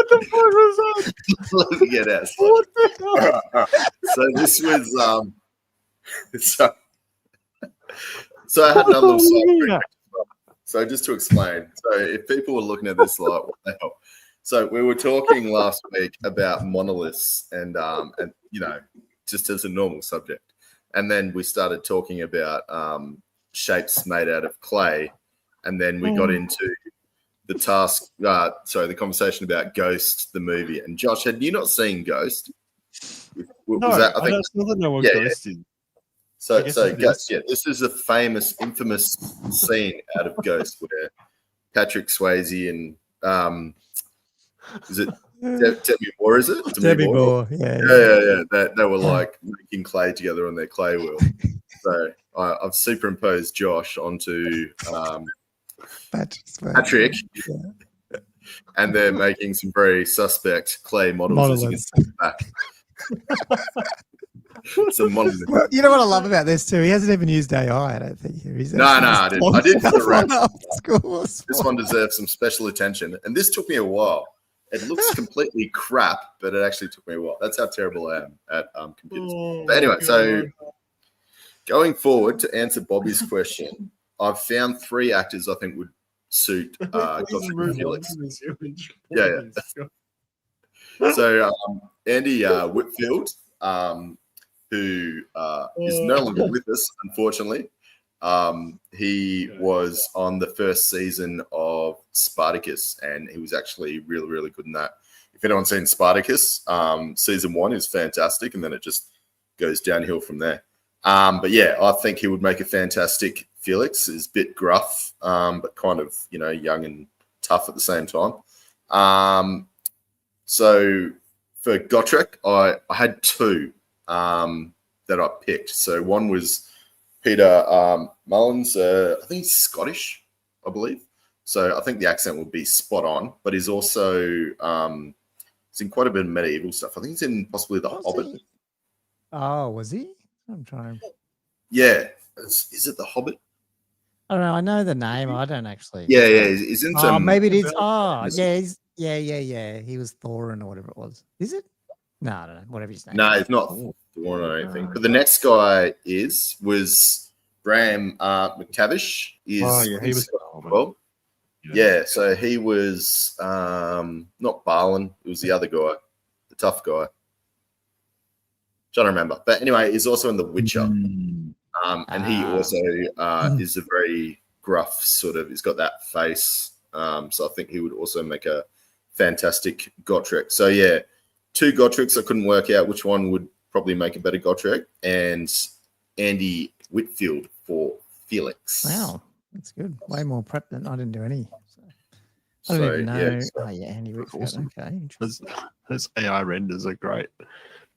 the fuck was that? Let me get out. What the hell? All right. So this was so I had another little side. So just to explain, so if people were looking at this like, what the hell? So we were talking last week about monoliths and just as a normal subject, and then we started talking about shapes made out of clay, and then we got into the conversation about Ghost, the movie. And Josh, had you not seen Ghost? I still don't know what Ghost is. So Ghost, this is a infamous scene out of Ghost where Patrick Swayze and is it Demi Moore? Is it Demi Moore? Yeah. They were like making clay together on their clay wheel. So I've superimposed Josh onto Patrick, and they're making some very suspect clay models. As you can see back. Well, you know what I love about this too? He hasn't even used AI. I don't think. I did for the rest. This one deserves some special attention, and this took me a while. It looks completely crap, but it actually took me a while. That's how terrible I am at computers. But anyway, so going forward to answer Bobby's question, I've found 3 actors I think would suit Godric and Felix. Yeah. So Andy Whitfield, who is no longer with us, unfortunately. He was on the first season of Spartacus, and he was actually really, really good in that. If anyone's seen Spartacus, season 1 is fantastic, and then it just goes downhill from there. But yeah, I think he would make a fantastic Felix. He's a bit gruff, but kind of, young and tough at the same time. So for Gotrek, I had 2 that I picked. So one was Peter Mullins. I think he's Scottish, I believe. So I think the accent would be spot on. But he's also he's in quite a bit of medieval stuff. I think he's in possibly The Hobbit. Oh, was he? I'm trying. Yeah. Is it The Hobbit? I don't know. I know the name. I don't actually. Yeah. He's in some. Oh, maybe it is. Oh, yeah. He was Thorin or whatever it was. Is it? No, I don't know. Whatever his name. No, it's not Thorin or anything. But the next guy was Graham McTavish. He was well. Yeah, so he was not Barlin. It was the other guy, the tough guy. Trying to remember. But anyway, he's also in The Witcher. And he also is a very gruff sort of, he's got that face. So I think he would also make a fantastic Gotrek. So yeah, 2 Gotreks. I couldn't work out which one would probably make a better Gotrek. And Andy Whitfield for Felix. Wow, that's good. Way more prep than I didn't do any. I don't even know. Andy Whitfield. Awesome. Okay. Those AI renders are great.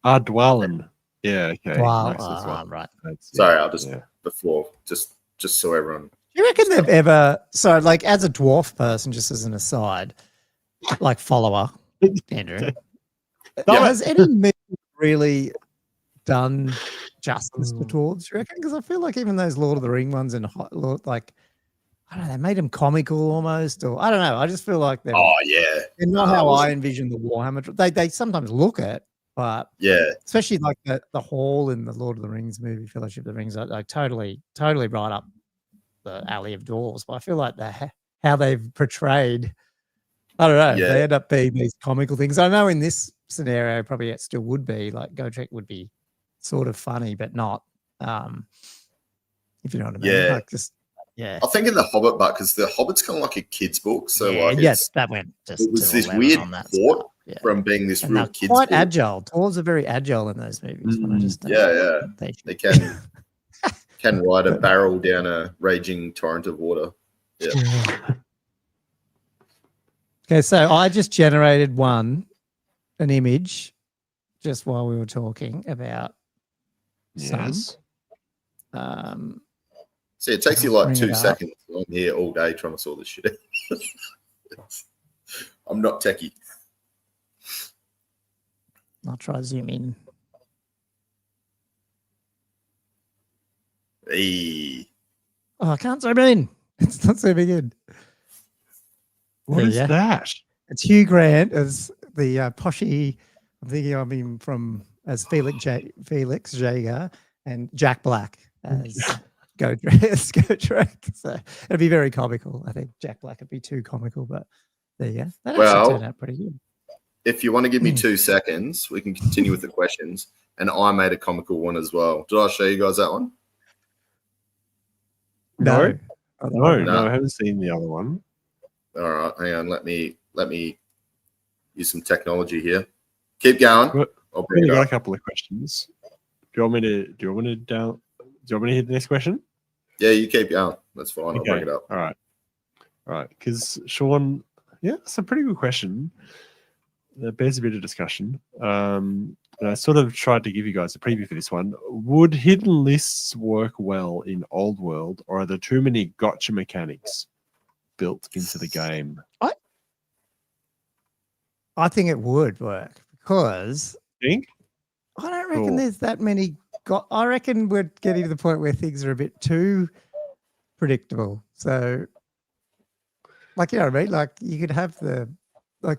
Dwalin. Yeah, okay. Wow. Nice Right. Sorry, I'll just before just so everyone. Do you reckon they've ever like as a dwarf person, just as an aside, like follower, Andrew? Has any movie really done justice to dwarves, you reckon? Because I feel like even those Lord of the Ring ones and like I don't know, they made them comical almost, or I don't know. I just feel like they're not how I envision the Warhammer. They sometimes look it. But especially like the hall in the Lord of the Rings movie, Fellowship of the Rings, like totally right up the alley of dwarves. But I feel like how they've portrayed, I don't know, they end up being these comical things. I know in this scenario, probably it still would be like Gotrek would be sort of funny, but not, if you know what I mean. Yeah. Like just Yeah. I think in the Hobbit, but because the Hobbit's kind of like a kid's book, so like yes, that went just it was to this 11 weird on that port stuff. Yeah. from being this And real they're kids quite book. agile. Dwarves are very agile in those movies. But I just don't Yeah. think They can ride a barrel down a raging torrent of water. Yeah. Okay, so I just generated an image just while we were talking about Yes. some. See, it takes you like Bring 2 it up. seconds. I'm here all day trying to sort this shit out. I'm not techie. I'll try to zoom in. Hey. Oh, I can't zoom in. It's not zooming in. What is Yeah. that? It's Hugh Grant as the poshy. I'm thinking of him as Felix Jaeger and Jack Black as Gotrek. So it'd be very comical. I think Jack Black would be too comical, but there you go. That actually turned out pretty good. If you want to give me 2 seconds, we can continue with the questions. And I made a comical one as well. Did I show you guys that one? No, No. I haven't seen the other one. All right, hang on. Let me use some technology here. Keep going. Well, I'll bring I've it got up. a couple of questions. Do you want me to hit the next question? Yeah, you keep going. That's fine. I'll Okay. bring it up. All right. Because Sean, it's a pretty good question. That bears a bit of discussion. And I sort of tried to give you guys a preview for this one. Would hidden lists work well in Old World, or are there too many gotcha mechanics built into the game? I think it would work because Think? I don't reckon there's that many. I reckon we're getting to the point where things are a bit too predictable. So, like, you know what I mean? Like, you could have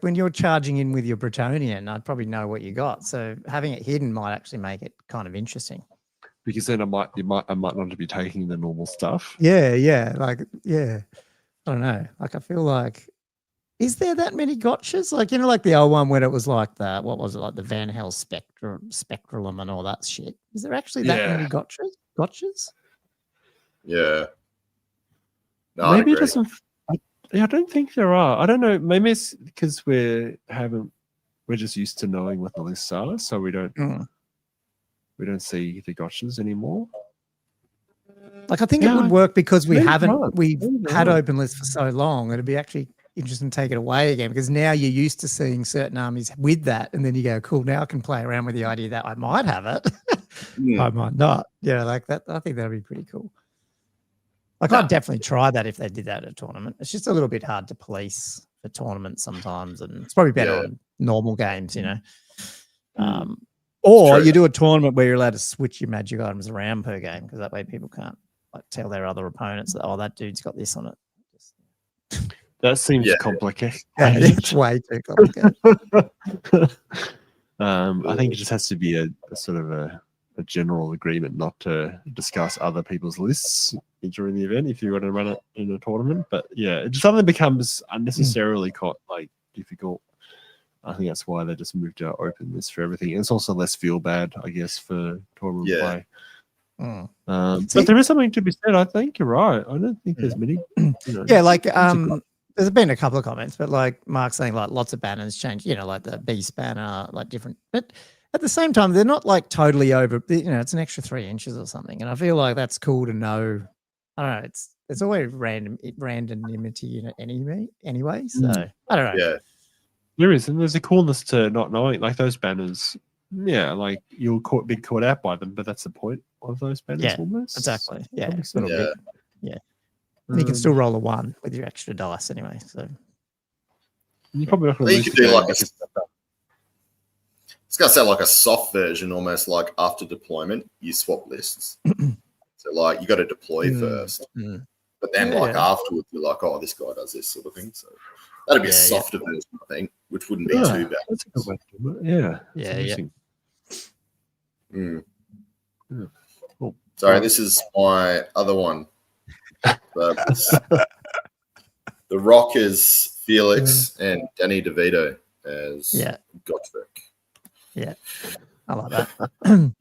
when you're charging in with your Bretonian, I'd probably know what you got. So having it hidden might actually make it kind of interesting. Because then I might not be taking the normal stuff. Yeah. Like, yeah. I don't know. Like, I feel like, is there that many gotchas? Like, like the old one when it was like what was it, like the Van Hell Spectralum and all that shit. Is there actually that many gotchas? Yeah. No, Maybe I it agree. doesn't. I don't think there are. I don't know. Maybe it's because we're just used to knowing what the lists are, so we don't see the gotchas anymore. Like, I think it would work because we've had right. open lists for so long. It'd be actually interesting to take it away again because now you're used to seeing certain armies with that, and then you go, cool, now I can play around with the idea that I might have it. I might not. Yeah, like that. I think that'd be pretty cool. Like, I'd definitely try that if they did that at a tournament. It's just a little bit hard to police for tournaments sometimes, and it's probably better on normal games, Or you do a tournament where you're allowed to switch your magic items around per game because that way people can't tell their other opponents that, that dude's got this on it. That seems complicated. Yeah, it's way too complicated. I think it just has to be a sort of a general agreement not to discuss other people's lists during the event if you want to run it in a tournament. But yeah, it just something becomes unnecessarily difficult. I think that's why they just moved to open list for everything. And it's also less feel bad, I guess, for tournament play. But there is something to be said. I think you're right. I don't think there's many. There's been a couple of comments, but like Mark's saying, like lots of banners change. Like the beast banner, like different. But at the same time, they're not like totally over. It's an extra 3 inches or something, and I feel like that's cool to know. I don't know. It's always randomity in it anyway. So I don't know. Yeah. There is, and there's a coolness to not knowing, like those banners. Yeah, like you'll be caught out by them, but that's the point of those banners, almost. Exactly. Yeah, a little bit. Yeah. And you can still roll a 1 with your extra dice anyway. So you're probably not going to lose. You could do it's got to sound like a soft version, almost like after deployment, you swap lists. So like you got to deploy first, but then afterwards you're like, oh, this guy does this sort of thing. So that'd be a softer version, I think, which wouldn't be too bad. That's a good way to do it. Yeah. Cool. Sorry, this is my other one. The Rock is Felix and Danny DeVito as Gotrek. Yeah, I like that.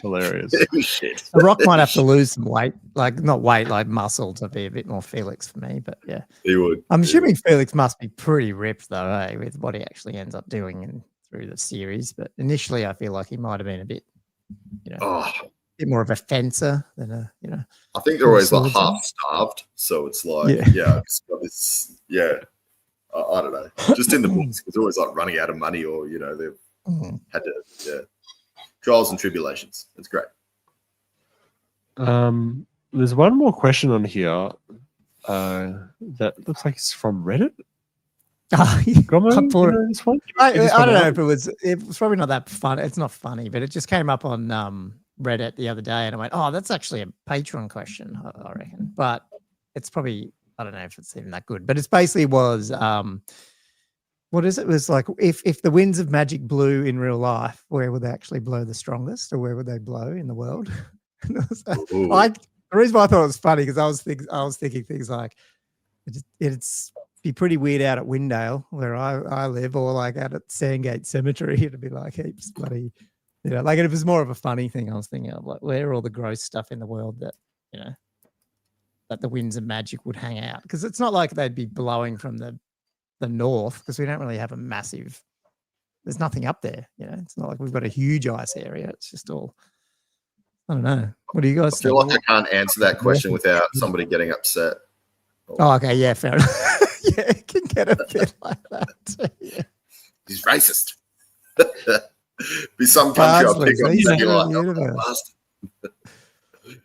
Hilarious. Shit. The Rock might have to lose some weight, like not weight, like muscle, to be a bit more Felix for me. But yeah, He would. I'm assuming Felix must be pretty ripped though, with what he actually ends up doing through the series. But initially, I feel like he might have been a bit, Oh, bit more of a fencer than a, I think they're always like swordsman. half starved, so it's like, I don't know. Just in the books, it's always like running out of money, or they've had to, trials and tribulations. It's great. There's one more question on here that looks like it's from Reddit. Gommo, you know this one? I don't know if it was probably not that fun. It's not funny, but it just came up on Reddit the other day, and I went, "Oh, that's actually a Patreon question, I reckon." But it's probably, I don't know if it's even that good. But it's basically was what is it? It was like if the winds of magic blew in real life, where would they actually blow the strongest, or where would they blow in the world? The reason why I thought it was funny because I was thinking things like it's be pretty weird out at Windale where I live, or like out at Sandgate Cemetery. It'd be like heaps bloody, like it was more of a funny thing. I was thinking of like where are all the gross stuff in the world that that the winds of magic would hang out, because it's not like they'd be blowing from the north, because we don't really have a massive. There's nothing up there, It's not like we've got a huge ice area. It's just all. I don't know. What do you guys I feel think? like I can't answer that question without somebody getting upset. Oh, okay. Yeah, fair enough. Yeah, it can get a bit like that. Yeah. He's racist. Be some country I'll pick up and be like,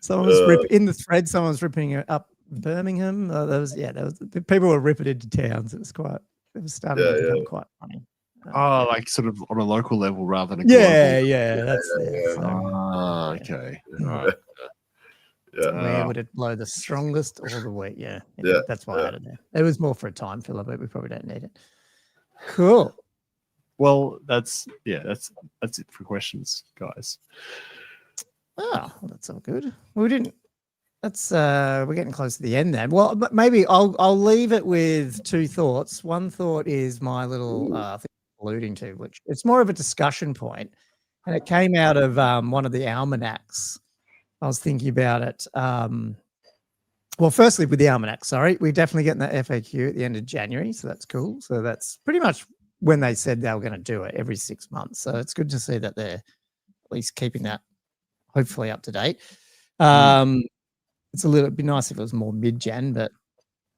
someone's ripping in the thread. Someone's ripping up Birmingham. There was people were ripping into towns. It was starting to become quite funny. Like sort of on a local level rather than a global. That's okay. Right. Where would it blow the strongest or the weak? Yeah. That's why I had it there. It was more for a time filler, but we probably don't need it. Cool. Well, that's it for questions, guys. Oh, well, that's all good. We didn't. That's we're getting close to the end then. Well, maybe I'll leave it with two thoughts. One thought is my little thing I'm alluding to, which it's more of a discussion point, and it came out of one of the almanacs. I was thinking about it. Well, firstly, with the almanac, we're definitely getting that FAQ at the end of January, so that's cool. So that's pretty much when they said they were going to do it every 6 months. So it's good to see that they're at least keeping that hopefully up to date. It'd be nice if it was more mid-Jan, but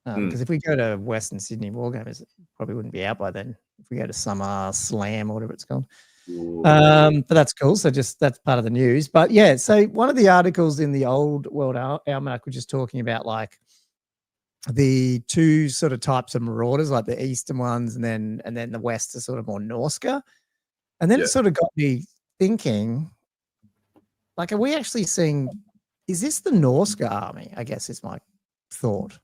because if we go to Western Sydney Wargamers, it probably wouldn't be out by then. If we go to Summer Slam or whatever it's called. But that's cool. So that's part of the news. But yeah, so one of the articles in the Old World Almanac was just talking about like the two sort of types of marauders, like the eastern ones, and then the west are sort of more Norsca. And then it sort of got me thinking, like, are we actually seeing? Is this the Norsca army? I guess is my thought.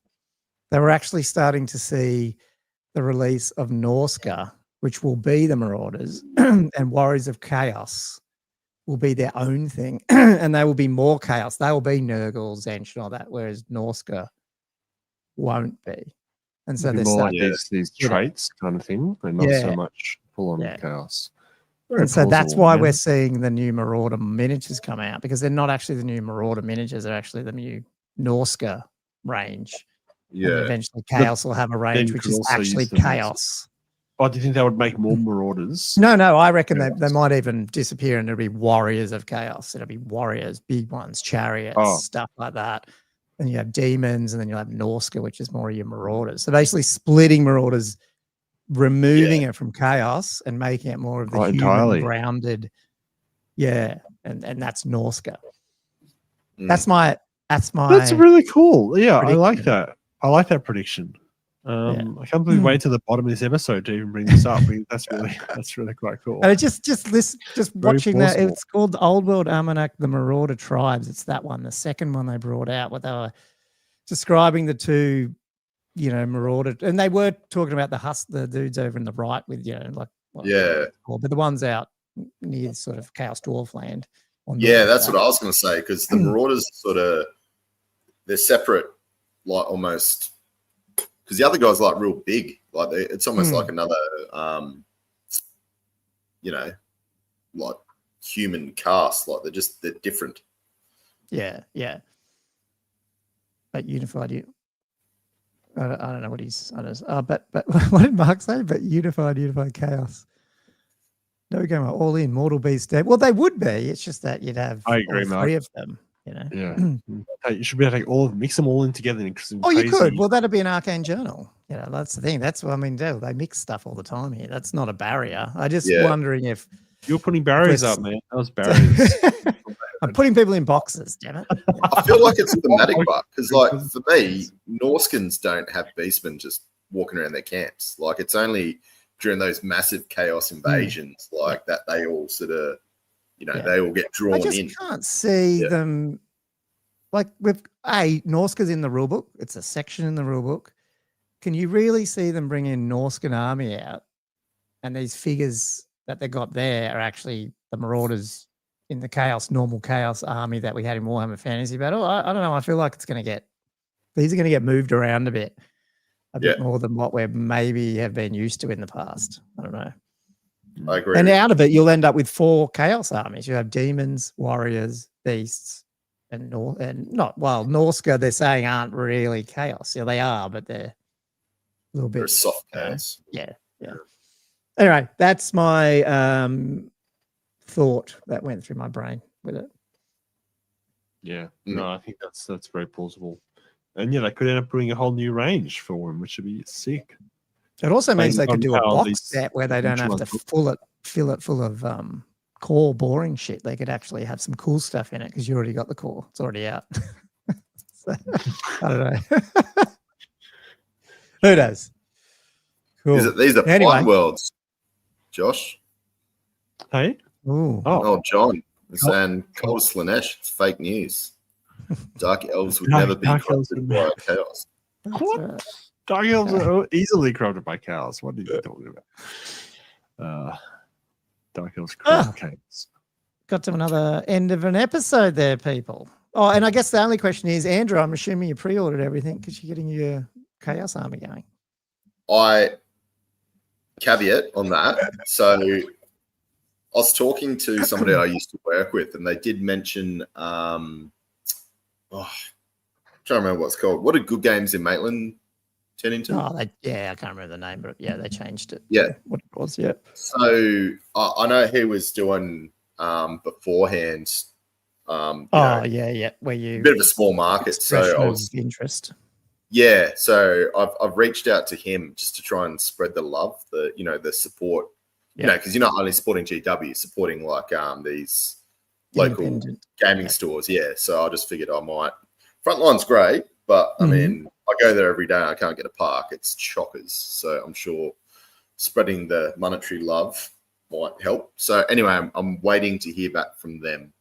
They were actually starting to see the release of Norsca, which will be the Marauders, and Warriors of Chaos will be their own thing, and they will be more chaos. They will be Nurgle, Zench, and all that, whereas Norsca won't be. And so they're more starting these traits kind of thing, but not so much full on chaos. And so that's why we're seeing the new Marauder miniatures come out, because they're not actually the new Marauder miniatures, they're actually the new Norsca range. Yeah. And eventually Chaos will have a range which is actually Chaos. Oh, do you think they would make more Marauders? No, I reckon they might even disappear and it'll be Warriors of Chaos. It'll be Warriors, big ones, Chariots, stuff like that. And you have Demons, and then you'll have Norsca, which is more of your Marauders. So basically splitting Marauders, removing it from Chaos and making it more of the human grounded. Yeah. And that's Norsca. That's really cool. Yeah, prediction. I like that. I like that prediction. I can't believe wait to the bottom of this episode to even bring this up. That's really quite cool. And just watching that, it's called the Old World Almanac, the Marauder Tribes. It's that one, the second one they brought out, where they were describing the two, Marauder, and they were talking about the dudes over in the right with, but the ones out near sort of Chaos Dwarf land. That's what I was going to say, because the Marauders they're separate, like almost. Because the other guy's like real big, it's almost like another, like human cast. Like they're different. Yeah. But unified, I don't know what he's. But what did Mark say? But unified chaos. No game all in Mortal Beast dead. Well, they would be. It's just that you'd have I agree, all Mark. 3 of them. You know. Yeah, you should be able to take mix them all in together. Oh, you could. Well, that'd be an Arcane journal. You know, that's the thing. That's what I mean. They mix stuff all the time here. That's not a barrier. I just wondering if you're putting barriers up, man. That was barriers. I'm putting people in boxes. Damn it. I feel like it's a thematic bug because, like, for me, Norscans don't have beastmen just walking around their camps. Like, it's only during those massive chaos invasions, like that, they all sort of, they all get drawn in. I just can't see them. Like with Norsca's in the rulebook. It's a section in the rulebook. Can you really see them bringing Norscan army out, and these figures that they got there are actually the Marauders in the normal chaos army that we had in Warhammer Fantasy Battle? I don't know. I feel like these are going to get moved around a bit more than what we maybe have been used to in the past. I don't know. I agree. And out of it, you'll end up with 4 chaos armies. You have demons, warriors, beasts, and Norsca, they're saying aren't really chaos. Yeah, they are, but they're a little bit soft chaos. Yeah. Anyway, that's my thought that went through my brain with it. Yeah, no, I think that's very plausible. And they could end up bringing a whole new range for him, which would be sick. It also means they could do a box set where they don't have to fill it full of core boring shit. They could actually have some cool stuff in it because you already got the core. It's already out. So, I don't know. Who knows? Cool. These are fun worlds, Josh. Hey? Ooh. Oh, John. And Cole Slanesh, it's fake news. Dark elves would never be corrupted by chaos. What? Right. Dark elves are easily corrupted by chaos. What are you talking about? Dark elves corrupt chaos. Got to another end of an episode there, people. Oh, and I guess the only question is, Andrew, I'm assuming you pre-ordered everything because you're getting your chaos army going. Caveat on that. So I was talking to somebody I used to work with, and they did mention I'm trying to remember what it's called. What are Good Games in Maitland turn into? I can't remember the name, but they changed it. Yeah. What it was, yeah. So I know he was doing beforehand. Where you a bit of a small market. So I was interest. Yeah, so I've reached out to him just to try and spread the love, the support. Because you're not only supporting GW, you're supporting like these local gaming stores. Yeah, so I just figured I might. Frontline's great, but I mean, I go there every day and I can't get a park. It's chockers. So I'm sure spreading the monetary love might help. So anyway, I'm waiting to hear back from them.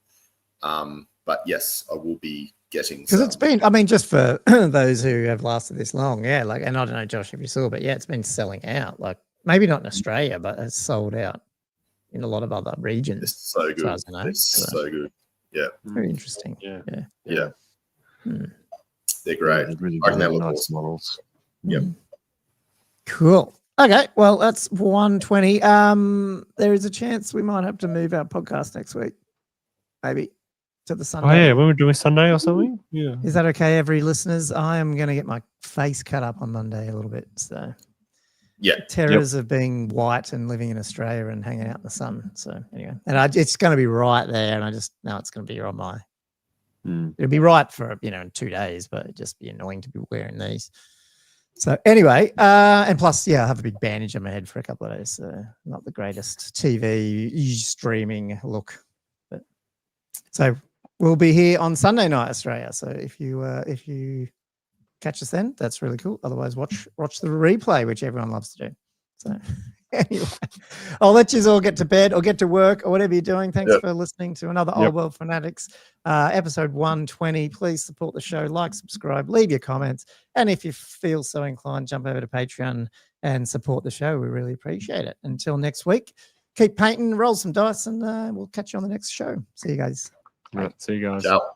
But yes, I will be getting, because it's been, I mean, just for those who have lasted this long, and I don't know, Josh, if you saw, but it's been selling out. Like maybe not in Australia, but it's sold out in a lot of other regions. It's so good. So good. Yeah. Very interesting. Yeah. They're great. They're really nice models. Yep. Cool. Okay. Well, that's 120. There is a chance we might have to move our podcast next week. Maybe to the Sunday. Oh, yeah. When we're doing Sunday or something? Yeah. Is that okay, every listeners? I am going to get my face cut up on Monday a little bit. So, terrors of being white and living in Australia and hanging out in the sun. So, anyway, and it's going to be right there. And I just know it's going to be on my. It'll be right for, in 2 days, but it'd just be annoying to be wearing these. So anyway, and plus, I have a big bandage on my head for a couple of days. So not the greatest TV streaming look. But so we'll be here on Sunday night, Australia. So if you catch us then, that's really cool. Otherwise, watch the replay, which everyone loves to do. So anyway, I'll let you all get to bed or get to work or whatever you're doing. Thanks for listening to another Old World Fanatics episode 120. Please support the show, like, subscribe, leave your comments, and if you feel so inclined, jump over to Patreon and support the show. We really appreciate it. Until next week, keep painting, roll some dice, and we'll catch you on the next show. See you guys. Right, see you guys. Ciao.